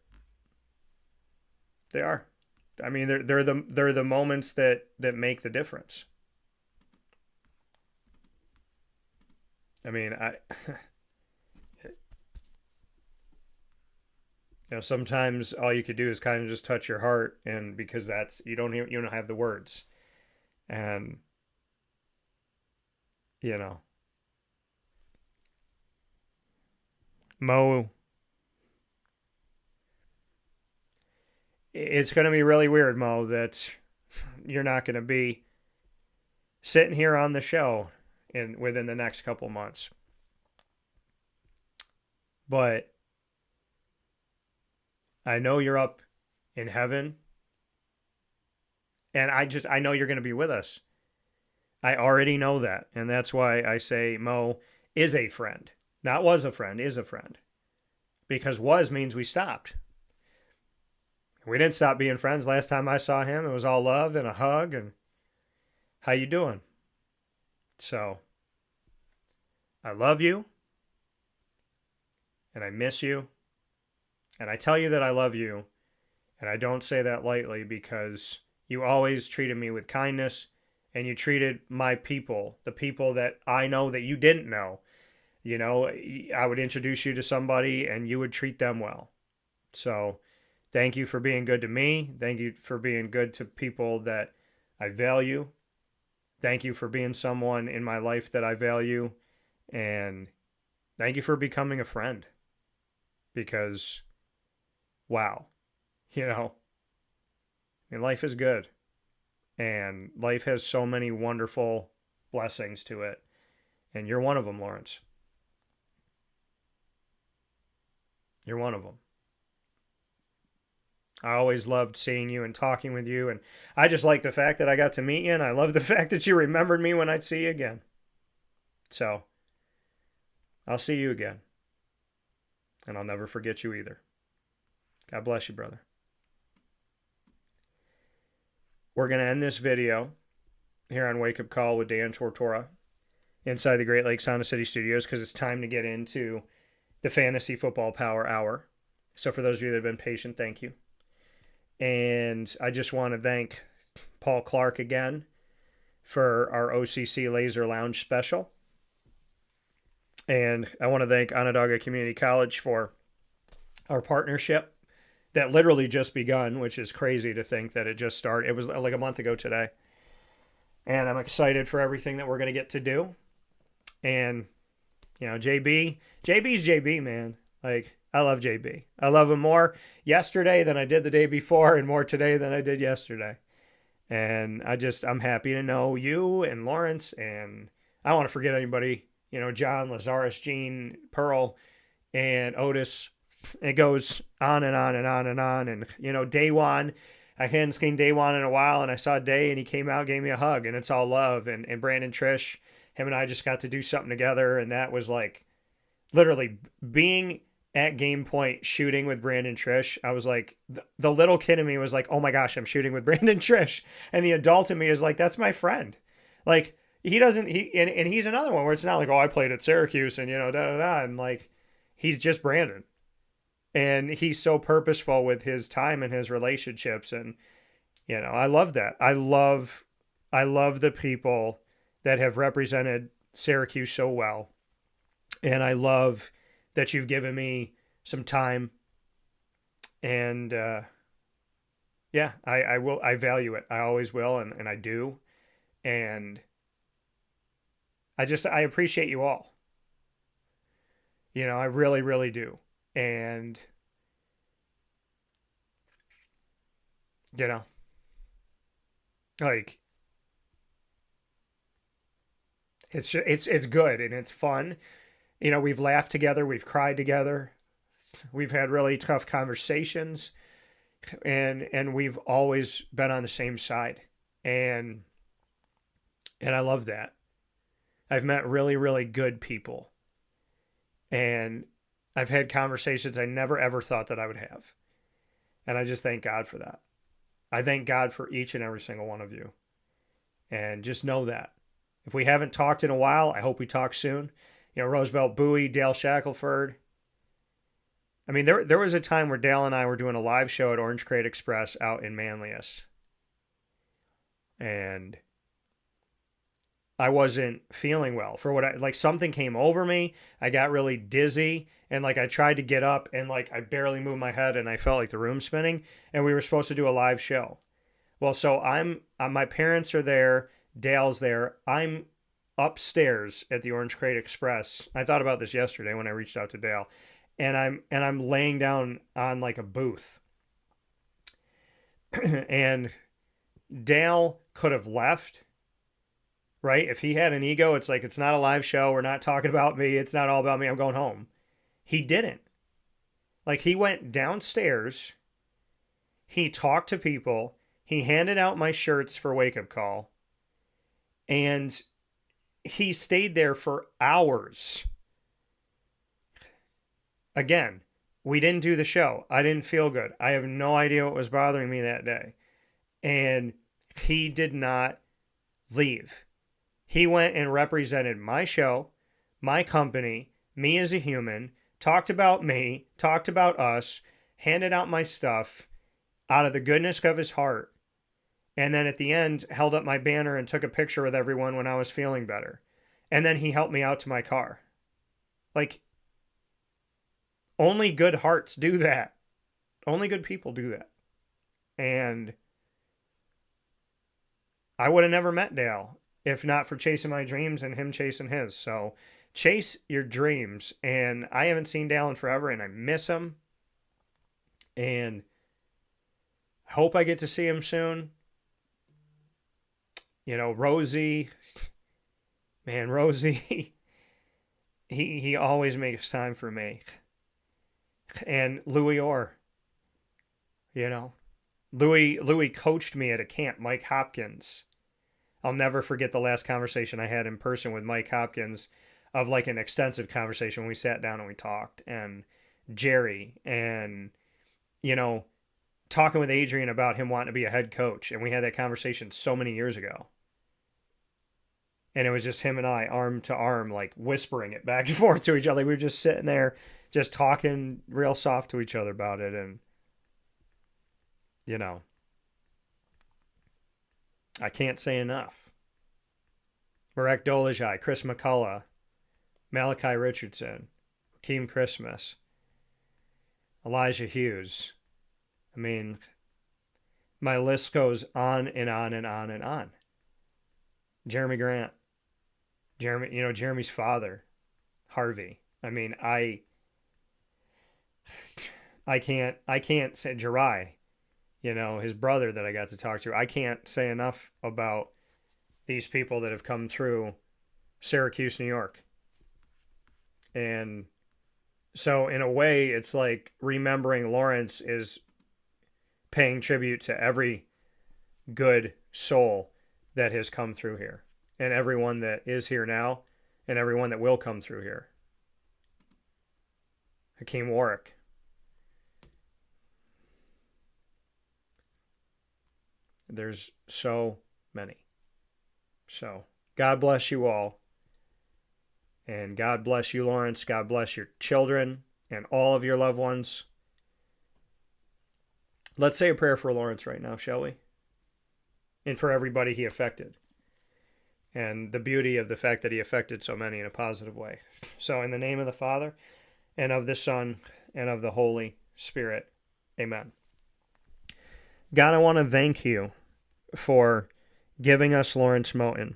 They are. I mean, they're the moments that make the difference. I mean, you know, sometimes all you could do is kind of just touch your heart, and because that's you don't have the words, and you know, Mo, it's going to be really weird, Mo, that you're not going to be sitting here on the show within the next couple months. But I know you're up in heaven, and I know you're going to be with us. I already know that, and that's why I say Mo is a friend. Not was a friend, is a friend. Because was means we stopped. We didn't stop being friends. Last time I saw him, it was all love and a hug and how you doing? So, I love you, and I miss you, and I tell you that I love you, and I don't say that lightly because you always treated me with kindness, and you treated my people, the people that I know that you didn't know. You know, I would introduce you to somebody, and you would treat them well. So, thank you for being good to me. Thank you for being good to people that I value. Thank you for being someone in my life that I value. And thank you for becoming a friend. Because, wow, you know, I mean, life is good. And life has so many wonderful blessings to it. And you're one of them, Lawrence. You're one of them. I always loved seeing you and talking with you, and I just like the fact that I got to meet you, and I love the fact that you remembered me when I'd see you again. So, I'll see you again, and I'll never forget you either. God bless you, brother. We're going to end this video here on Wake Up Call with Dan Tortora inside the Great Lakes Honda City Studios because it's time to get into the Fantasy Football Power Hour. So for those of you that have been patient, thank you. And I just want to thank Paul Clark again for our OCC Lazer Lounge special. And I want to thank Onondaga Community College for our partnership that literally just begun, which is crazy to think that it just started. It was like a month ago today. And I'm excited for everything that we're going to get to do. And, you know, JB's JB, man. Like, I love JB. I love him more yesterday than I did the day before and more today than I did yesterday. And I'm happy to know you and Lawrence, and I don't want to forget anybody, you know, John, Lazarus, Gene, Pearl, and Otis. It goes on and on and on and on. And, you know, Daywan, I hadn't seen Daywan in a while, and I saw Day, and he came out, gave me a hug, and it's all love. And Brandon Trish, him and I just got to do something together, and that was like literally being at Game Point shooting with Brandon Trish. I was like, the little kid in me was like, oh my gosh, I'm shooting with Brandon Trish. And the adult in me is like, that's my friend. Like, he's another one where it's not like, oh, I played at Syracuse and, you know, da da da. And like, he's just Brandon. And he's so purposeful with his time and his relationships. And, you know, I love that. I love the people that have represented Syracuse so well. And I love that you've given me some time. And, yeah, I value it. I always will. And I do. And I appreciate you all. You know, I really, really do. And, you know, like, it's good and it's fun. You know, we've laughed together, we've cried together, we've had really tough conversations, and we've always been on the same side. And I love that. I've met really, really good people. And I've had conversations I never, ever thought that I would have. And I just thank God for that. I thank God for each and every single one of you. And just know that. If we haven't talked in a while, I hope we talk soon. You know, Roosevelt Bowie, Dale Shackelford, I mean, there was a time where Dale and I were doing a live show at Orange Crate Express out in Manlius. And I wasn't feeling well for like something came over me. I got really dizzy and like I tried to get up and like I barely moved my head and I felt like the room spinning, and we were supposed to do a live show. Well, so my parents are there, Dale's there. I'm upstairs at the Orange Crate Express. I thought about this yesterday when I reached out to Dale, and I'm laying down on like a booth. And Dale could have left, right? If he had an ego, it's like, it's not a live show. We're not talking about me. It's not all about me. I'm going home. He didn't. Like, he went downstairs. He talked to people. He handed out my shirts for Wake Up Call. And he stayed there for hours. Again, we didn't do the show. I didn't feel good. I have no idea what was bothering me that day. And he did not leave. He went and represented my show, my company, me as a human, talked about me, talked about us, handed out my stuff out of the goodness of his heart. And then at the end, held up my banner and took a picture with everyone when I was feeling better. And then he helped me out to my car. Like, only good hearts do that. Only good people do that. And I would have never met Dale if not for chasing my dreams and him chasing his. So chase your dreams. And I haven't seen Dale in forever, and I miss him. And I hope I get to see him soon. You know, Rosie, man, Rosie, he always makes time for me. And Louis Orr, you know, Louis coached me at a camp, Mike Hopkins. I'll never forget the last conversation I had in person with Mike Hopkins, of like an extensive conversation when we sat down and we talked. And Jerry, and, you know, talking with Adrian about him wanting to be a head coach. And we had that conversation so many years ago. And it was just him and I, arm to arm, like whispering it back and forth to each other. We were just sitting there, just talking real soft to each other about it. And, you know, I can't say enough. Marek Dolezaj, Chris McCullough, Malachi Richardson, Hakeem Christmas, Elijah Hughes. I mean, my list goes on and on and on and on. Jeremy Grant. Jeremy's father, Harvey. I mean, I can't say Jirai, you know, his brother that I got to talk to. I can't say enough about these people that have come through Syracuse, New York. And so in a way, it's like remembering Lawrence is paying tribute to every good soul that has come through here, and everyone that is here now, and everyone that will come through here. Hakeem Warwick. There's so many. So, God bless you all. And God bless you, Lawrence. God bless your children and all of your loved ones. Let's say a prayer for Lawrence right now, shall we? And for everybody he affected. And the beauty of the fact that he affected so many in a positive way. So in the name of the Father, and of the Son, and of the Holy Spirit. Amen. God, I want to thank you for giving us Lawrence Moten.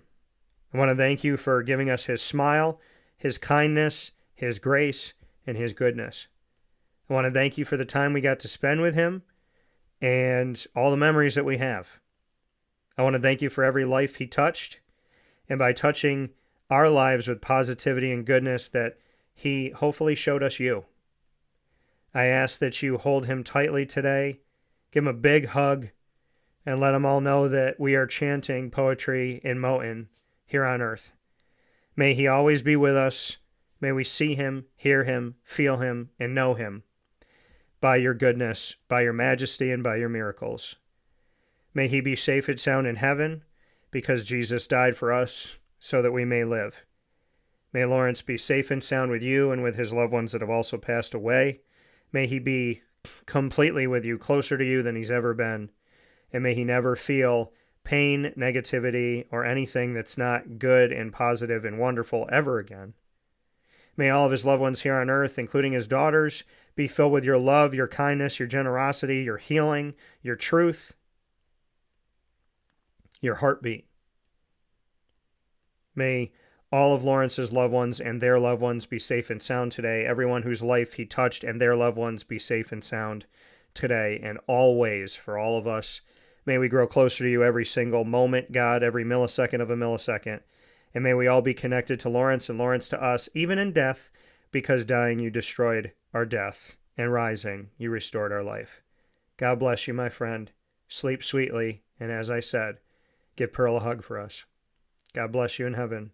I want to thank you for giving us his smile, his kindness, his grace, and his goodness. I want to thank you for the time we got to spend with him and all the memories that we have. I want to thank you for every life he touched, and by touching our lives with positivity and goodness, that he hopefully showed us you. I ask that you hold him tightly today, give him a big hug, and let them all know that we are chanting poetry in Moten here on earth. May he always be with us. May we see him, hear him, feel him, and know him by your goodness, by your majesty, and by your miracles. May he be safe and sound in heaven, because Jesus died for us so that we may live. May Lawrence be safe and sound with you and with his loved ones that have also passed away. May he be completely with you, closer to you than he's ever been. And may he never feel pain, negativity, or anything that's not good and positive and wonderful ever again. May all of his loved ones here on earth, including his daughters, be filled with your love, your kindness, your generosity, your healing, your truth, your heartbeat. May all of Lawrence's loved ones and their loved ones be safe and sound today. Everyone whose life he touched and their loved ones be safe and sound today and always for all of us. May we grow closer to you every single moment, God, every millisecond of a millisecond. And may we all be connected to Lawrence and Lawrence to us, even in death, because dying you destroyed our death, and rising you restored our life. God bless you, my friend. Sleep sweetly, and as I said, give Pearl a hug for us. God bless you in heaven,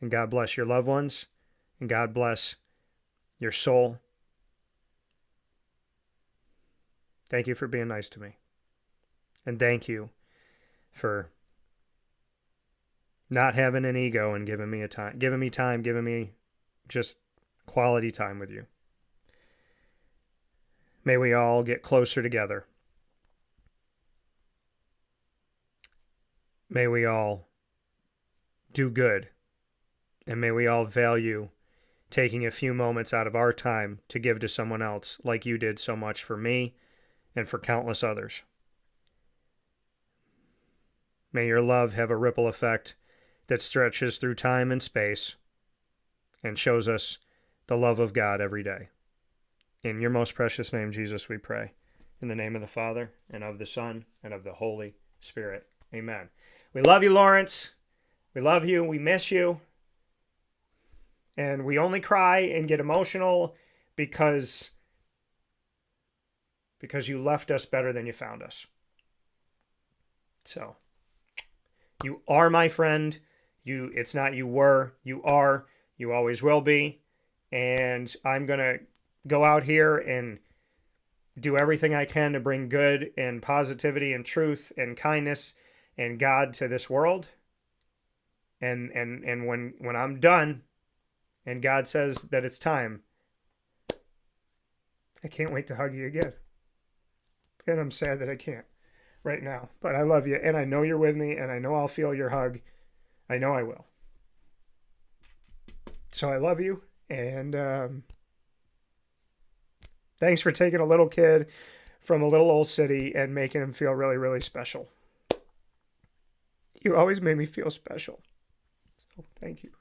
and God bless your loved ones, and God bless your soul. Thank you for being nice to me, and thank you for not having an ego and giving me time, giving me just quality time with you. May we all get closer together. May we all do good. And may we all value taking a few moments out of our time to give to someone else, like you did so much for me and for countless others. May your love have a ripple effect that stretches through time and space and shows us the love of God every day. In your most precious name, Jesus, we pray. In the name of the Father, and of the Son, and of the Holy Spirit. Amen. We love you, Lawrence. We love you. We miss you. And we only cry and get emotional because you left us better than you found us. So, you are my friend. It's not you were, you are, you always will be. And I'm going to go out here and do everything I can to bring good and positivity and truth and kindness and God to this world. And when I'm done and God says that it's time, I can't wait to hug you again. And I'm sad that I can't right now. But I love you, and I know you're with me, and I know I'll feel your hug. I know I will. So I love you, and thanks for taking a little kid from a little old city and making him feel really, really special. You always made me feel special. So thank you.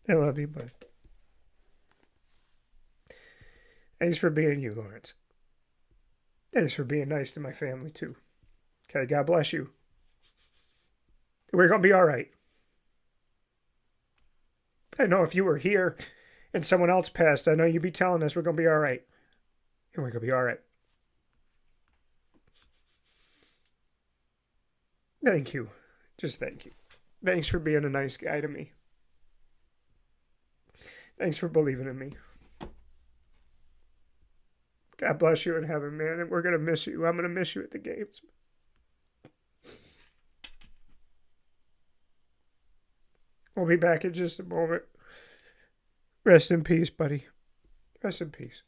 I love you, bud. Thanks for being you, Lawrence. Thanks for being nice to my family, too. Okay, God bless you. We're going to be all right. I know if you were here and someone else passed, I know you'd be telling us we're going to be all right. And we're going to be all right. Thank you. Just thank you. Thanks for being a nice guy to me. Thanks for believing in me. God bless you in heaven, man. And we're going to miss you. I'm going to miss you at the games. We'll be back in just a moment. Rest in peace, buddy. Rest in peace.